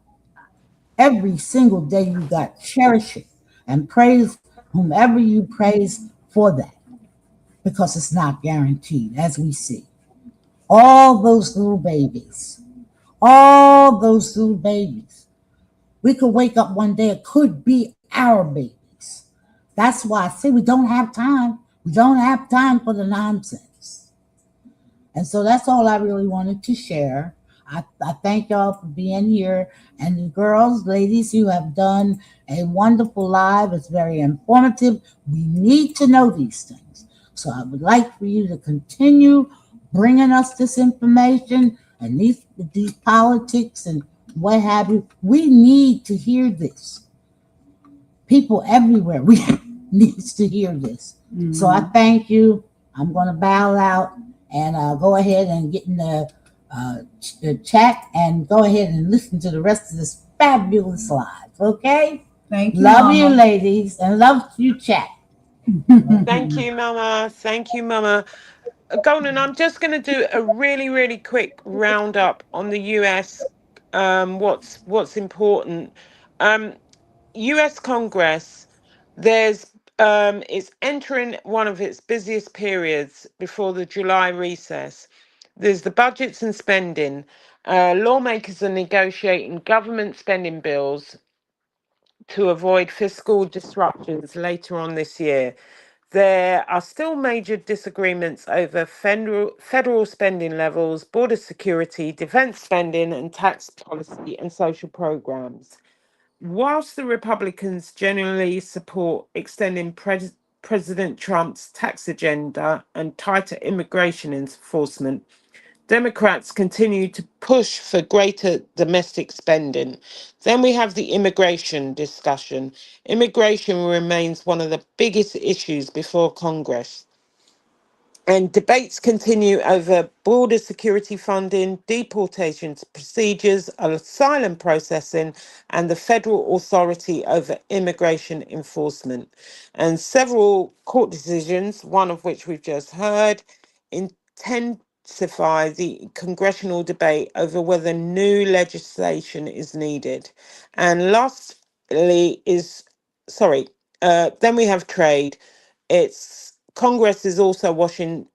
Every single day you got, cherish it and praise whomever you praise for that, because it's not guaranteed, as we see. All those little babies, we could wake up one day, it could be our babies. That's why I say we don't have time. We don't have time for the nonsense. And so that's all I really wanted to share. I thank y'all for being here. And the girls, ladies, you have done a wonderful live. It's very informative. We need to know these things. So I would like for you to continue bringing us this information and these politics and what have you. We need to hear this. People everywhere, we needs to hear this. Mm-hmm. So I thank you. I'm going to bow out and go ahead and get in the chat and go ahead and listen to the rest of this fabulous live. Okay? Thank you. Love Mama. you, ladies, and love you, chat. Thank you, Mama. Thank you, Mama. Golden, I'm just going to do a really, really quick roundup on the US. What's important. US Congress, it's entering one of its busiest periods before the July recess. There's the budgets and spending. Lawmakers are negotiating government spending bills to avoid fiscal disruptions later on this year. There are still major disagreements over federal spending levels, border security, defense spending, and tax policy and social programs. Whilst the Republicans generally support extending President Trump's tax agenda and tighter immigration enforcement, Democrats continue to push for greater domestic spending. Then we have the immigration discussion. Immigration remains one of the biggest issues before Congress. And debates continue over border security funding, deportation procedures, asylum processing, and the federal authority over immigration enforcement. And several court decisions, one of which we've just heard, intensify the congressional debate over whether new legislation is needed. And then we have trade. It's Congress is also watching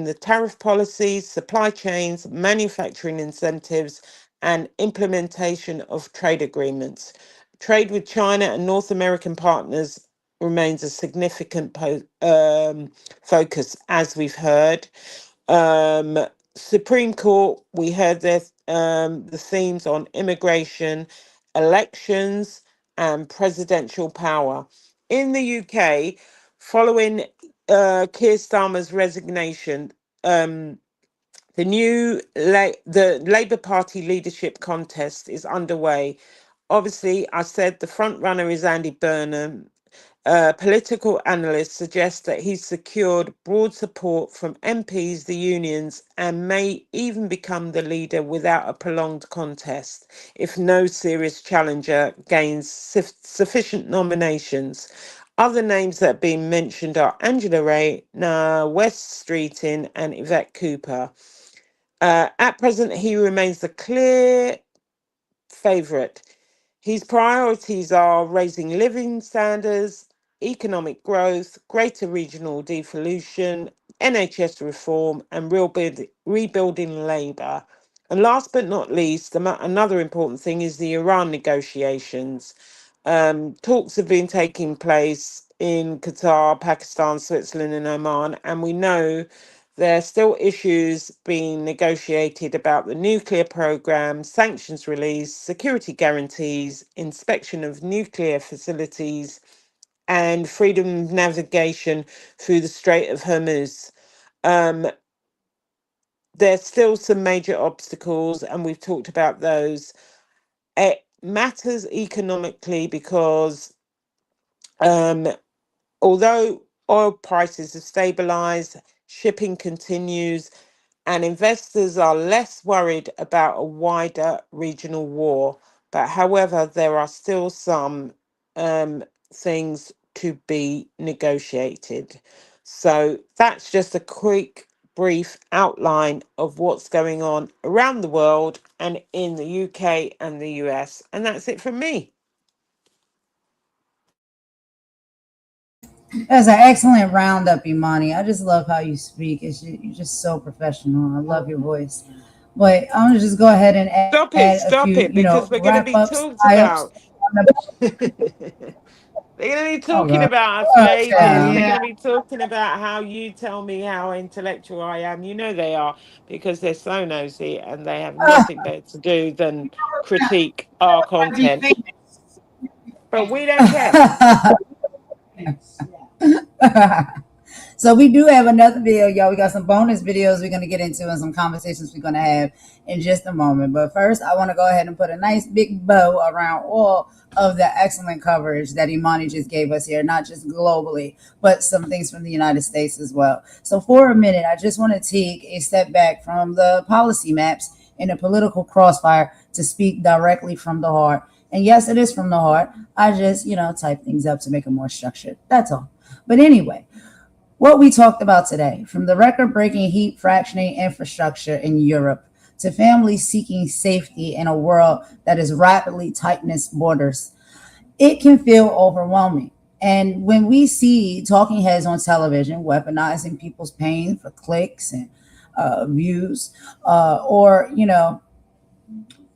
the tariff policies, supply chains, manufacturing incentives, and implementation of trade agreements. Trade with China and North American partners remains a significant focus, as we've heard. Supreme Court, we heard the themes on immigration, elections, and presidential power. In the UK, following Keir Starmer's resignation, the Labour Party leadership contest is underway. Obviously, I said the front runner is Andy Burnham. Political analysts suggest that he's secured broad support from MPs, the unions, and may even become the leader without a prolonged contest if no serious challenger gains sufficient nominations. Other names that have been mentioned are Angela Rayner, West Streeting, and Yvette Cooper. At present, he remains the clear favourite. His priorities are raising living standards, economic growth, greater regional devolution, NHS reform, and rebuilding labour. And last but not least, another important thing is the Iran negotiations. Talks have been taking place in Qatar, Pakistan, Switzerland, and Oman, and we know there are still issues being negotiated about the nuclear program, sanctions release, security guarantees, inspection of nuclear facilities, and freedom of navigation through the Strait of Hormuz. There's still some major obstacles, and we've talked about those. It matters economically because although oil prices have stabilized, shipping continues, and investors are less worried about a wider regional war. But however, there are still some things to be negotiated. So that's just a quick, brief outline of what's going on around the world and in the UK and the US. And that's it from me. That's an excellent roundup, Imani. I just love how you speak. You're just so professional. I love your voice. But I'm gonna just go ahead and add a Stop few, it, because we're going to wrap be ups, talked tie ups. about. They're going to be Oh talking God. about us for Oh, ages. child. They're going to be talking about how you tell me how intellectual I am. You know they are, because they're so nosy and they have nothing better to do than critique our content. But we don't care. So we do have another video, y'all. We got some bonus videos we're going to get into and some conversations we're going to have in just a moment. But first, I want to go ahead and put a nice big bow around all of the excellent coverage that Imani just gave us here, not just globally, but some things from the United States as well. So for a minute, I just want to take a step back from the policy maps and the political crossfire to speak directly from the heart. And yes, it is from the heart. I just, type things up to make it more structured. That's all. But anyway, what we talked about today, from the record-breaking heat fractioning infrastructure in Europe to families seeking safety in a world that is rapidly tightening its borders, it can feel overwhelming. And when we see talking heads on television weaponizing people's pain for clicks and views, or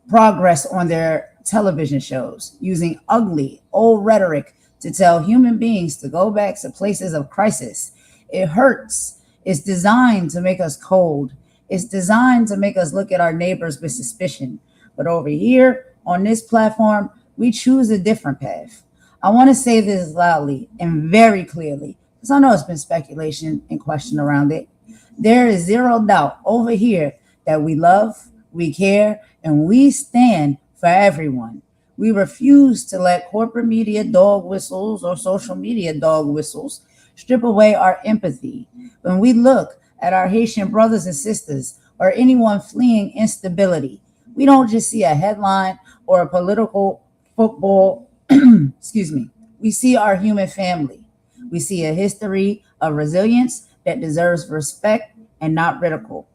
progress on their television shows, using ugly old rhetoric to tell human beings to go back to places of crisis, it hurts. It's designed to make us cold. It's designed to make us look at our neighbors with suspicion. But over here on this platform, we choose a different path. I want to say this loudly and very clearly, because I know it's been speculation and question around it. There is zero doubt over here that we love, we care, and we stand for everyone. We refuse to let corporate media dog whistles or social media dog whistles strip away our empathy. When we look at our Haitian brothers and sisters or anyone fleeing instability, we don't just see a headline or a political football, excuse me. We see our human family. We see a history of resilience that deserves respect and not ridicule.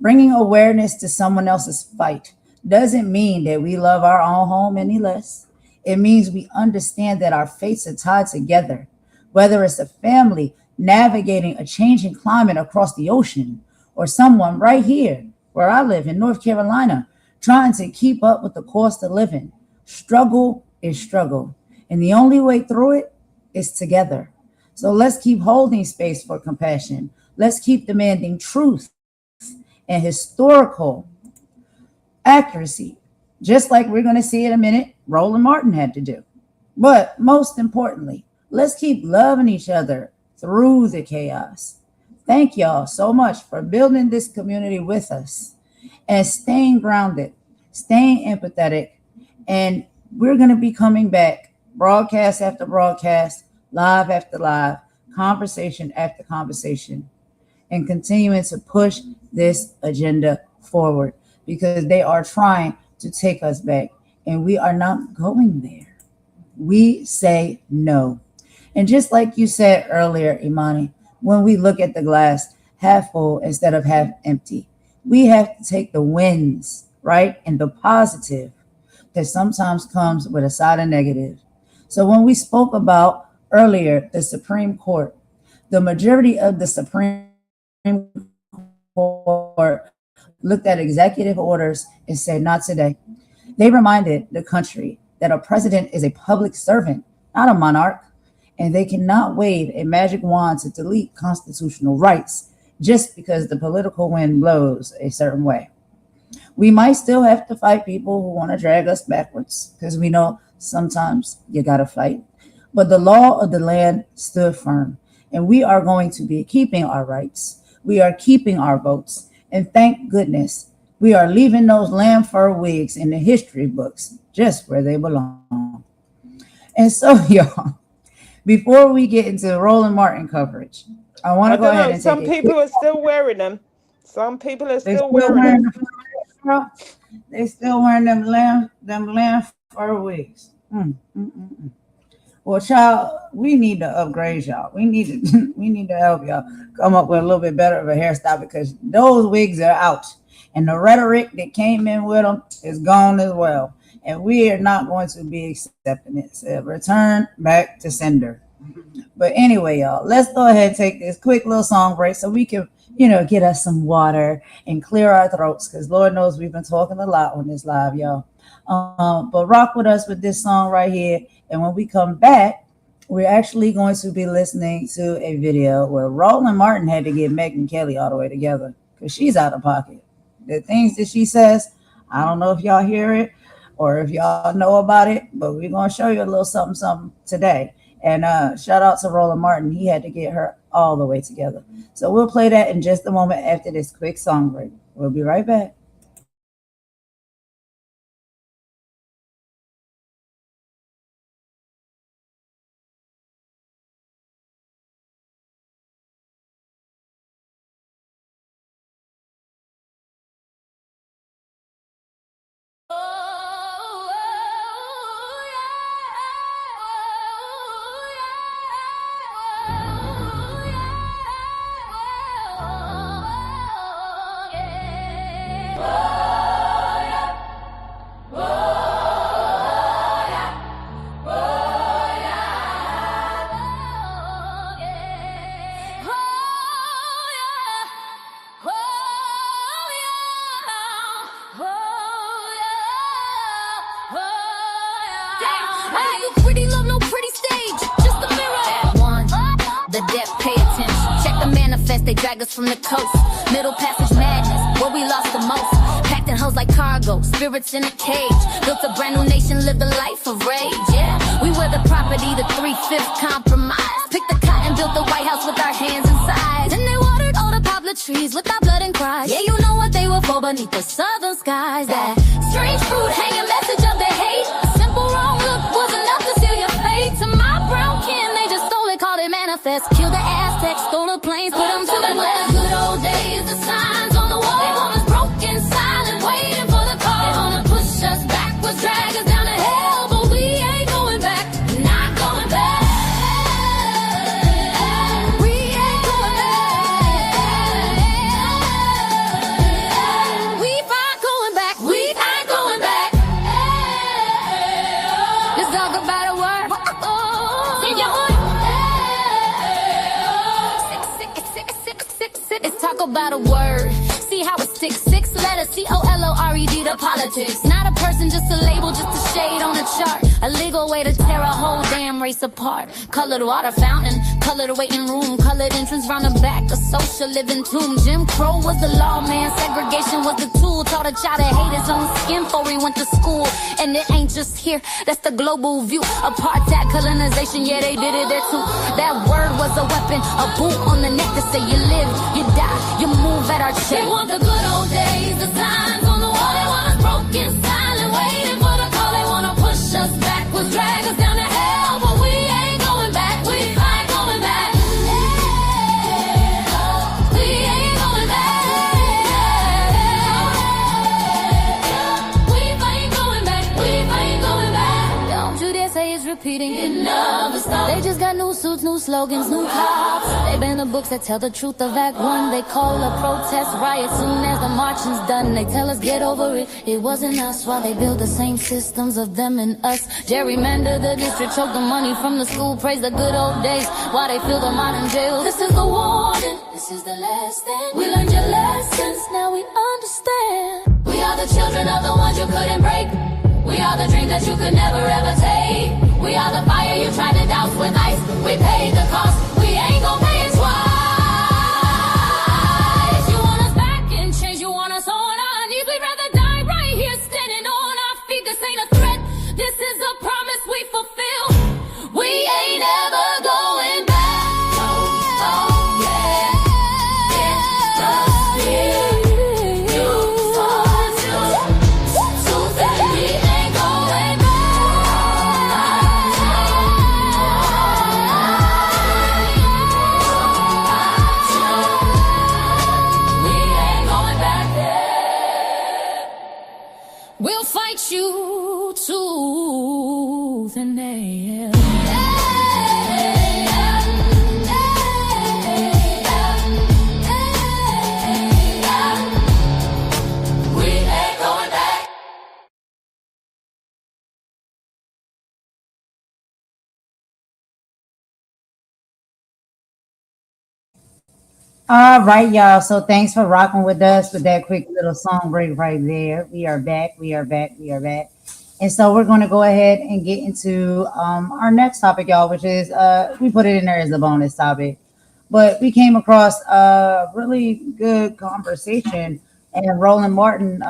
Bringing awareness to someone else's fight doesn't mean that we love our own home any less. It means we understand that our fates are tied together, whether it's a family navigating a changing climate across the ocean, or someone right here where I live in North Carolina trying to keep up with the cost of living. Struggle is struggle, and the only way through it is together. So let's keep holding space for compassion. Let's keep demanding truth and historical accuracy, just like we're going to see in a minute Roland Martin had to do. But most importantly, let's keep loving each other through the chaos. Thank y'all so much for building this community with us and staying grounded, staying empathetic, and we're going to be coming back broadcast after broadcast, live after live, conversation after conversation, and continuing to push this agenda forward because they are trying to take us back, and we are not going there. We say no. And just like you said earlier, Imani, when we look at the glass half full instead of half empty, we have to take the wins, right? And the positive that sometimes comes with a side of negative. So when we spoke about earlier the Supreme Court, the majority of the Supreme Court looked at executive orders and said, not today. They reminded the country that a president is a public servant, not a monarch, and they cannot wave a magic wand to delete constitutional rights just because the political wind blows a certain way. We might still have to fight people who want to drag us backwards because we know sometimes you got to fight. But the law of the land stood firm, and we are going to be keeping our rights. We are keeping our votes, and thank goodness we are leaving those lamb fur wigs in the history books just where they belong. And so, y'all, before we get into Roland Martin coverage, I want to go ahead and some people are still wearing them. Some people are still wearing them. They still wearing them lamb fur wigs. Well, child, we need to upgrade y'all. We need to help y'all come up with a little bit better of a hairstyle because those wigs are out, and the rhetoric that came in with them is gone as well. And we are not going to be accepting it. So return back to sender. But anyway, y'all, let's go ahead and take this quick little song break so we can, get us some water and clear our throats because Lord knows we've been talking a lot on this live, y'all. But rock with us with this song right here. And when we come back, we're actually going to be listening to a video where Roland Martin had to get Megyn Kelly all the way together because she's out of pocket. The things that she says, I don't know if y'all hear it or if y'all know about it, but we're going to show you a little something today. And shout out to Roland Martin. He had to get her all the way together. So we'll play that in just a moment after this quick song break. We'll be right back. They drag us from the coast, middle passage madness, where we lost the most. Packed in hoes like cargo, spirits in a cage. Built a brand new nation, lived a life of rage. Yeah, we were the property, the 3/5 compromise. Picked the cotton, built the White House with our hands inside. And they watered all the poplar trees with our blood and cries. Yeah, you know what they were for beneath the southern skies. That strange fruit hanging message of the hate. A simple wrong look was enough to seal your fate. To my brown kin, they just stole it, called it manifest. Killed the Aztecs, stole the planes, put them to the west. Good old days, the signs on the wall. They want us broken, silent, waiting for the call. They wanna push us backwards, drag us down to hell, but we ain't going back, not going back. We ain't going back. We ain't going back. We ain't going back. It's about a word. See how it sticks, 6 letters, COLORED to politics. Not a person, just a label, just a shade on a chart. A legal way to tear a whole damn race apart. Colored water fountain, colored waiting room, colored entrance round the back, a social living tomb. Jim Crow was the law, man, segregation was the tool. Taught a child to hate his own skin before he went to school. And it ain't just here, that's the global view. Apartheid, colonization, yeah, they did it there too. That word was a weapon, a boot on the neck to say you live, you die, you move at our check. They want the good old days, the signs on the wall. They want us broken, silent, waiting for the call. They want to push us backwards, drag us down to hell, but we ain't going back. We ain't going back. We ain't going back. We ain't going back. We ain't going back. Don't you dare say it's repeating. It never stops. They just got new suits, new slogans, new cops. They ban the books that tell the truth of Act 1. They call a protest riot soon as the marching's done. They tell us get over it, it wasn't us. While they build the same systems of them and us. Gerrymander the district, choke the money from the school. Praise the good old days while they fill the modern jails. This is the warning, this is the last thing. We learned your lessons, now we understand. We are the children of the ones you couldn't break. We are the dreams that you could never ever take. We are the fire you tried to douse with ice. We paid the cost, we ain't gon' pay it twice. You want us back in chains, you want us on our knees. We'd rather die right here standing on our feet. This ain't a threat, this is a promise we fulfill. We ain't ever going back. Oh, yeah. It's just here. You start to say we ain't going back. We'll fight you tooth and nail. We ain't going back. All right, y'all. So thanks for rocking with us with that quick little song break right there. We are back. We are back. We are back. And so we're going to go ahead and get into our next topic, y'all, which is we put it in there as a bonus topic, but we came across a really good conversation and Roland Martin,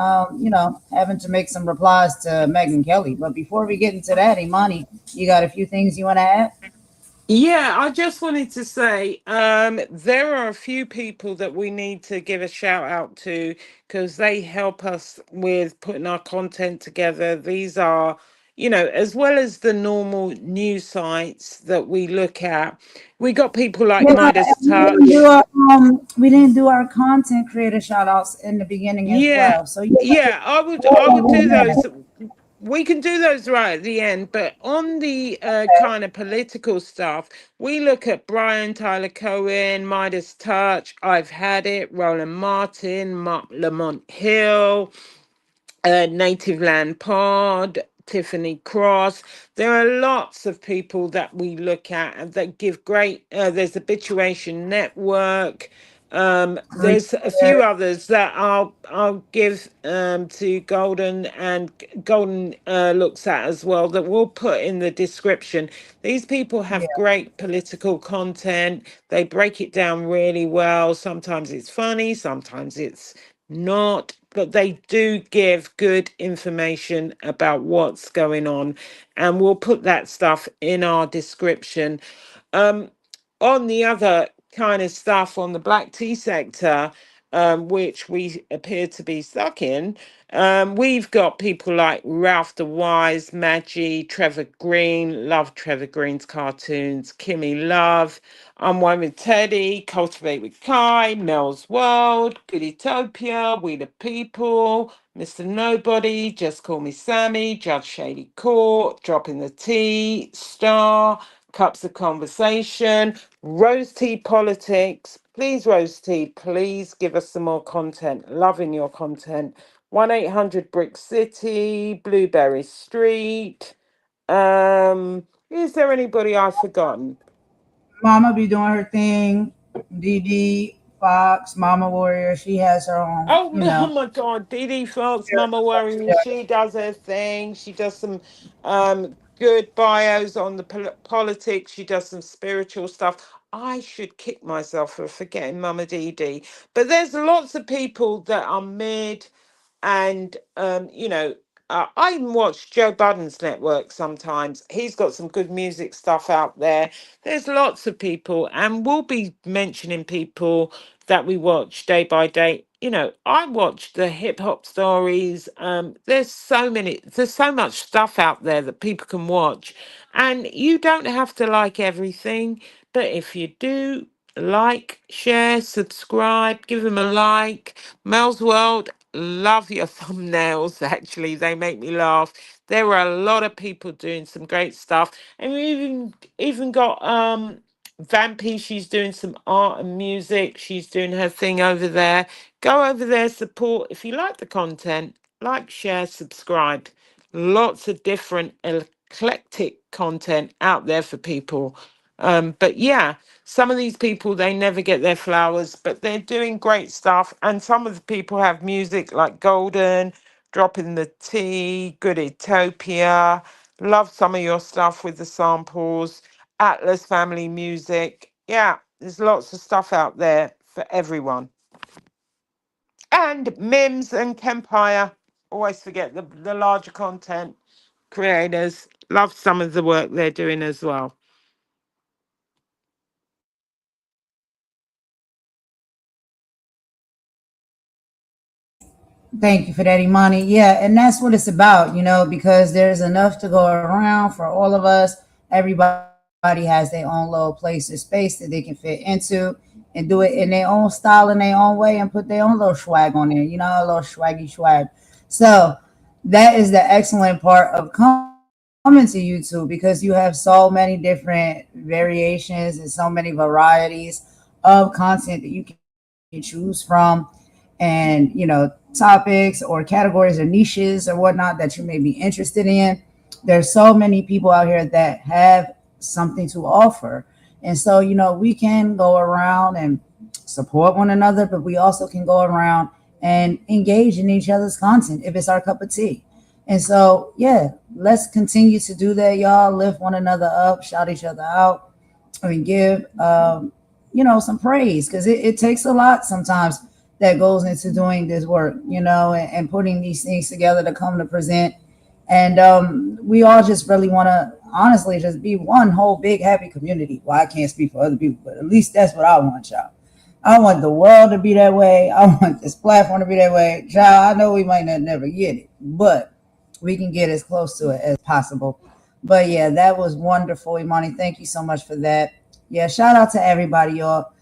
having to make some replies to Megyn Kelly. But before we get into that, Imani, you got a few things you want to add? Yeah, I just wanted to say there are a few people that we need to give a shout out to because they help us with putting our content together. These are, as well as the normal news sites that we look at, we got people like Yeah, Midas we Touch. didn't do our content creator shout outs in the beginning as Yeah, well. So yeah, I would do those. We can do those right at the end, but on the kind of political stuff, we look at Brian Tyler Cohen, Midas Touch, I've Had It, Roland Martin, Mark Lamont Hill, Native Land Pod, Tiffany Cross. There are lots of people that we look at and that give great. There's the Habituation Network. There's a few others that I'll give to Golden and Golden looks at as well that we'll put in the description. These people have great political content. They break it down really well. Sometimes it's funny, sometimes it's not, but they do give good information about what's going on, and we'll put that stuff in our description. On the other kind of stuff on the black tea sector, which we appear to be stuck in, we've got people like Ralph the Wise, Maggie, Trevor Green, love Trevor Green's cartoons, Kimmy Love, I'm One with Teddy, Cultivate with Kai, Mel's World, Gooditopia, We the People, Mr. Nobody, Just Call Me Sammy, Judge Shady Court, Dropping the Tea, Star, Cups of Conversation, Rose Tea Politics. Please, Rose Tea, please give us some more content. Loving your content. 1-800 Brick City, Blueberry Street. Is there anybody I've forgotten? Mama be doing her thing. DD, Fox, Mama Warrior. She has her own, Oh, oh my God, Dee Fox, Mama Worry, she does her thing. She does some good bios on the politics. She does some spiritual stuff. I should kick myself for forgetting Mama Dee. But there's lots of people that are mid and, I even watch Joe Budden's network sometimes. He's got some good music stuff out there. There's lots of people, and we'll be mentioning people that we watch day by day. I watch the hip hop stories. There's so much stuff out there that people can watch, and you don't have to like everything. But if you do, like, share, subscribe, give them a like. Mel's World, love your thumbnails. Actually, they make me laugh. There are a lot of people doing some great stuff, and we even got Vampy. She's doing some art and music. She's doing her thing over there. Go over there, support. If you like the content, like, share, subscribe. Lots of different eclectic content out there for people. But yeah, some of these people, they never get their flowers, but they're doing great stuff. And some of the people have music like Golden, Dropping the Tea, Good Utopia. Love some of your stuff with the samples. Atlas Family Music. Yeah, there's lots of stuff out there for everyone. And Mims and Kempire. Always forget the larger content creators. Love some of the work they're doing as well. Thank you for that, Imani. Yeah, and that's what it's about, because there's enough to go around for all of us. Everybody has their own little place or space that they can fit into and do it in their own style, in their own way, and put their own little swag on there, a little swaggy swag. So that is the excellent part of coming to YouTube, because you have so many different variations and so many varieties of content that you can choose from, and topics or categories or niches or whatnot that you may be interested in. There's so many people out here that have something to offer, and so we can go around and support one another, but we also can go around and engage in each other's content if it's our cup of tea. And so yeah, let's continue to do that, y'all. Lift one another up, shout each other out, and give some praise, because it takes a lot sometimes that goes into doing this work, and putting these things together to come to present. And we all just really want to honestly just be one whole big happy community. Well, I can't speak for other people, but at least that's what I want, y'all. I want the world to be that way. I want this platform to be that way. Child, I know we might not never get it, but we can get as close to it as possible. But yeah, that was wonderful, Imani. Thank you so much for that. Yeah, shout out to everybody, y'all.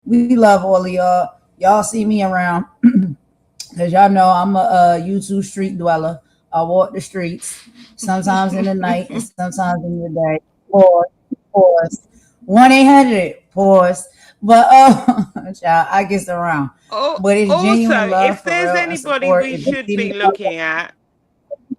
We love all of y'all. Y'all see me around, because y'all know I'm a YouTube street dweller. I walk the streets, sometimes in the night and sometimes in the day. Pause. 1-800-pause. But child, I get around. But it's genuine love. If there's anybody we should be looking at,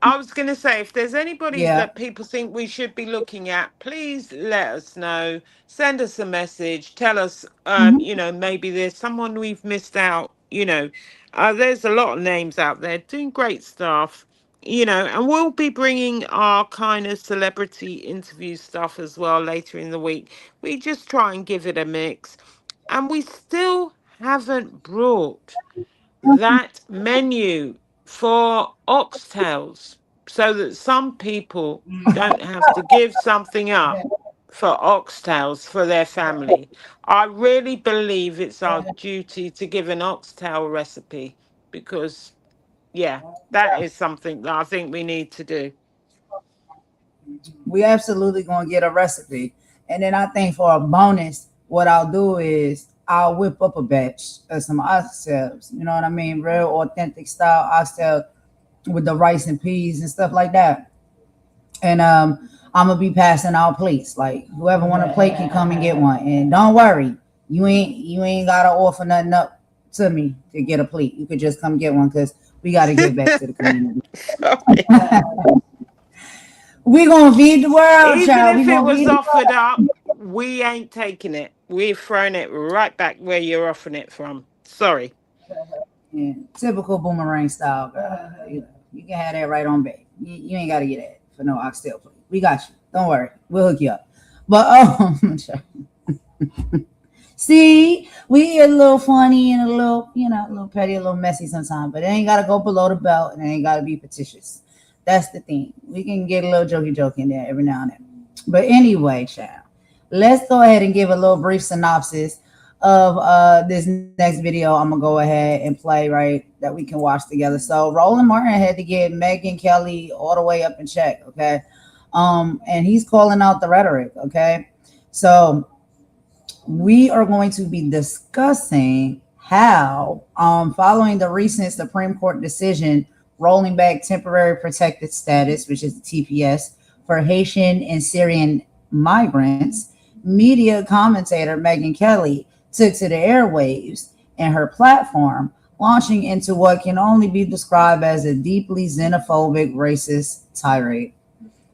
I was going to say, if there's anybody that people think we should be looking at, please let us know. Send us a message. Tell us, maybe there's someone we've missed out. There's a lot of names out there doing great stuff, and we'll be bringing our kind of celebrity interview stuff as well later in the week. We just try and give it a mix. And we still haven't brought that menu for oxtails, so that some people don't have to give something up for oxtails for their family. I really believe it's our duty to give an oxtail recipe, because that is something that I think we need to do. We absolutely gonna get a recipe, and then I think for a bonus, what I'll do is I'll whip up a batch of some oxtails. You know what I mean? Real authentic style oxtail with the rice and peas and stuff like that. And I'm gonna be passing out plates. Like, whoever want a plate can come and get one. And don't worry, you ain't gotta offer nothing up to me to get a plate. You could just come get one, because we gotta give back to the community. We gonna feed the world, Even child. if it was offered up, we ain't taking it. we've thrown it right back where you're offering it from. Sorry. Yeah, typical boomerang style, girl. You can have that right on back. You ain't got to get that for no oxtail plate. We got you. Don't worry. We'll hook you up. But see, we a little funny and a little, a little petty, a little messy sometimes, but it ain't got to go below the belt and it ain't got to be fictitious. That's the thing. We can get a little jokey joke in there every now and then. But anyway, child, let's go ahead and give a little brief synopsis of this next video. I'm gonna go ahead and play, right, that we can watch together. So Roland Martin had to get Megyn Kelly all the way up in check, okay? And he's calling out the rhetoric, okay? So we are going to be discussing how, following the recent Supreme Court decision rolling back temporary protected status, which is the TPS, for Haitian and Syrian migrants, media commentator Megyn Kelly took to the airwaves and her platform, launching into what can only be described as a deeply xenophobic, racist tirade.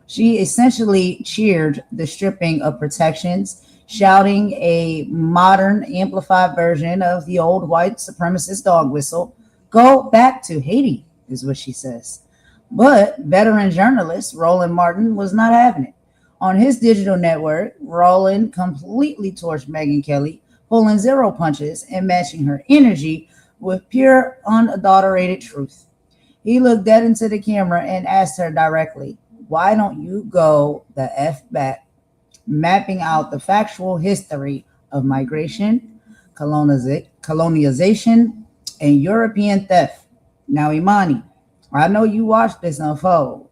She essentially cheered the stripping of protections, shouting a modern, amplified version of the old white supremacist dog whistle, "Go back to Haiti," is what she says. But veteran journalist Roland Martin was not having it. On his digital network, Roland completely torched Megyn Kelly, pulling zero punches and matching her energy with pure, unadulterated truth. He looked dead into the camera and asked her directly, "Why don't you go the F back?" Mapping out the factual history of migration, colonization, and European theft. Now, Imani, I know you watched this unfold.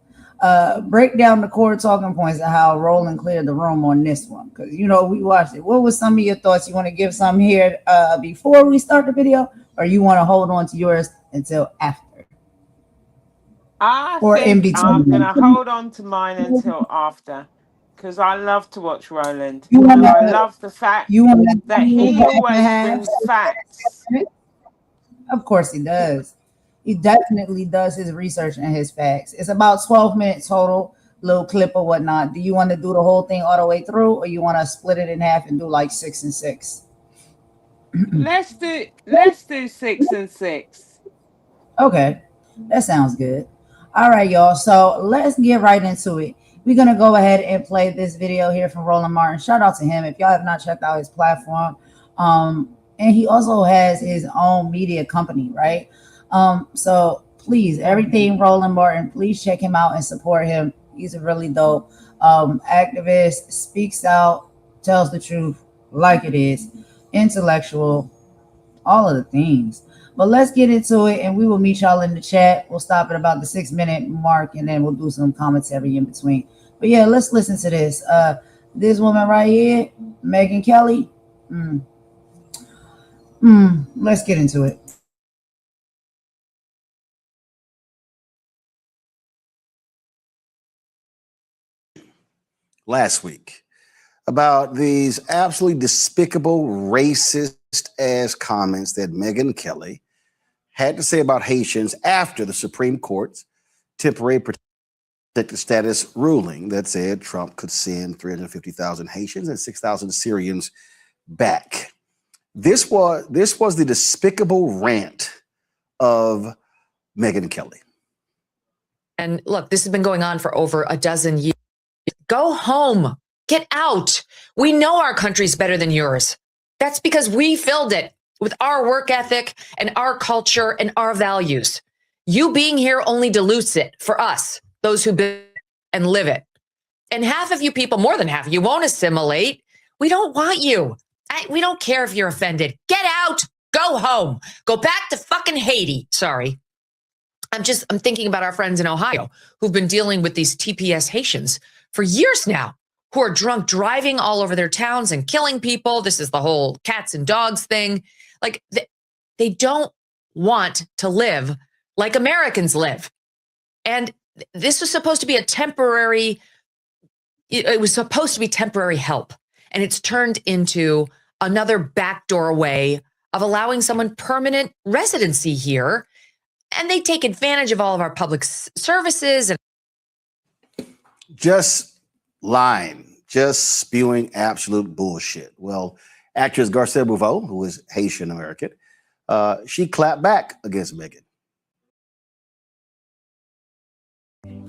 Break down the core talking points of how Roland cleared the room on this one, because we watched it. What was some of your thoughts? You want to give some here before we start the video, or you want to hold on to yours until after, I in think between? I'm gonna hold on to mine until after, because I love to watch Roland, You and want I to love the fact you want that he always brings facts. Of course he does. He definitely does his research and his facts. It's about 12 minutes total, little clip or whatnot. Do you want to do the whole thing all the way through, or you want to split it in half and do like 6 and 6? Let's do 6 and 6. Okay, that sounds good. All right, y'all. So let's get right into it. We're gonna go ahead and play this video here from Roland Martin. Shout out to him if y'all have not checked out his platform. And he also has his own media company, right? So please, everything Roland Martin, please check him out and support him. He's a really dope activist, speaks out, tells the truth like it is, intellectual, all of the things. But let's get into it, and we will meet y'all in the chat. We'll stop at about the 6-minute mark, and then we'll do some commentary in between. But yeah, let's listen to this. This woman right here, Megyn Kelly. Let's get into it. Last week about these absolutely despicable, racist ass comments that Megyn Kelly had to say about Haitians after the Supreme Court's temporary protected status ruling that said Trump could send 350,000 Haitians and 6,000 Syrians back. This was the despicable rant of Megyn Kelly. And look, this has been going on for over a dozen years. Go home. Get out. We know our country's better than yours. That's because we filled it with our work ethic and our culture and our values. You being here only dilutes it for us, those who build and live it. And half of you people, more than half of you, won't assimilate. We don't want you. We don't care if you're offended. Get out. Go home. Go back to fucking Haiti. Sorry. I'm thinking about our friends in Ohio who've been dealing with these TPS Haitians for years now, who are drunk driving all over their towns and killing people. This is the whole cats and dogs thing. Like, they don't want to live like Americans live. And this was supposed to be it was supposed to be temporary help. And it's turned into another backdoor way of allowing someone permanent residency here. And they take advantage of all of our public services. Just lying, just spewing absolute bullshit. Well, Actress Garcelle Bouveau, who is Haitian American, she clapped back against Meghan.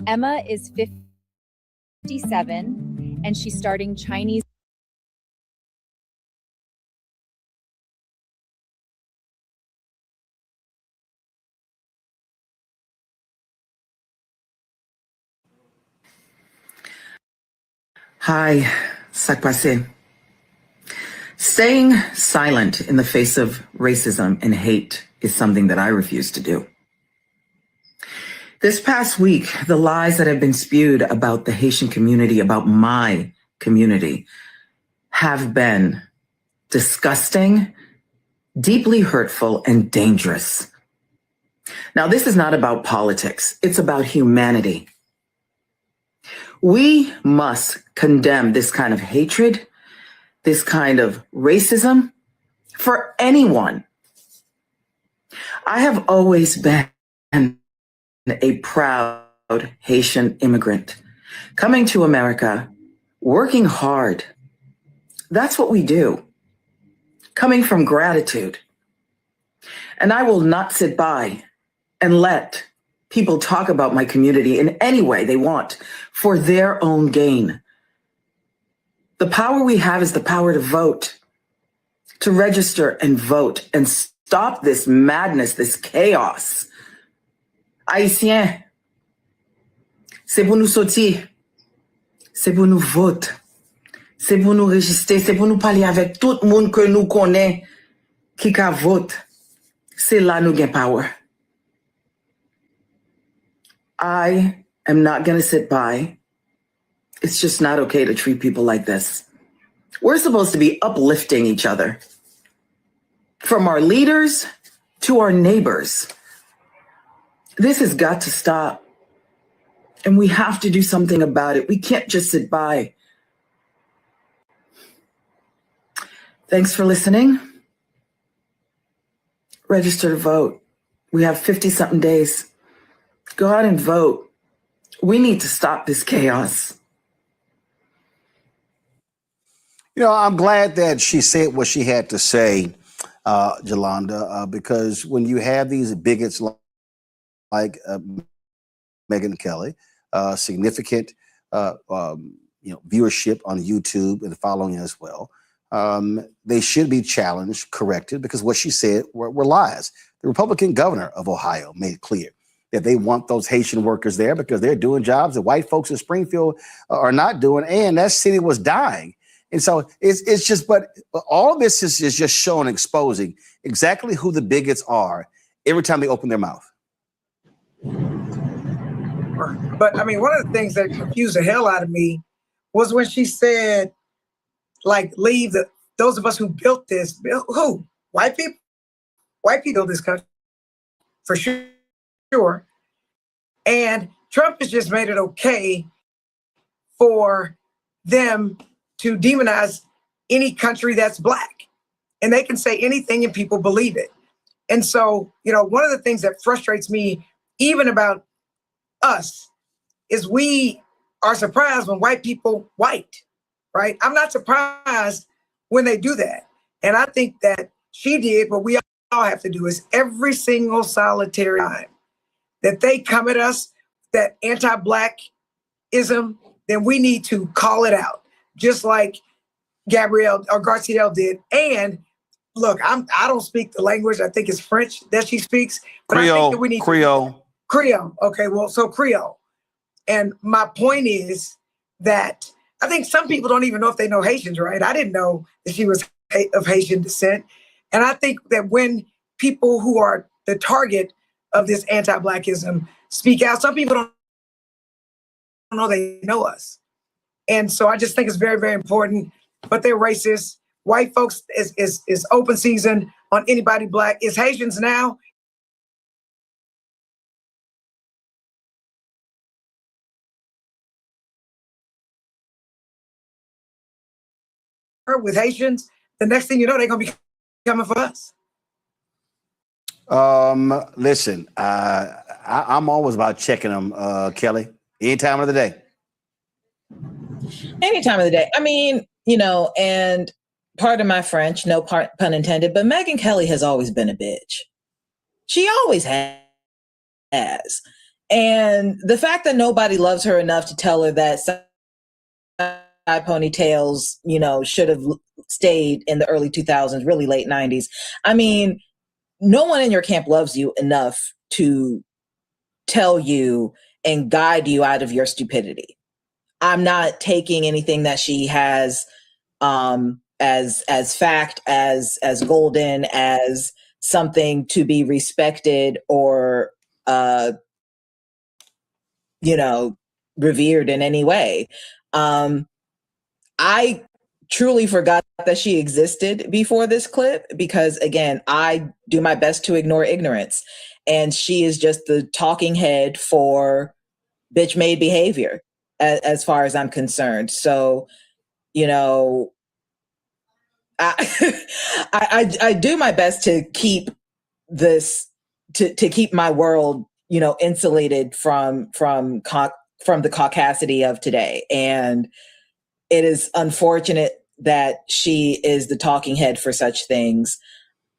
Emma is 57 and she's starting Chinese. Hi, sac passé. Staying silent in the face of racism and hate is something that I refuse to do. This past week, the lies that have been spewed about the Haitian community, about my community, have been disgusting, deeply hurtful, and dangerous. Now, this is not about politics. It's about humanity. We must condemn this kind of hatred, this kind of racism for anyone. I have always been a proud Haitian immigrant coming to America, working hard. That's what we do, coming from gratitude. And I will not sit by and let people talk about my community in any way they want for their own gain. The power we have is the power to vote, to register and vote and stop this madness, this chaos. Haïtiens, c'est pour nous sortir, c'est pour nous voter, c'est pour nous register, c'est pour nous parler avec tout le monde que nous connaît qui ka vote. C'est là nous gain power. I am not going to sit by. It's just not okay to treat people like this. We're supposed to be uplifting each other, from our leaders to our neighbors. This has got to stop, and we have to do something about it. We can't just sit by. Thanks for listening. Register to vote. We have 50-something days. Go out and vote. We need to stop this chaos. You know, I'm glad that she said what she had to say, Jolanda, because when you have these bigots like Megyn Kelly, significant viewership on YouTube and following as well, they should be challenged, corrected, because what she said were lies. The Republican governor of Ohio made it clear that they want those Haitian workers there because they're doing jobs that white folks in Springfield are not doing, and that city was dying. And so it's just, but all of this is just showing, exposing exactly who the bigots are every time they open their mouth. But I mean, one of the things that confused the hell out of me was when she said, like, leave those of us who built this. Who? White people? White people built this country, for sure. And Trump has just made it okay for them to demonize any country that's Black. And they can say anything and people believe it. And so, you know, one of the things that frustrates me even about us is we are surprised when white people white, right? I'm not surprised when they do that. And I think that she did what we all have to do is every single solitary time that they come at us, that anti-Blackism, then we need to call it out, just like Gabrielle or Garcielle did. And look, I don't speak the language. I think it's French that she speaks. But Creole, I think that we need Creole. Okay, well, so Creole. And my point is that I think some people don't even know if they know Haitians, right? I didn't know that she was of Haitian descent. And I think that when people who are the target of this anti-Blackism speak out, some people don't know they know us. And so I just think it's very, very important. But they're racist. White folks is open season on anybody Black. It's Haitians now. With Haitians, the next thing you know, they're gonna be coming for us. Listen, I'm always about checking them, Kelly, any time of the day. Any time of the day. I mean, you know, and pardon my French, no pun intended, but Megyn Kelly has always been a bitch. She always has. And the fact that nobody loves her enough to tell her that side ponytails, should have stayed in the early 2000s, really late 90s. I mean, no one in your camp loves you enough to tell you and guide you out of your stupidity. I'm not taking anything that she has as fact, as golden, as something to be respected or revered in any way. I truly forgot that she existed before this clip because, again, I do my best to ignore ignorance. And she is just the talking head for bitch-made behavior as far as I'm concerned. So, I do my best to keep this, to keep my world, insulated from the caucasity of today. And it is unfortunate that she is the talking head for such things.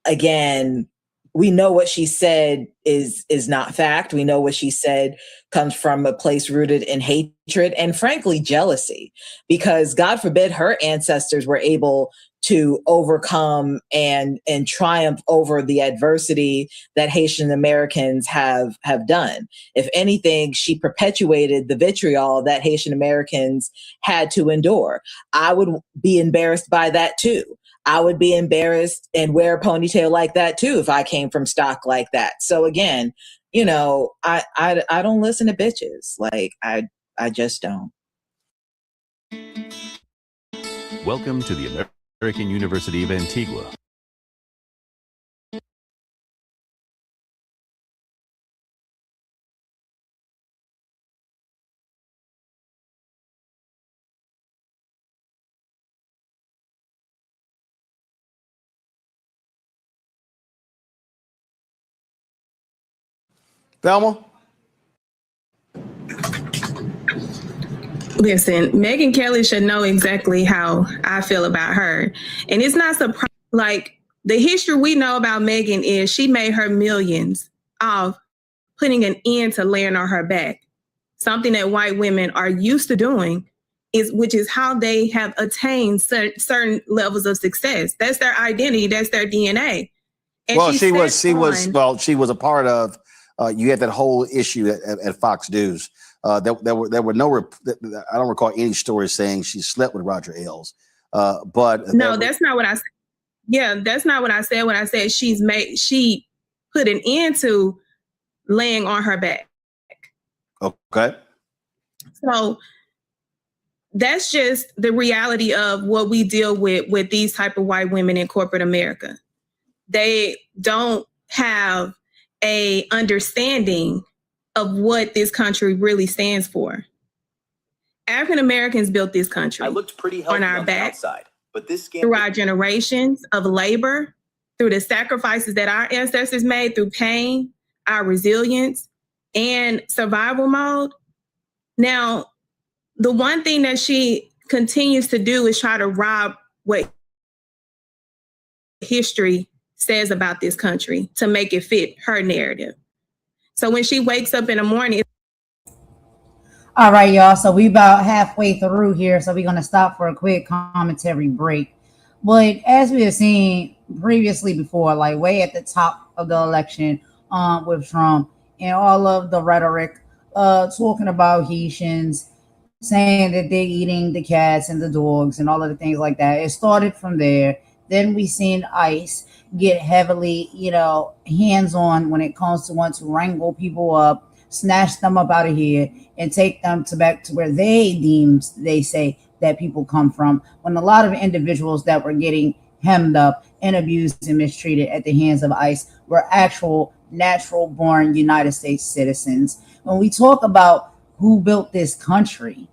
Again, we know what she said is not fact. We know what she said comes from a place rooted in hatred and, frankly, jealousy, because God forbid her ancestors were able to overcome and triumph over the adversity that Haitian Americans have done. If anything, she perpetuated the vitriol that Haitian Americans had to endure. I would be embarrassed by that too. I would be embarrassed and wear a ponytail like that too if I came from stock like that. So again, I don't listen to bitches. Like I just don't. Welcome to the American University of Antigua. Thelma? Listen, Megyn Kelly should know exactly how I feel about her. And it's not surprising. Like, the history we know about Megyn is she made her millions off putting an end to laying on her back. Something that white women are used to doing, which is how they have attained certain levels of success. That's their identity. That's their DNA. And Well, she was a part of, you had that whole issue at Fox News. There were no, I don't recall any stories saying she slept with Roger Ailes. But no, that's not what I said. Yeah, that's not what I said. When I said she put an end to laying on her back. Okay. So that's just the reality of what we deal with these type of white women in corporate America. They don't have a understanding of what this country really stands for. African Americans built this country. I looked pretty healthy on our on back, the outside, but this scam through our generations of labor, through the sacrifices that our ancestors made, through pain, our resilience, and survival mode. Now, the one thing that she continues to do is try to rob what history says about this country to make it fit her narrative. So when she wakes up in the morning. All right, y'all. So we about halfway through here. So we're going to stop for a quick commentary break. But as we have seen previously before, like way at the top of the election with Trump and all of the rhetoric talking about Haitians, saying that they're eating the cats and the dogs and all of the things like that. It started from there. Then we seen ICE get heavily, hands-on when it comes to want to wrangle people up, snatch them up out of here, and take them back to where they say that people come from. When a lot of individuals that were getting hemmed up and abused and mistreated at the hands of ICE were actual natural-born United States citizens. When we talk about who built this country,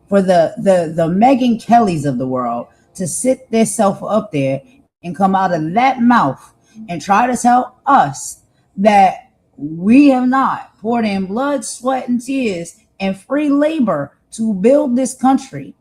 for the Megyn Kellys of the world to sit themselves up there and come out of that mouth and try to tell us that we have not poured in blood, sweat, and tears and free labor to build this country,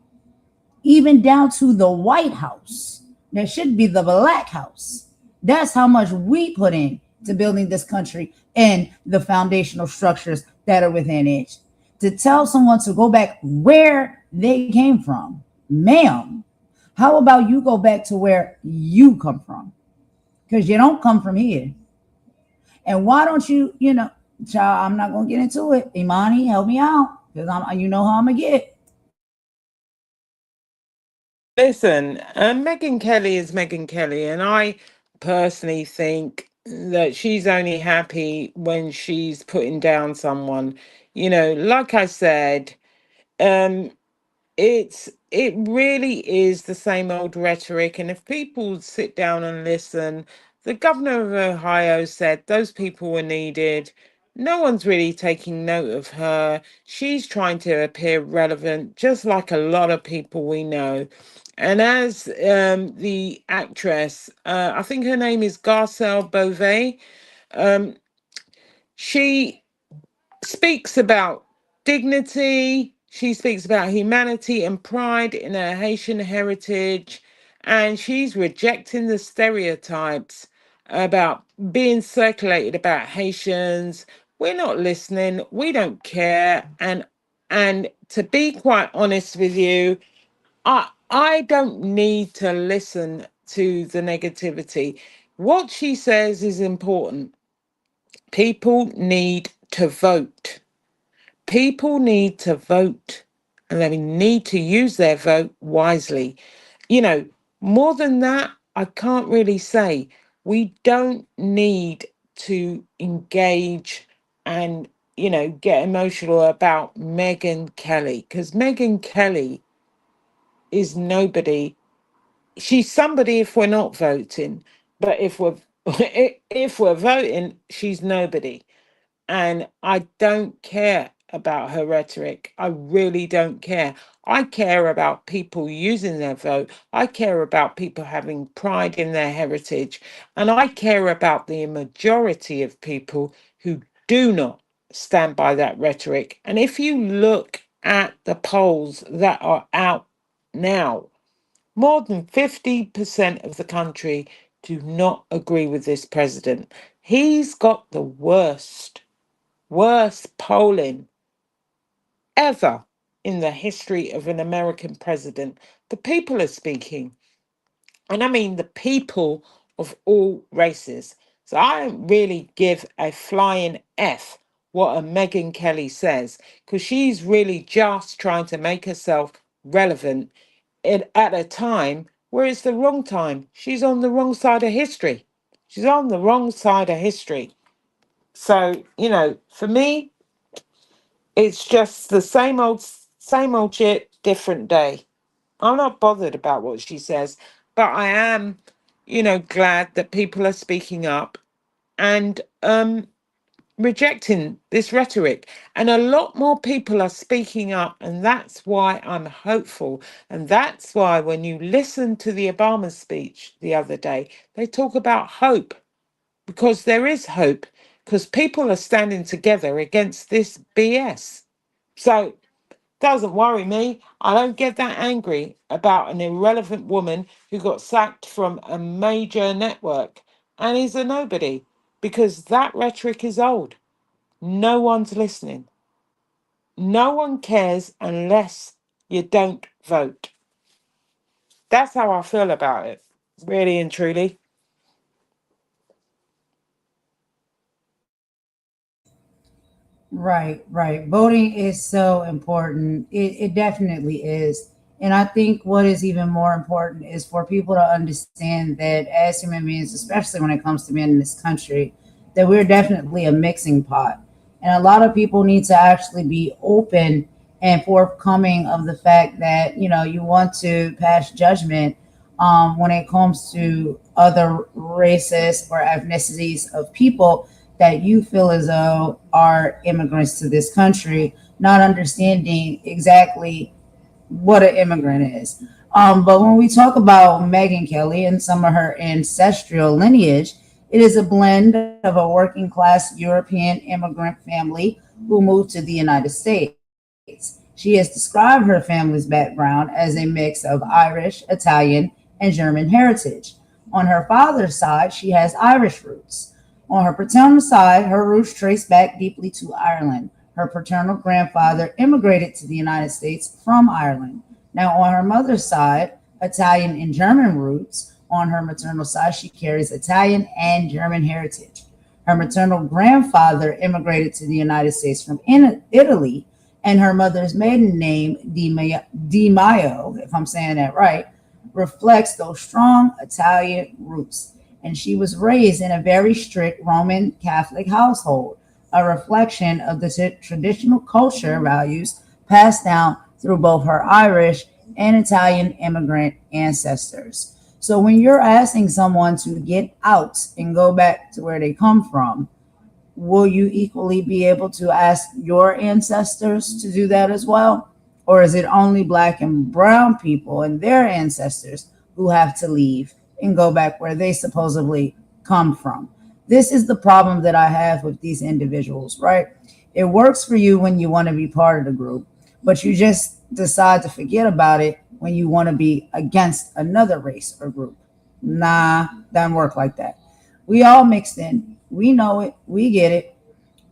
even down to the White House, That should be the Black House. That's how much we put in to building this country and the foundational structures that are within it. To tell someone to go back where they came from, ma'am, how about you go back to where you come from? Because you don't come from here. And why don't you, child, I'm not going to get into it. Imani, help me out. Because you know how I'm going to get. Listen, Megyn Kelly is Megyn Kelly, and I personally think that she's only happy when she's putting down someone. Like I said, um, it really is the same old rhetoric, and if people sit down and listen, the governor of Ohio said those people were needed. No one's really taking note of her. She's trying to appear relevant, just like a lot of people we know. And as the actress, I think her name is Garcelle Beauvais, um, she speaks about dignity, she speaks about humanity and pride in her Haitian heritage, and she's rejecting the stereotypes about being circulated about Haitians. We're not listening, we don't care, and to be quite honest with you, I don't need to listen to the negativity. What she says is important. People need to vote. People need to vote, and they need to use their vote wisely. More than that, I can't really say. We don't need to engage and, get emotional about Megyn Kelly, because Megyn Kelly is nobody. She's somebody if we're not voting, but if we're if we're voting, she's nobody. And I don't care about her rhetoric. I really don't care. I care about people using their vote. I care about people having pride in their heritage. And I care about the majority of people who do not stand by that rhetoric. And if you look at the polls that are out now, more than 50% of the country do not agree with this president. He's got the worst polling ever in the history of an American president. The people are speaking, and I mean the people of all races. So I don't really give a flying F what a Megyn Kelly says, because she's really just trying to make herself relevant at a time where it's the wrong time. She's on the wrong side of history. She's on the wrong side of history. So, for me, it's just the same old shit, different day. I'm not bothered about what she says, but I am, glad that people are speaking up and rejecting this rhetoric. And a lot more people are speaking up, and that's why I'm hopeful. And that's why when you listen to the Obama speech the other day, they talk about hope, because there is hope, because people are standing together against this BS. So doesn't worry me. I don't get that angry about an irrelevant woman who got sacked from a major network and is a nobody, because that rhetoric is old. No one's listening. No one cares unless you don't vote. That's how I feel about it, really and truly. Right, right. Voting is so important. It definitely is. And I think what is even more important is for people to understand that as human beings, especially when it comes to men in this country, that we're definitely a mixing pot. And a lot of people need to actually be open and forthcoming of the fact that, you want to pass judgment when it comes to other races or ethnicities of people that you feel as though are immigrants to this country, not understanding exactly what an immigrant is. But when we talk about Megyn Kelly and some of her ancestral lineage, it is a blend of a working class European immigrant family who moved to the United States. She has described her family's background as a mix of Irish, Italian, and German heritage. On her father's side, she has Irish roots. On her paternal side, her roots trace back deeply to Ireland. Her paternal grandfather immigrated to the United States from Ireland. Now, on her mother's side, Italian and German roots. On her maternal side, she carries Italian and German heritage. Her maternal grandfather immigrated to the United States from Italy, and her mother's maiden name, Di Maio, if I'm saying that right, reflects those strong Italian roots. And she was raised in a very strict Roman Catholic household, a reflection of the traditional culture values passed down through both her Irish and Italian immigrant ancestors. So when you're asking someone to get out and go back to where they come from, will you equally be able to ask your ancestors to do that as well? Or is it only Black and brown people and their ancestors who have to leave and go back where they supposedly come from? This is the problem that I have with these individuals, right? It works for you when you want to be part of the group, but you just decide to forget about it when you want to be against another race or group. Nah, doesn't work like that. We all mixed in. We know it. We get it.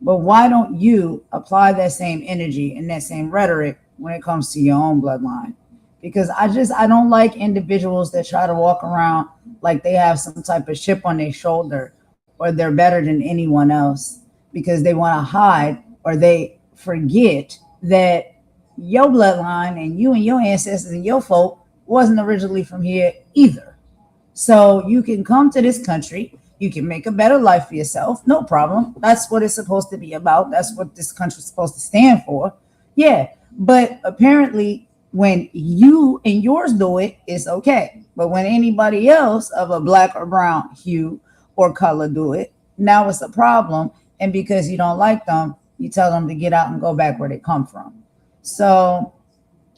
But why don't you apply that same energy and that same rhetoric when it comes to your own bloodline? Because I don't like individuals that try to walk around like they have some type of chip on their shoulder or they're better than anyone else because they want to hide or they forget that your bloodline and you and your ancestors and your folk wasn't originally from here either. So you can come to this country, you can make a better life for yourself, no problem. That's what it's supposed to be about. That's what this country's supposed to stand for. Yeah, but apparently when you and yours do it, it's okay. But when anybody else of a Black or brown hue or color do it, now it's a problem. And because you don't like them, you tell them to get out and go back where they come from. So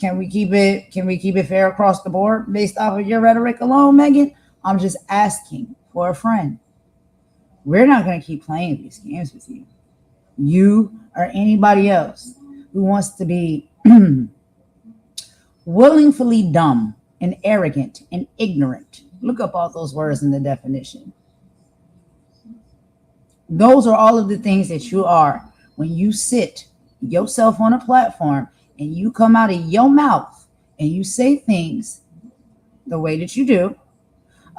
can we keep it fair across the board based off of your rhetoric alone, Megan? I'm just asking for a friend. We're not going to keep playing these games with you. You or anybody else who wants to be willingly dumb and arrogant and ignorant. Look up all those words in the definition. Those are all of the things that you are when you sit yourself on a platform and you come out of your mouth and you say things the way that you do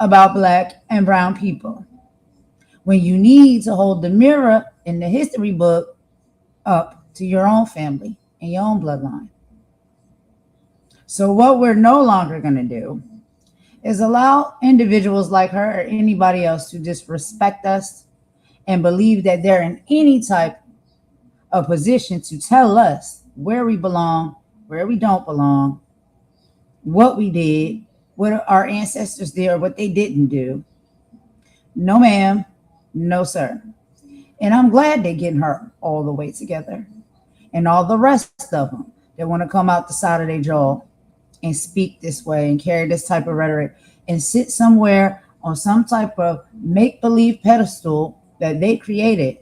about Black and brown people. When you need to hold the mirror in the history book up to your own family and your own bloodline. So what we're no longer going to do is allow individuals like her or anybody else to disrespect us and believe that they're in any type of position to tell us where we belong, where we don't belong, what we did, what our ancestors did or what they didn't do. No, ma'am. No, sir. And I'm glad they're getting her all the way together. And all the rest of them that want to come out the side of their jaw and speak this way and carry this type of rhetoric and sit somewhere on some type of make-believe pedestal that they created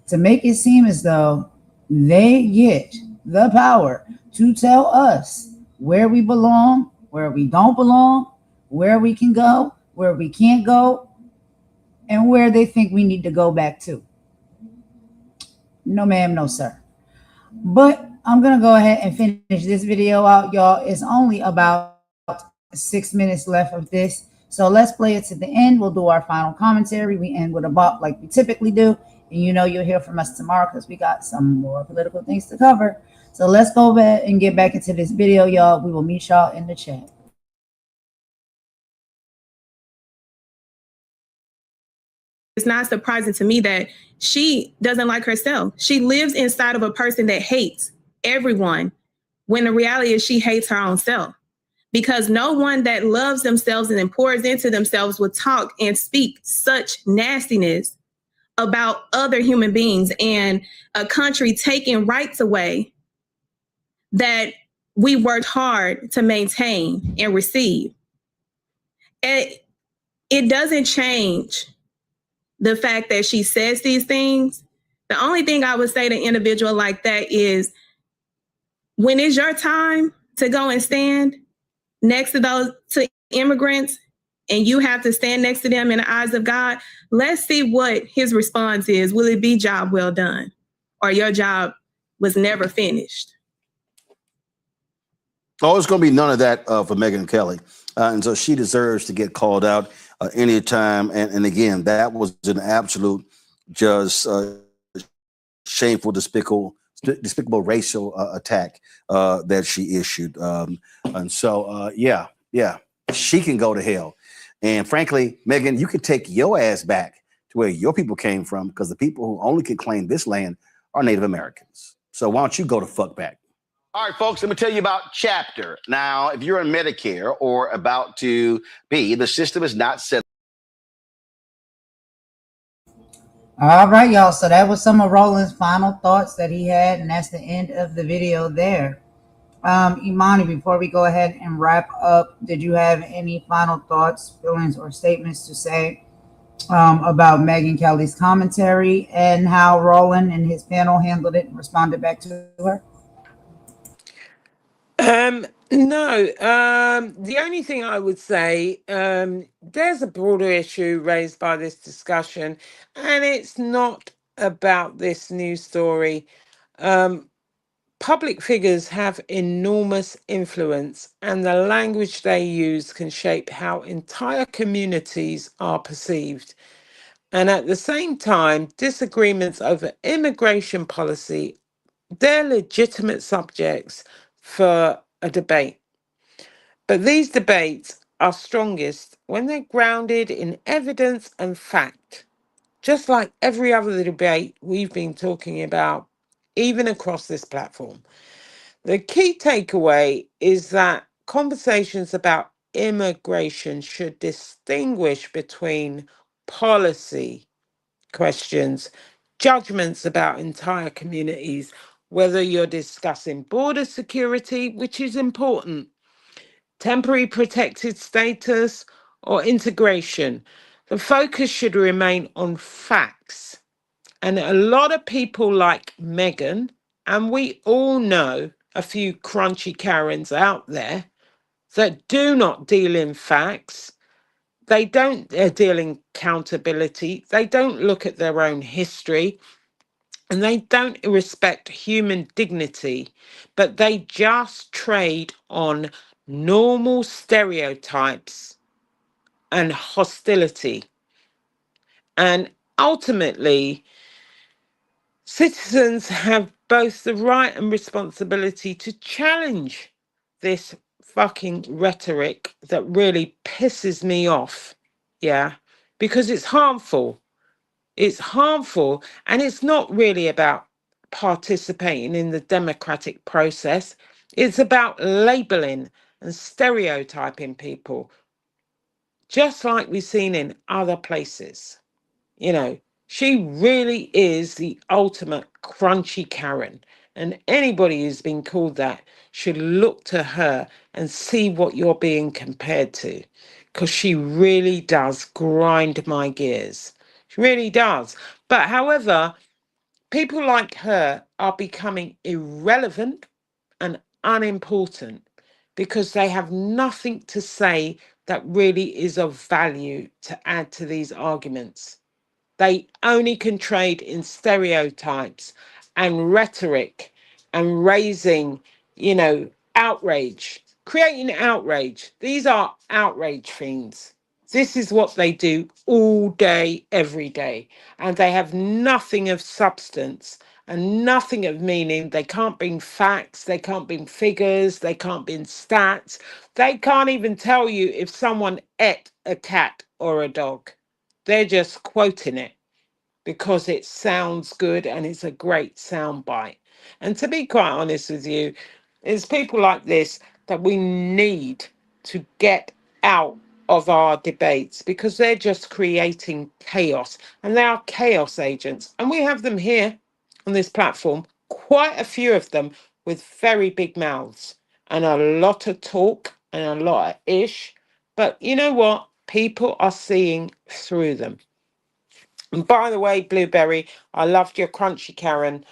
to make it seem as though they get the power to tell us where we belong, where we don't belong, where we can go, where we can't go, and where they think we need to go back to. No, ma'am, no, sir. But I'm going to go ahead and finish this video out, y'all. It's only about 6 minutes left of this. So let's play it to the end. We'll do our final commentary. We end with a bop like we typically do. And you know you'll hear from us tomorrow because we got some more political things to cover. So let's go back and get back into this video, y'all. We will meet y'all in the chat. It's not surprising to me that she doesn't like herself. She lives inside of a person that hates everyone, when the reality is she hates her own self. Because no one that loves themselves and then pours into themselves would talk and speak such nastiness about other human beings and a country taking rights away that we worked hard to maintain and receive. It doesn't change the fact that she says these things. The only thing I would say to an individual like that is when it's your time to go and stand next to those, to immigrants and you have to stand next to them in the eyes of God, let's see what his response is. Will it be job well done? Or your job was never finished? Oh, it's going to be none of that for Megyn Kelly. And so she deserves to get called out anytime. And again, that was an absolute just shameful, despicable racial attack that she issued. And so, yeah, she can go to hell. And frankly, Megyn, you can take your ass back to where your people came from, because the people who only can claim this land are Native Americans. So why don't you go to fuck back? All right, folks, let me tell you about Chapter. Now, if you're on Medicare or about to be, the system is not set. All right, y'all. So that was some of Roland's final thoughts that he had, and that's the end of the video there. Imani, before we go ahead and wrap up, did you have any final thoughts, feelings, or statements to say about Megyn Kelly's commentary and how Roland and his panel handled it and responded back to her? No. The only thing I would say, there's a broader issue raised by this discussion, and it's not about this news story. Public figures have enormous influence, and the language they use can shape how entire communities are perceived. And at the same time, disagreements over immigration policy, they're legitimate subjects for a debate. But these debates are strongest when they're grounded in evidence and fact, just like every other debate we've been talking about, even across this platform. The key takeaway is that conversations about immigration should distinguish between policy questions, judgments about entire communities, whether you're discussing border security, which is important, temporary protected status, or integration. The focus should remain on facts. And a lot of people like Megyn, and we all know a few crunchy Karens out there that do not deal in facts. They don't deal in accountability. They don't look at their own history, and they don't respect human dignity, but they just trade on normal stereotypes and hostility. And ultimately, citizens have both the right and responsibility to challenge this fucking rhetoric that really pisses me off. Yeah, because it's harmful. It's harmful, and it's not really about participating in the democratic process. It's about labeling and stereotyping people, just like we've seen in other places. You know, she really is the ultimate crunchy Karen. And anybody who's been called that should look to her and see what you're being compared to. Because she really does grind my gears. She really does. But however, people like her are becoming irrelevant and unimportant because they have nothing to say that really is of value to add to these arguments. They only can trade in stereotypes and rhetoric and raising, outrage, creating outrage. These are outrage fiends. This is what they do all day, every day. And they have nothing of substance and nothing of meaning. They can't bring facts. They can't bring figures. They can't bring stats. They can't even tell you if someone ate a cat or a dog. They're just quoting it because it sounds good and it's a great sound bite. And to be quite honest with you, it's people like this that we need to get out of our debates because they're just creating chaos, and they are chaos agents. And we have them here on this platform, quite a few of them with very big mouths and a lot of talk and a lot of ish. But you know what? People are seeing through them. And by the way, Blueberry, I loved your Crunchy Karen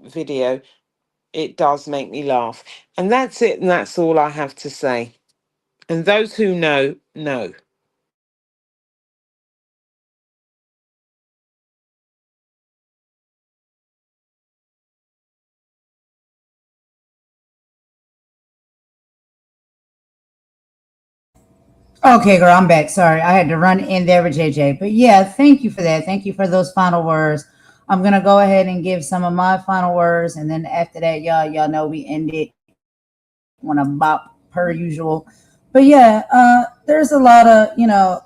video. It does make me laugh. And that's it, and that's all I have to say. And those who know, know. Okay, girl, I'm back. Sorry, I had to run in there with JJ. But yeah, thank you for that. Thank you for those final words. I'm gonna go ahead and give some of my final words, and then after that, y'all know we end it on a bop per usual. But yeah, there's a lot of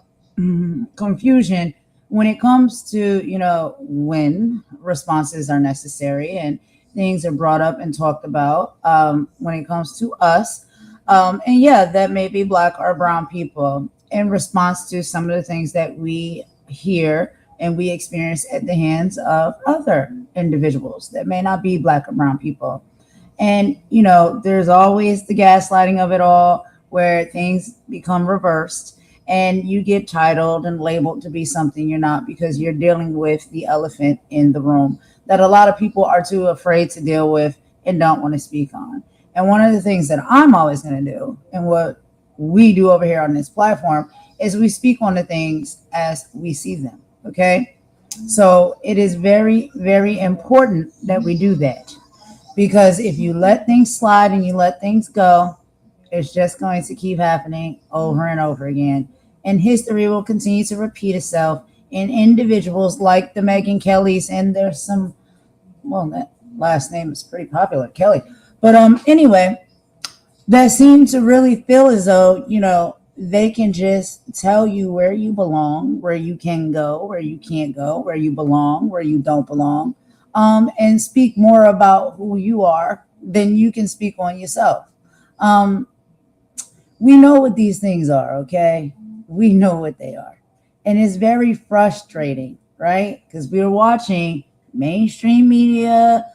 confusion when it comes to when responses are necessary and things are brought up and talked about when it comes to us. And yeah, that may be Black or brown people in response to some of the things that we hear and we experience at the hands of other individuals that may not be Black or brown people. And, there's always the gaslighting of it all where things become reversed and you get titled and labeled to be something you're not because you're dealing with the elephant in the room that a lot of people are too afraid to deal with and don't want to speak on. And one of the things that I'm always going to do and what we do over here on this platform is we speak on the things as we see them. Okay. So it is very, very important that we do that. Because if you let things slide and you let things go, it's just going to keep happening over and over again. And history will continue to repeat itself in individuals like the Megyn Kellys. And there's some, well, that last name is pretty popular, Kelly. But anyway, that seem to really feel as though, they can just tell you where you belong, where you can go, where you can't go, where you belong, where you don't belong, and speak more about who you are than you can speak on yourself. We know what these things are, okay? We know what they are. And it's very frustrating, right? Because we're watching mainstream media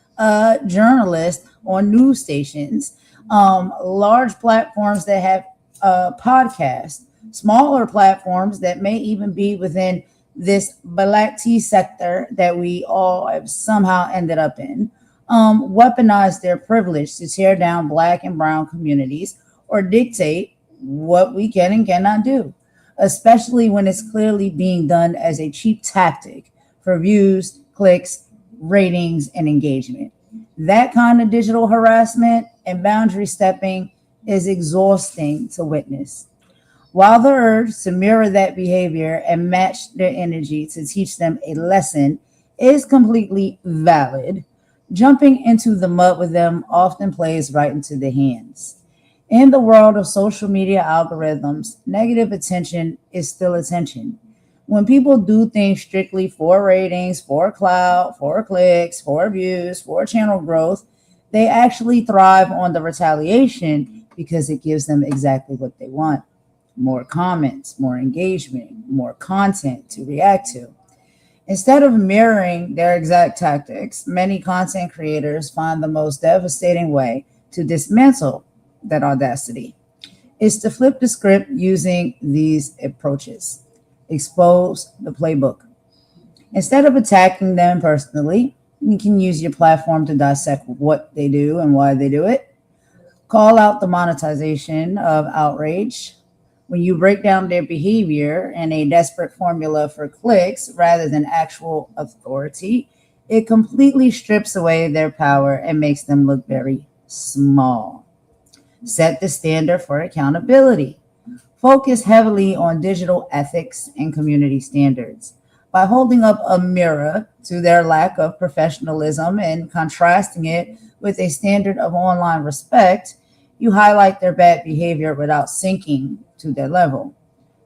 journalists on news stations, large platforms that have podcasts, smaller platforms that may even be within this black tea sector that we all have somehow ended up in, weaponize their privilege to tear down Black and brown communities or dictate what we can and cannot do, especially when it's clearly being done as a cheap tactic for views, clicks, ratings, and engagement. That kind of digital harassment and boundary stepping is exhausting to witness. While the urge to mirror that behavior and match their energy to teach them a lesson is completely valid, jumping into the mud with them often plays right into their hands. In the world of social media algorithms, negative attention is still attention. When people do things strictly for ratings, for clout, for clicks, for views, for channel growth, they actually thrive on the retaliation because it gives them exactly what they want. More comments, more engagement, more content to react to. Instead of mirroring their exact tactics, many content creators find the most devastating way to dismantle that audacity is to flip the script using these approaches. Expose the playbook. Instead of attacking them personally, you can use your platform to dissect what they do and why they do it. Call out the monetization of outrage. When you break down their behavior and a desperate formula for clicks rather than actual authority, it completely strips away their power and makes them look very small. Set the standard for accountability. Focus heavily on digital ethics and community standards. By holding up a mirror to their lack of professionalism and contrasting it with a standard of online respect, you highlight their bad behavior without sinking to their level.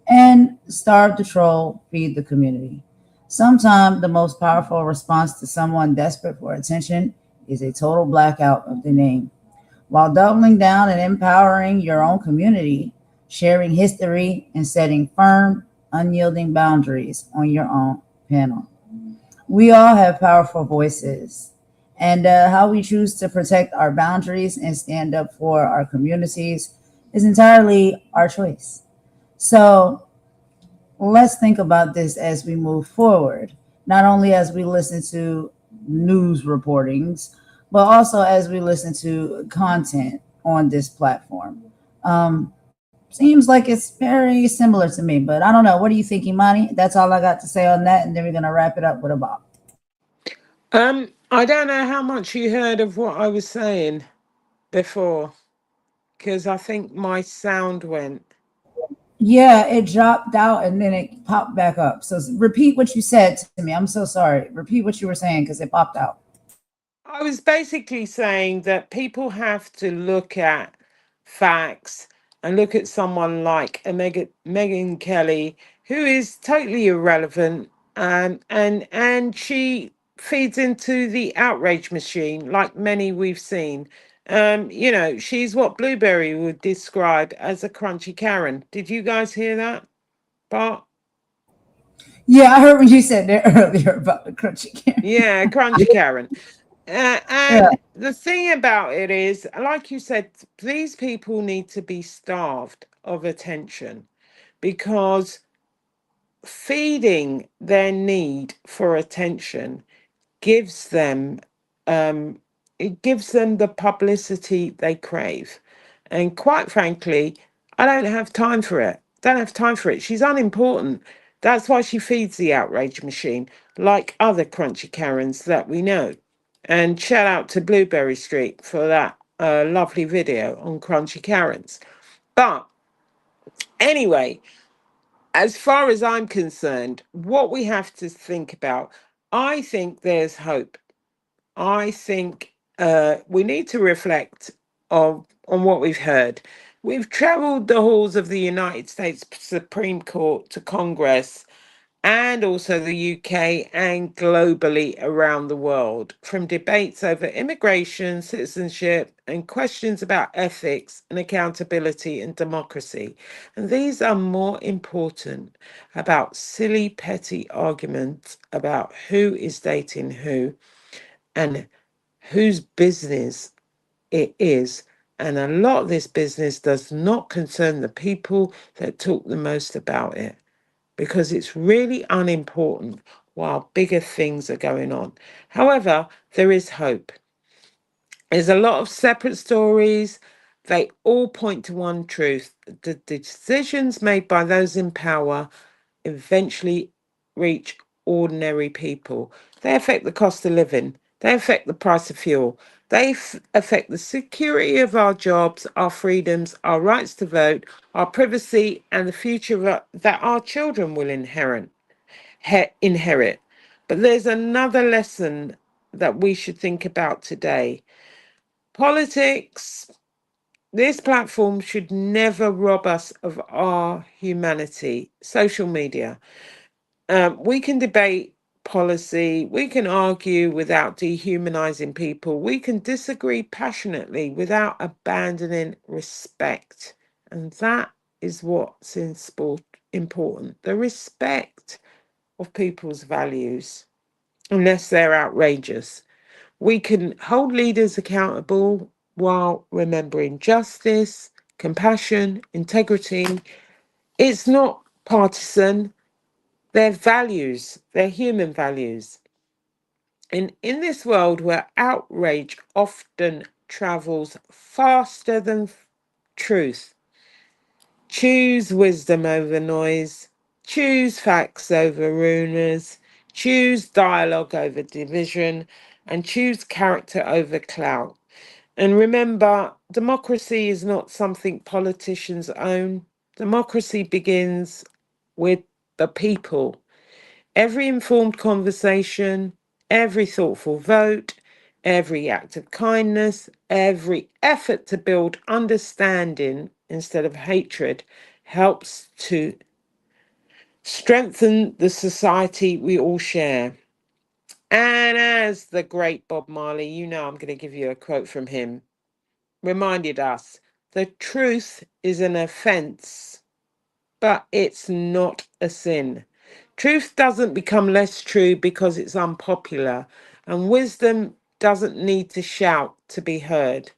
And starve the troll, feed the community. Sometimes the most powerful response to someone desperate for attention is a total blackout of the name. While doubling down and empowering your own community, sharing history, and setting firm, unyielding boundaries on your own panel. We all have powerful voices, and how we choose to protect our boundaries and stand up for our communities is entirely our choice. So let's think about this as we move forward, not only as we listen to news reportings, but also as we listen to content on this platform. Um, Seems like it's very similar to me, but I don't know. What do you think, Imani? That's all I got to say on that, and then we're gonna wrap it up with a bop. I don't know how much you heard of what I was saying before, because I think my sound went. Yeah, it dropped out and then it popped back up. So repeat what you said to me. I'm so sorry. Repeat what you were saying because it popped out. I was basically saying that people have to look at facts and look at someone like a Megyn Kelly, who is totally irrelevant, and she feeds into the outrage machine, like many we've seen. She's what Blueberry would describe as a crunchy Karen. Did you guys hear that, Bart? Yeah, I heard when you said that earlier about the crunchy Karen. Yeah, crunchy Karen. Yeah. And the thing about it is, like you said, these people need to be starved of attention because feeding their need for attention gives them um it gives them the publicity they crave. And quite frankly, I don't have time for it. Don't have time for it. She's unimportant. That's why she feeds the outrage machine, like other crunchy Karens that we know. And shout out to Blueberry Street for that lovely video on crunchy Karens. But anyway, as far as I'm concerned, what we have to think about, I think there's hope. I think we need to reflect on what we've heard. We've traveled the halls of the United States Supreme Court to Congress and also the UK and globally around the world, from debates over immigration, citizenship, and questions about ethics and accountability and democracy. And these are more important about silly, petty arguments about who is dating who and whose business it is. And a lot of this business does not concern the people that talk the most about it because it's really unimportant while bigger things are going on. However, there is hope. There's a lot of separate stories. They all point to one truth. The decisions made by those in power eventually reach ordinary people. They affect the cost of living. They affect the price of fuel. They affect the security of our jobs, our freedoms, our rights to vote, our privacy, and the future that our children will inherit. But there's another lesson that we should think about today. Politics, this platform should never rob us of our humanity. Social media. We can debate policy, we can argue without dehumanizing people, we can disagree passionately without abandoning respect. And that is what's important, the respect of people's values, unless they're outrageous. We can hold leaders accountable while remembering justice, compassion, integrity. It's not partisan. Their values, their human values. And in this world where outrage often travels faster than truth, choose wisdom over noise, choose facts over rumors, choose dialogue over division, and choose character over clout. And remember, democracy is not something politicians own. Democracy begins with the people. Every informed conversation, every thoughtful vote, every act of kindness, every effort to build understanding instead of hatred helps to strengthen the society we all share. And as the great Bob Marley, I'm going to give you a quote from him, reminded us, the truth is an offense, but it's not a sin. Truth doesn't become less true because it's unpopular, and wisdom doesn't need to shout to be heard.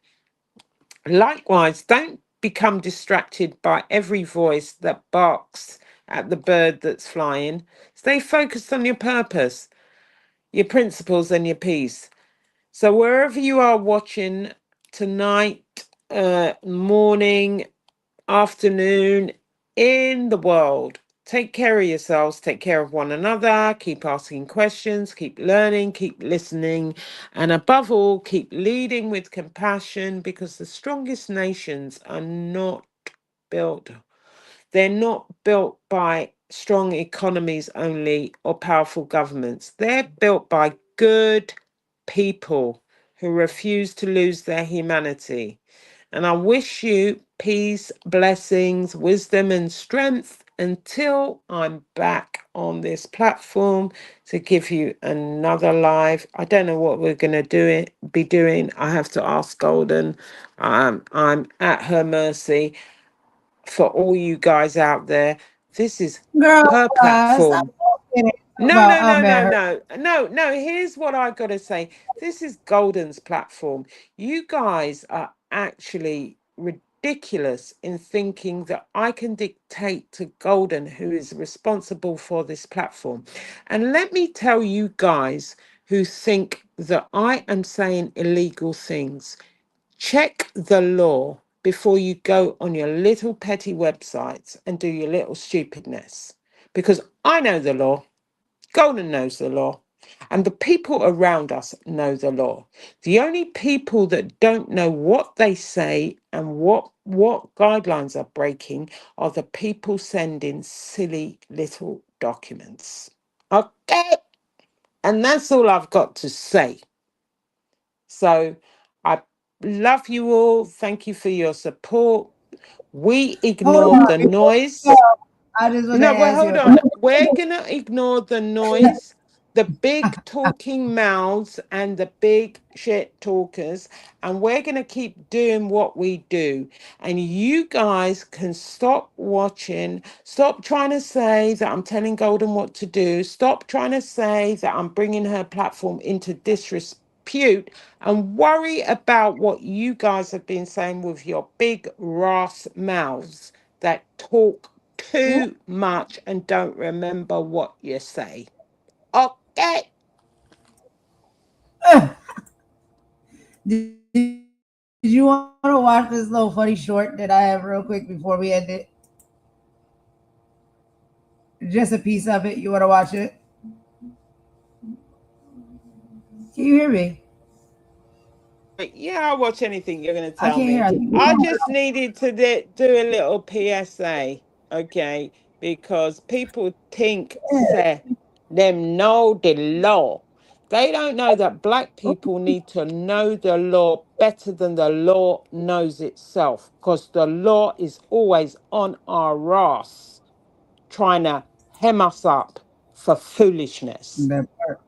Likewise, don't become distracted by every voice that barks at the bird that's flying. Stay focused on your purpose, your principles, and your peace. So, wherever you are watching tonight, morning, afternoon in the world. Take care of yourselves, take care of one another, keep asking questions, keep learning, keep listening, and above all, keep leading with compassion, because the strongest nations are not built, they're not built by strong economies only or powerful governments. They're built by good people who refuse to lose their humanity. And I wish you peace, blessings, wisdom, and strength until I'm back on this platform to give you another live. I don't know what we're going to be doing. I have to ask Golden. I'm at her mercy. For all you guys out there, this is Girl, her stop platform. talking No, about no, no, I'm at no, her. no. Here's what I gotta say. This is Golden's platform. You guys are actually ridiculous in thinking that I can dictate to Golden, who is responsible for this platform. And let me tell you guys who think that I am saying illegal things, check the law before you go on your little petty websites and do your little stupidness. Because I know the law. Golden knows the law, and the people around us know the law. The only people that don't know what they say and what guidelines are breaking are the people sending silly little documents. Okay? And that's all I've got to say. So I love you all. Thank you for your support. We Hold ignore on. the Before you noise. go, I just want to No, but ask you hold a on. question. We're going to ignore the noise, the big talking mouths, and the big shit talkers. And we're going to keep doing what we do. And you guys can stop watching. Stop trying to say that I'm telling Golden what to do. Stop trying to say that I'm bringing her platform into disrepute, and worry about what you guys have been saying with your big brass mouths that talk too much and don't remember what you say. Okay. Did you want to watch this little funny short that I have real quick before we end it? Just a piece of it. You want to watch it? Can you hear me? Yeah, I'll watch anything you're going to I tell can't hear. me. I just needed to do a little PSA, okay? Because people think, say, them know the law. They don't know that black people need to know the law better than the law knows itself, because the law is always on our ass, trying to hem us up for foolishness. That part.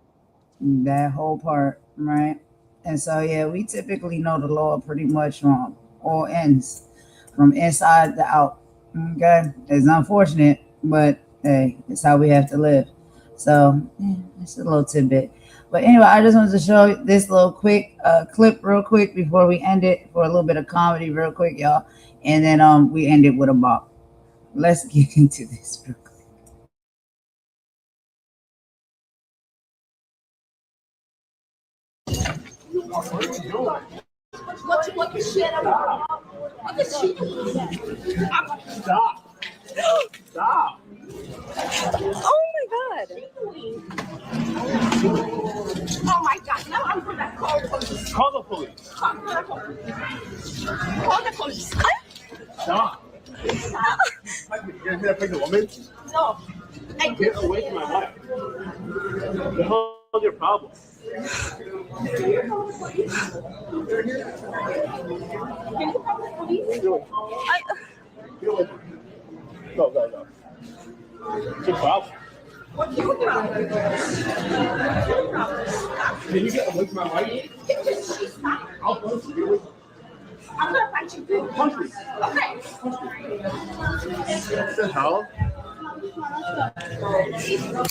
That whole part, right? And so, yeah, we typically know the law pretty much from all ends, from inside to out. Okay, it's unfortunate, but hey, it's how we have to live. So, yeah, it's a little tidbit. But anyway, I just wanted to show this little quick clip, real quick, before we end it, for a little bit of comedy, real quick, y'all, and then we end it with a bop. Let's get into this real quick. What are you doing? What the shit? What the shit? Stop. Stop. Oh my god. Oh my god. Now I'm gonna call the police. Call the police. Call the police. Stop. Stop. You're gonna pick the woman? No. Get away from my wife. The hell is your problem? What are you doing? No. It's your problem. What's your problem? Can you get away from my wife? I'll punch you. I'm gonna punch you. Punch me. Okay. What the hell?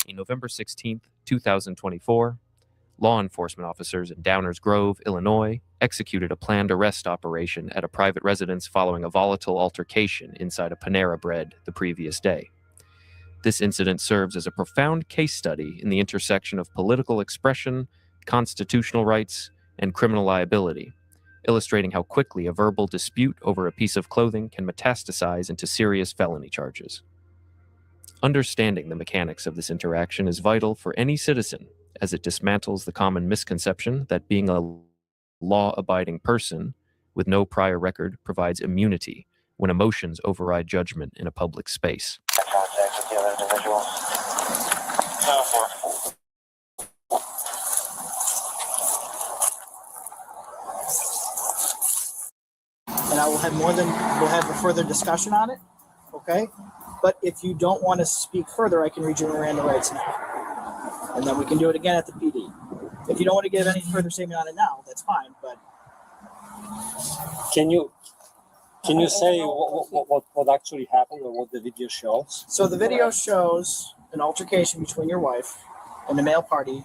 On November 16th, 2024, law enforcement officers in Downers Grove, Illinois, executed a planned arrest operation at a private residence following a volatile altercation inside a Panera Bread the previous day. This incident serves as a profound case study in the intersection of political expression, constitutional rights, and criminal liability, illustrating how quickly a verbal dispute over a piece of clothing can metastasize into serious felony charges. Understanding the mechanics of this interaction is vital for any citizen, as it dismantles the common misconception that being a law-abiding person with no prior record provides immunity when emotions override judgment in a public space. And I will have we'll have a further discussion on it, okay? But if you don't want to speak further, I can read your Miranda rights now. And then we can do it again at the PD. If you don't want to give any further statement on it now, that's fine, but... Can you say what actually happened or what the video shows? So the video shows an altercation between your wife and the male party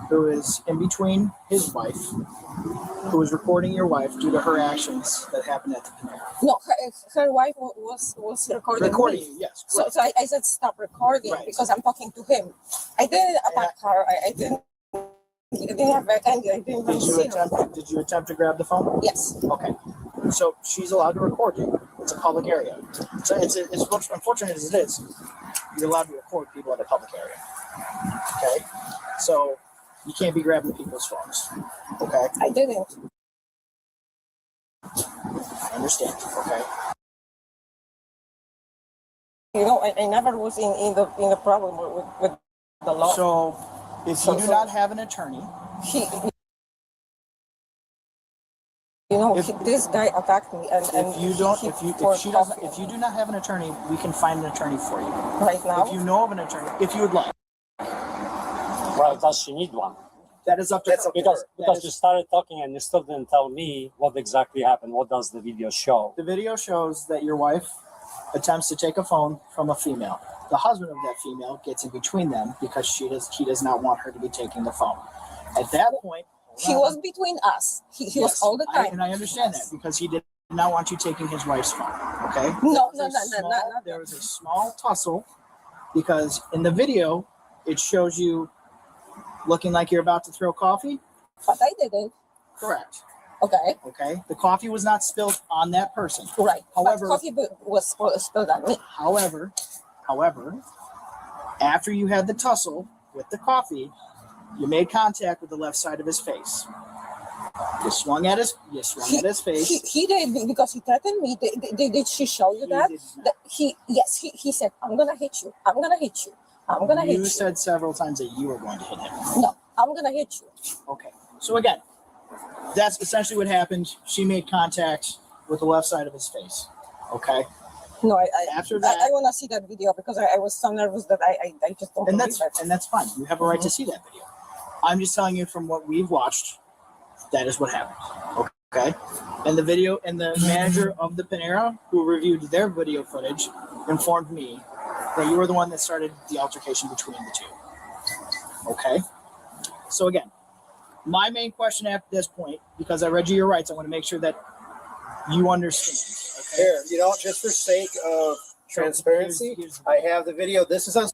who is in between his wife, who is recording your wife due to her actions that happened at the Panera. No, her wife was recording me. You, yes. So I said stop recording because I'm talking to him. I didn't attack her. I didn't have any. I didn't see her. Did you attempt to grab the phone? Yes. Okay. So she's allowed to record you. It's a public area. So it's unfortunate as it is, you're allowed to record people at a public area. Okay? So you can't be grabbing people's phones. Okay? I didn't. I understand. Okay? You know, I never was in the problem with the law. So if you do not have an attorney, this guy attacked me, and if you do not have an attorney, we can find an attorney for you right now. If you know of an attorney, if you would like. Well, does she need one? That is up to her. Because you started talking and you still didn't tell me what exactly happened. What does the video show? The video shows that your wife attempts to take a phone from a female. The husband of that female gets in between them because he does not want her to be taking the phone. At that point, he was between us. He was all the time. And I understand that because he did not want you taking his wife's phone. Okay? No. There was a small tussle because in the video, it shows you looking like you're about to throw coffee. But I didn't. Correct. Okay. Okay. The coffee was not spilled on that person. Right. However, but coffee was spilled on me. However, after you had the tussle with the coffee, you made contact with the left side of his face. You swung at his face. He did because he threatened me. Did she show you that? He said, I'm gonna hit you. I'm gonna hit you. I'm gonna hit you. You said several times that you were going to hit him. No, I'm gonna hit you. Okay. So again, that's essentially what happened. She made contact with the left side of his face. Okay. No, after that, I want to see that video because I was so nervous that I just don't. And that's fine. You have a right to see that video. I'm just telling you from what we've watched, that is what happened. Okay. And the video and the manager of the Panera who reviewed their video footage informed me that you were the one that started the altercation between the two. Okay. So again, my main question at this point, because I read you your rights, I want to make sure that you understand. Okay? Here, just for sake of transparency, I have the video. This is on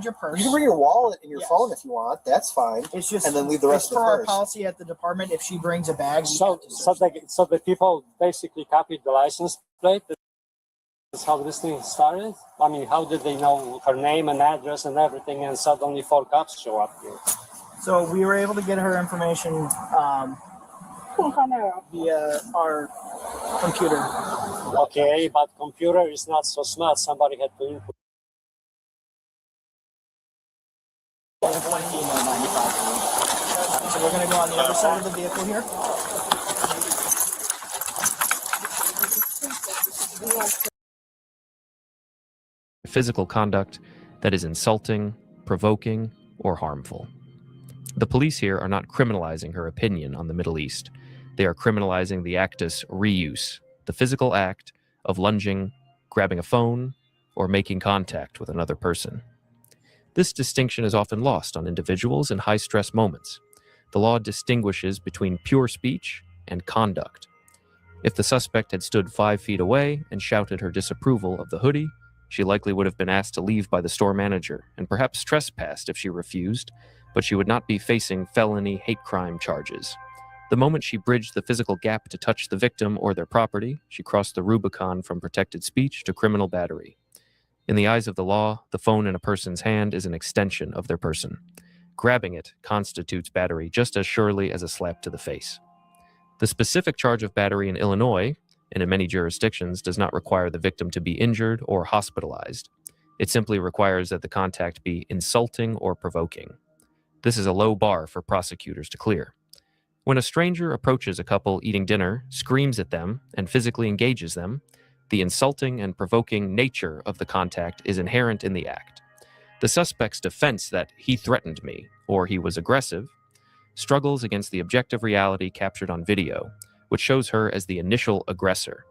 your purse. You can bring your wallet and your phone if you want. That's fine. It's just and then leave the rest of the our purse. policy at the department. If she brings a bag, So the people basically copied the license plate. That's how this thing started. I mean, how did they know her name and address and everything, and suddenly 4 cops show up here? So we were able to get her information via our computer. Okay, but computer is not so smart. Somebody had to input. So we're going to go on the other side of the vehicle here. Physical conduct that is insulting, provoking, or harmful. The police here are not criminalizing her opinion on the Middle East. They are criminalizing the actus reus, the physical act of lunging, grabbing a phone, or making contact with another person. This distinction is often lost on individuals in high-stress moments. The law distinguishes between pure speech and conduct. If the suspect had stood 5 feet away and shouted her disapproval of the hoodie, she likely would have been asked to leave by the store manager and perhaps trespassed if she refused, but she would not be facing felony hate crime charges. The moment she bridged the physical gap to touch the victim or their property, she crossed the Rubicon from protected speech to criminal battery. In the eyes of the law, the phone in a person's hand is an extension of their person. Grabbing it constitutes battery just as surely as a slap to the face. The specific charge of battery in Illinois, and in many jurisdictions, does not require the victim to be injured or hospitalized. It simply requires that the contact be insulting or provoking. This is a low bar for prosecutors to clear. When a stranger approaches a couple eating dinner, screams at them, and physically engages them, the insulting and provoking nature of the contact is inherent in the act. The suspect's defense that he threatened me, or he was aggressive, struggles against the objective reality captured on video, which shows her as the initial aggressor.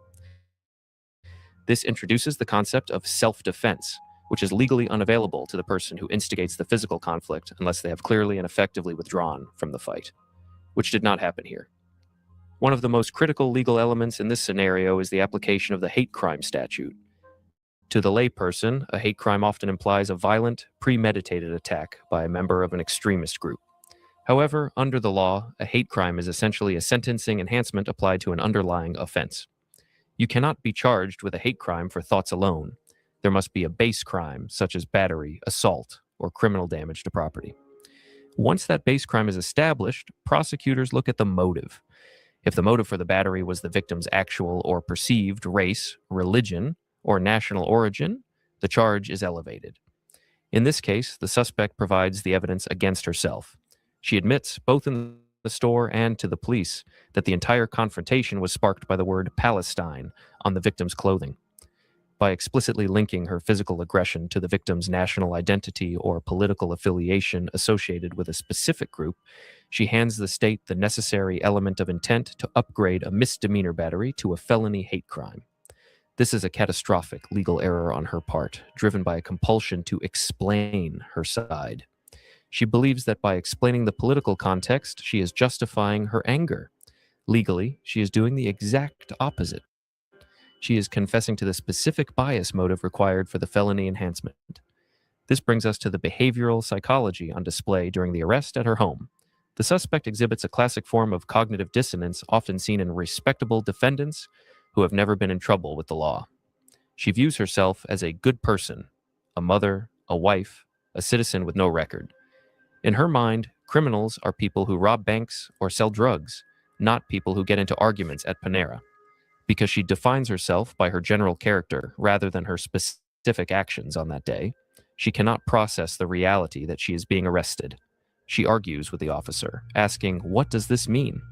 This introduces the concept of self-defense, which is legally unavailable to the person who instigates the physical conflict unless they have clearly and effectively withdrawn from the fight, which did not happen here. One of the most critical legal elements in this scenario is the application of the hate crime statute. To the layperson, a hate crime often implies a violent, premeditated attack by a member of an extremist group. However, under the law, a hate crime is essentially a sentencing enhancement applied to an underlying offense. You cannot be charged with a hate crime for thoughts alone. There must be a base crime, such as battery, assault, or criminal damage to property. Once that base crime is established, prosecutors look at the motive. If the motive for the battery was the victim's actual or perceived race, religion, or national origin, the charge is elevated. In this case, the suspect provides the evidence against herself. She admits, both in the store and to the police, that the entire confrontation was sparked by the word Palestine on the victim's clothing. By explicitly linking her physical aggression to the victim's national identity or political affiliation associated with a specific group, she hands the state the necessary element of intent to upgrade a misdemeanor battery to a felony hate crime. This is a catastrophic legal error on her part, driven by a compulsion to explain her side. She believes that by explaining the political context, she is justifying her anger. Legally, she is doing the exact opposite. She is confessing to the specific bias motive required for the felony enhancement. This brings us to the behavioral psychology on display during the arrest at her home. The suspect exhibits a classic form of cognitive dissonance often seen in respectable defendants who have never been in trouble with the law. She views herself as a good person, a mother, a wife, a citizen with no record. In her mind, criminals are people who rob banks or sell drugs, not people who get into arguments at Panera. Because she defines herself by her general character rather than her specific actions on that day, she cannot process the reality that she is being arrested. She argues with the officer, asking, "What does this mean?"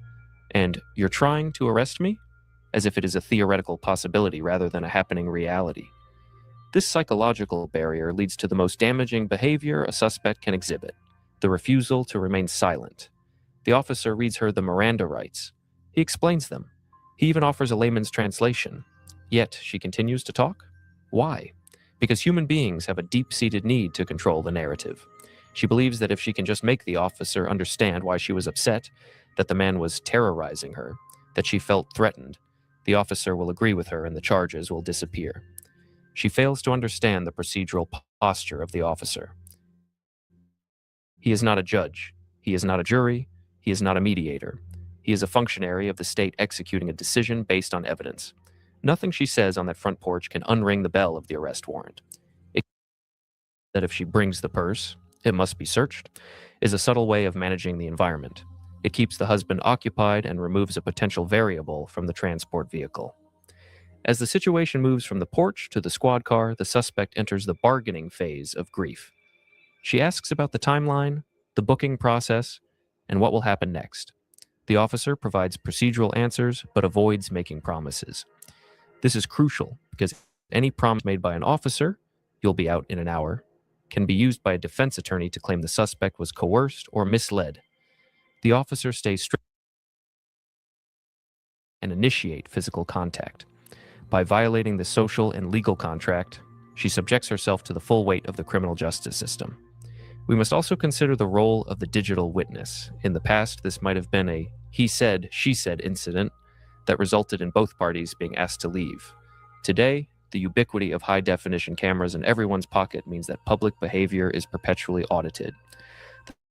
And, "You're trying to arrest me?" As if it is a theoretical possibility rather than a happening reality. This psychological barrier leads to the most damaging behavior a suspect can exhibit, the refusal to remain silent. The officer reads her the Miranda rights. He explains them. He even offers a layman's translation. Yet she continues to talk? Why? Because human beings have a deep-seated need to control the narrative. She believes that if she can just make the officer understand why she was upset, that the man was terrorizing her, that she felt threatened, the officer will agree with her and the charges will disappear. She fails to understand the procedural posture of the officer. He is not a judge. He is not a jury. He is not a mediator. He is a functionary of the state executing a decision based on evidence. Nothing she says on that front porch can unring the bell of the arrest warrant. That if she brings the purse, it must be searched, is a subtle way of managing the environment. It keeps the husband occupied and removes a potential variable from the transport vehicle. As the situation moves from the porch to the squad car, the suspect enters the bargaining phase of grief. She asks about the timeline, the booking process, and what will happen next. The officer provides procedural answers but avoids making promises. This is crucial because any promise made by an officer, "You'll be out in an hour," can be used by a defense attorney to claim the suspect was coerced or misled. The officer stays strict and initiate physical contact. By violating the social and legal contract, she subjects herself to the full weight of the criminal justice system. We must also consider the role of the digital witness. In the past, this might have been a he said, she said incident that resulted in both parties being asked to leave. Today, the ubiquity of high-definition cameras in everyone's pocket means that public behavior is perpetually audited.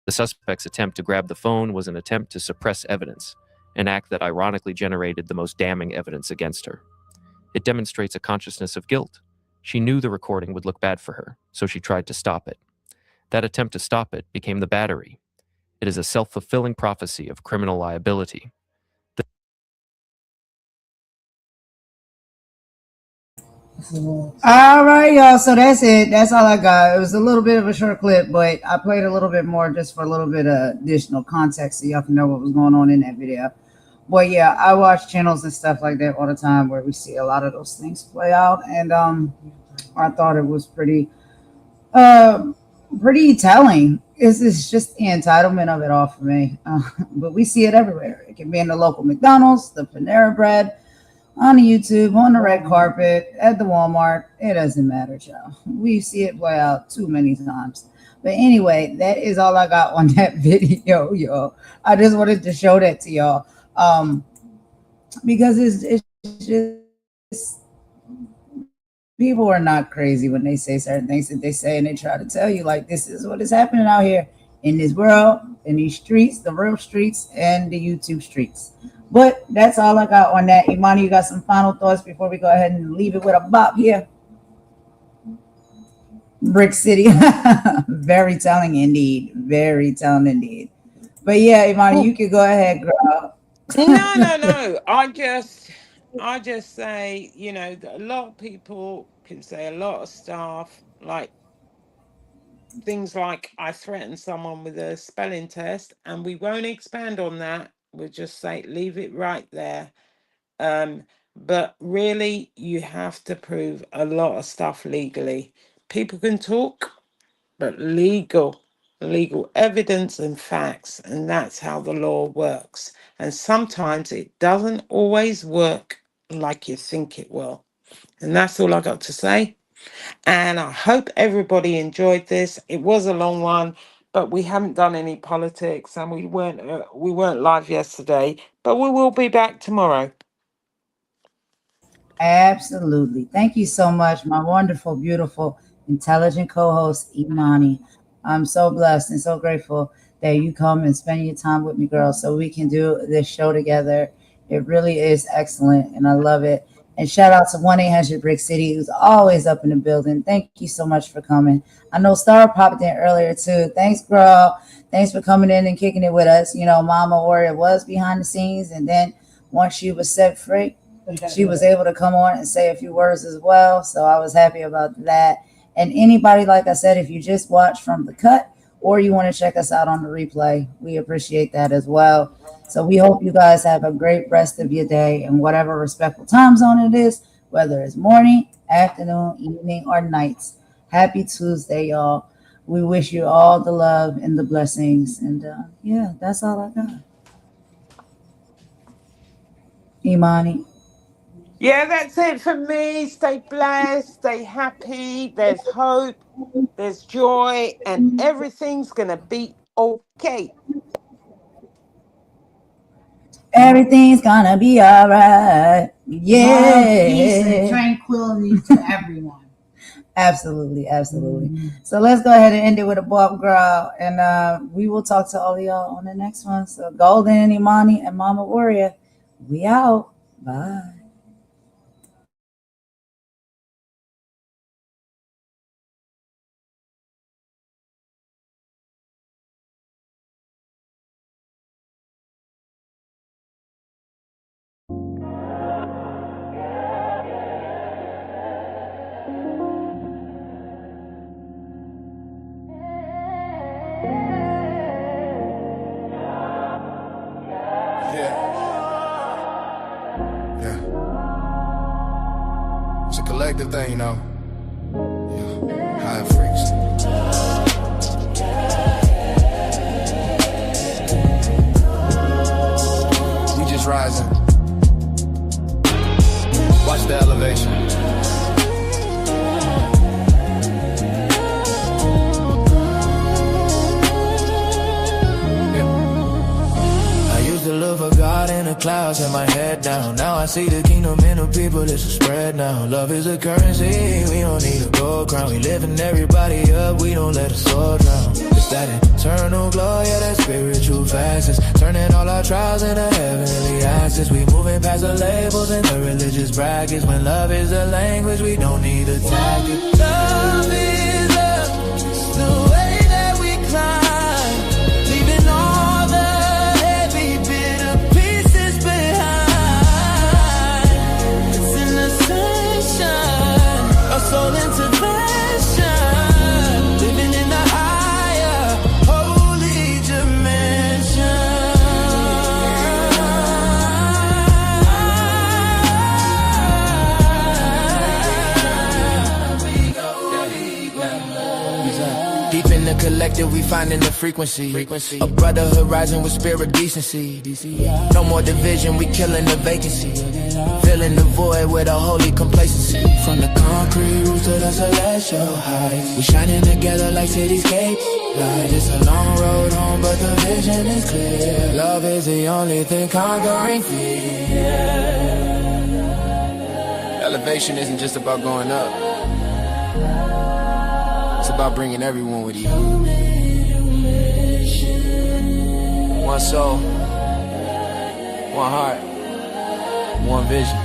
The suspect's attempt to grab the phone was an attempt to suppress evidence. an act that ironically generated the most damning evidence against her. It demonstrates a consciousness of guilt. She knew the recording would look bad for her, so she tried to stop it. That attempt to stop it became the battery. It is a self-fulfilling prophecy of criminal liability. All right, y'all. So that's it. That's all I got. It was a little bit of a short clip, but I played a little bit more just for a little bit of additional context so y'all can know what was going on in that video. But yeah, I watch channels and stuff like that all the time where we see a lot of those things play out, and I thought it was pretty telling. It's just the entitlement of it all for me. But we see it everywhere. It can be in the local McDonald's, the Panera Bread, on the YouTube, on the red carpet, at the Walmart. It doesn't matter, y'all. We see it play out too many times. But anyway, that is all I got on that video, y'all. I just wanted to show that to y'all. Because it's just, people are not crazy when they say certain things that they say, and they try to tell you, like, this is what is happening out here in this world, in these streets, the real streets, and the YouTube streets. But that's all I got on that. Imani, you got some final thoughts before we go ahead and leave it with a bop here? Brick City. Very telling indeed. Very telling indeed. But yeah, Imani, you can go ahead, girl. No. I just say, you know, that a lot of people can say a lot of stuff, like things like I threatened someone with a spelling test, and we won't expand on that. We'll just say leave it right there. But really, you have to prove a lot of stuff legally. People can talk, but legal evidence and facts, and that's how the law works. And sometimes it doesn't always work like you think it will. And that's all I got to say. And I hope everybody enjoyed this. It was a long one, but we haven't done any politics, and we weren't live yesterday, but we will be back tomorrow. Absolutely. Thank you so much, my wonderful, beautiful, intelligent co-host, Imani. I'm so blessed and so grateful that you come and spend your time with me, girl, so we can do this show together. It really is excellent, and I love it. And shout out to 1-800-BRICK City, who's always up in the building. Thank you so much for coming. I know Star popped in earlier, too. Thanks, girl. Thanks for coming in and kicking it with us. You know, Mama Warrior was behind the scenes, and then once she was set free, she was able to come on and say a few words as well. So I was happy about that. And anybody, like I said, if you just watch from the cut or you want to check us out on the replay, we appreciate that as well. So we hope you guys have a great rest of your day in whatever respectful time zone it is, whether it's morning, afternoon, evening, or nights. Happy Tuesday, y'all. We wish you all the love and the blessings. And yeah, that's all I got. Imani. Yeah, that's it for me. Stay blessed, stay happy. There's hope, there's joy, and everything's going to be okay. Everything's gonna be all right. Yeah. Love, peace, and tranquility to everyone. Absolutely. So let's go ahead and end it with a bump, girl. And we will talk to all of y'all on the next one. So Golden, Imani, and Mama Warrior, we out. Bye. It's a collective thing, you know. Yeah, high freaks. We just rising. Watch the elevation. To look for God in the clouds and my head down. Now I see the kingdom in the people, it's a spread now. Love is a currency, we don't need a gold crown. We lifting everybody up, we don't let a sword down. That eternal glory, yeah, that spiritual fastness. Turning all our trials into heavenly access. We moving past the labels and the religious brackets. When love is the language, we don't need a tactic. Love is love, it's the way that we climb, leaving all the heavy, bitter pieces behind. It's in the sunshine, our soul intervention, living in the higher, holy dimension. Deep in the collective, we finding the frequency. A brotherhood rising with spirit decency. No more division, we killing the vacancy. Filling the void with a holy complacency. From the concrete roof to the celestial heights, we shining together like cityscapes. Like it's a long road home, but the vision is clear. Love is the only thing conquering fear. Elevation isn't just about going up. It's about bringing everyone with you. One soul, one heart, one vision.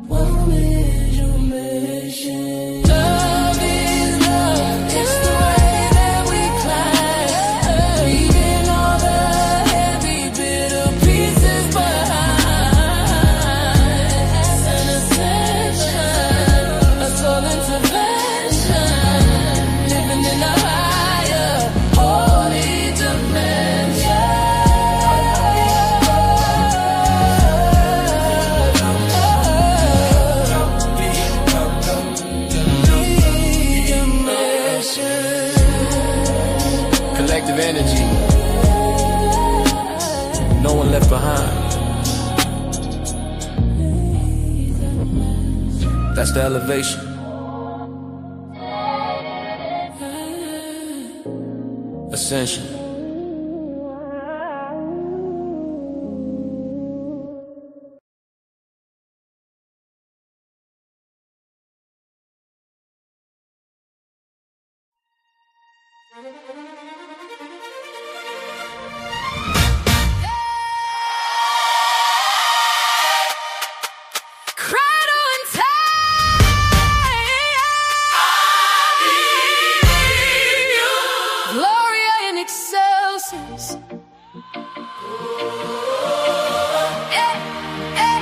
One vision, mission. Love is love, it's the way that we climb, leaving all the heavy, bitter pieces behind. It's an ascension, a soul intervention, living in a higher, holy dimension. Collective energy, no one left behind. That's the elevation. Ascension. Cradle and Gloria in excelsis. Yeah, yeah.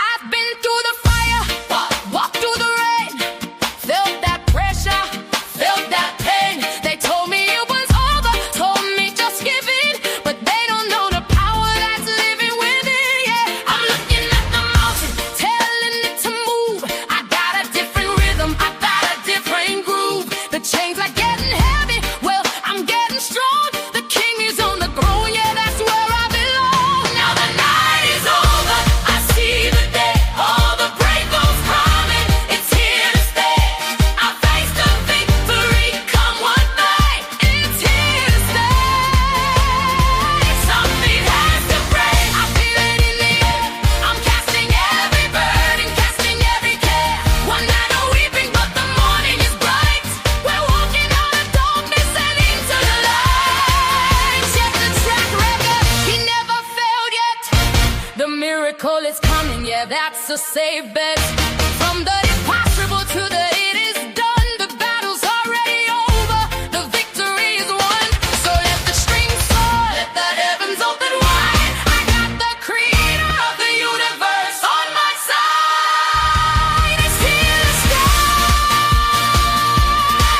I've been through the fire, walked through the rain, felt that pressure, felt that pain. They told me it was over, told me just give in, but they don't know the power that's living within. Yeah, I'm looking at the mountain, telling it to move. I got a different rhythm, I got a different groove. The chains are getting heavy, well, I'm getting strong. The king is on the throne, yeah, that's where I belong. Now the night is over, I see the day. All the breakthroughs coming, it's here to stay. I face the victory, come what may. It's here to stay. Something has to break. I feel it in the air. I'm casting every burden, casting every care. One night of weeping, but the morning is bright. We're walking out of darkness and into the light. Check the track record, he never failed yet. The miracle is coming, yeah, that's a safe bet. From the impossible to the it is done. The battle's already over, the victory is won. So let the strings soar, let the heavens open wide. I got the creator of the universe on my side. It's here to stay.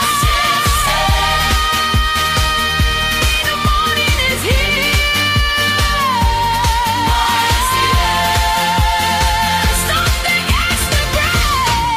It's here to stay. The morning is here. Something has to break.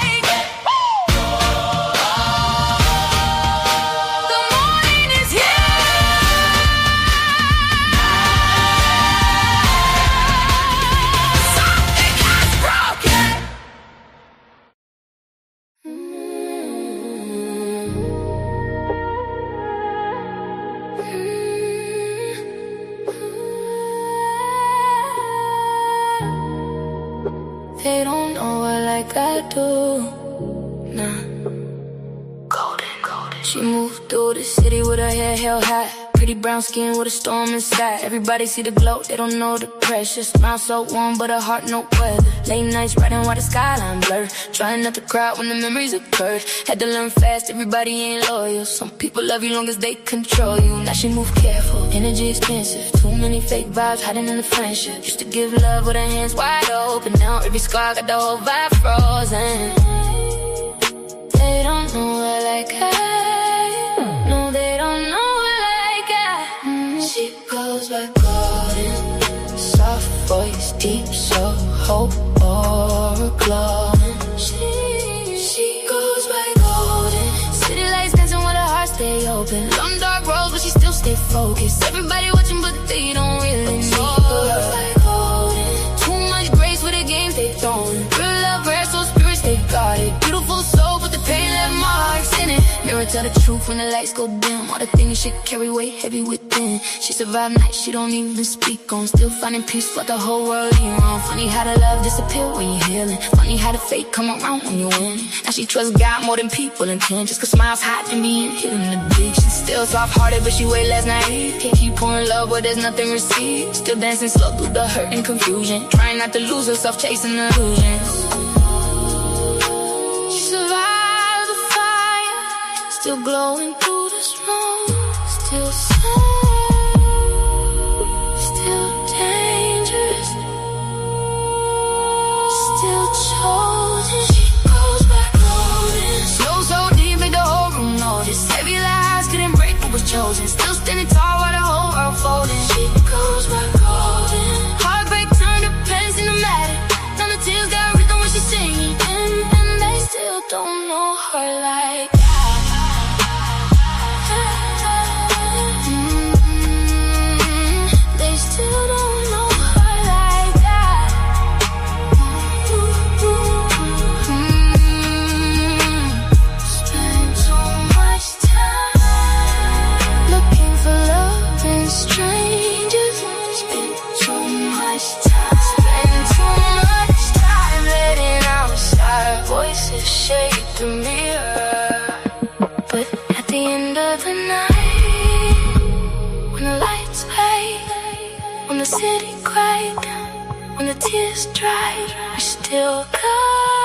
They don't know her like I do. Nah. Golden. She moved through the city with her hair held high. Pretty brown skin with a storm inside. Everybody see the glow, they don't know the pressure. Smile so warm, but her heart no weather. Late nights riding while the skyline blur. Trying not to cry when the memories occurred. Had to learn fast, everybody ain't loyal. Some people love you long as they control you. Now she move careful, energy expensive. Too many fake vibes hiding in the friendship. Used to give love with her hands wide open. Now every scar got the whole vibe frozen. They don't know her like I. No, they don't know. She goes by golden, soft voice, deep soul, hope or glowing. She goes by golden. City lights dancing with her heart stay open. Long dark roads, but she still stay focused. Everybody watching, but they don't really know her. By golden. Too much grace with the games they throwing. Real love, rare, so spirits they got it. Beautiful soul, but the pain left marks in it. Mirror tell the truth when the lights go dim. All the things she carry weight heavy within. She survived nights she don't even speak on. Still finding peace while the whole world ain't wrong. Funny how the love disappear when you're healing. Funny how the fate come around when you win. Now she trusts God more than people intend. Just cause smiles hot to me and hitting the big. She's still soft-hearted but she way less naive. Can't keep pouring love where there's nothing received. Still dancing slow through the hurt and confusion. Trying not to lose herself chasing illusions. She survived the fire. Still glowing through the smoke. Still still dangerous. Still chosen. She goes back golden. So deep in the whole room noticed. Heavy lies couldn't break what was chosen. Still standing tall while the whole world folding. She goes back golden. Heartbreak turned to pentatic. Now the tears got rhythm when she's singing. And they still don't know her like that. They still don't know her like that. Spend so much time looking for love in strangers. Spend so much time. Spend so much time letting outside voices shake the mirror. But at the end of the night, when the lights fade, when the city cried, when the tears dried, we still got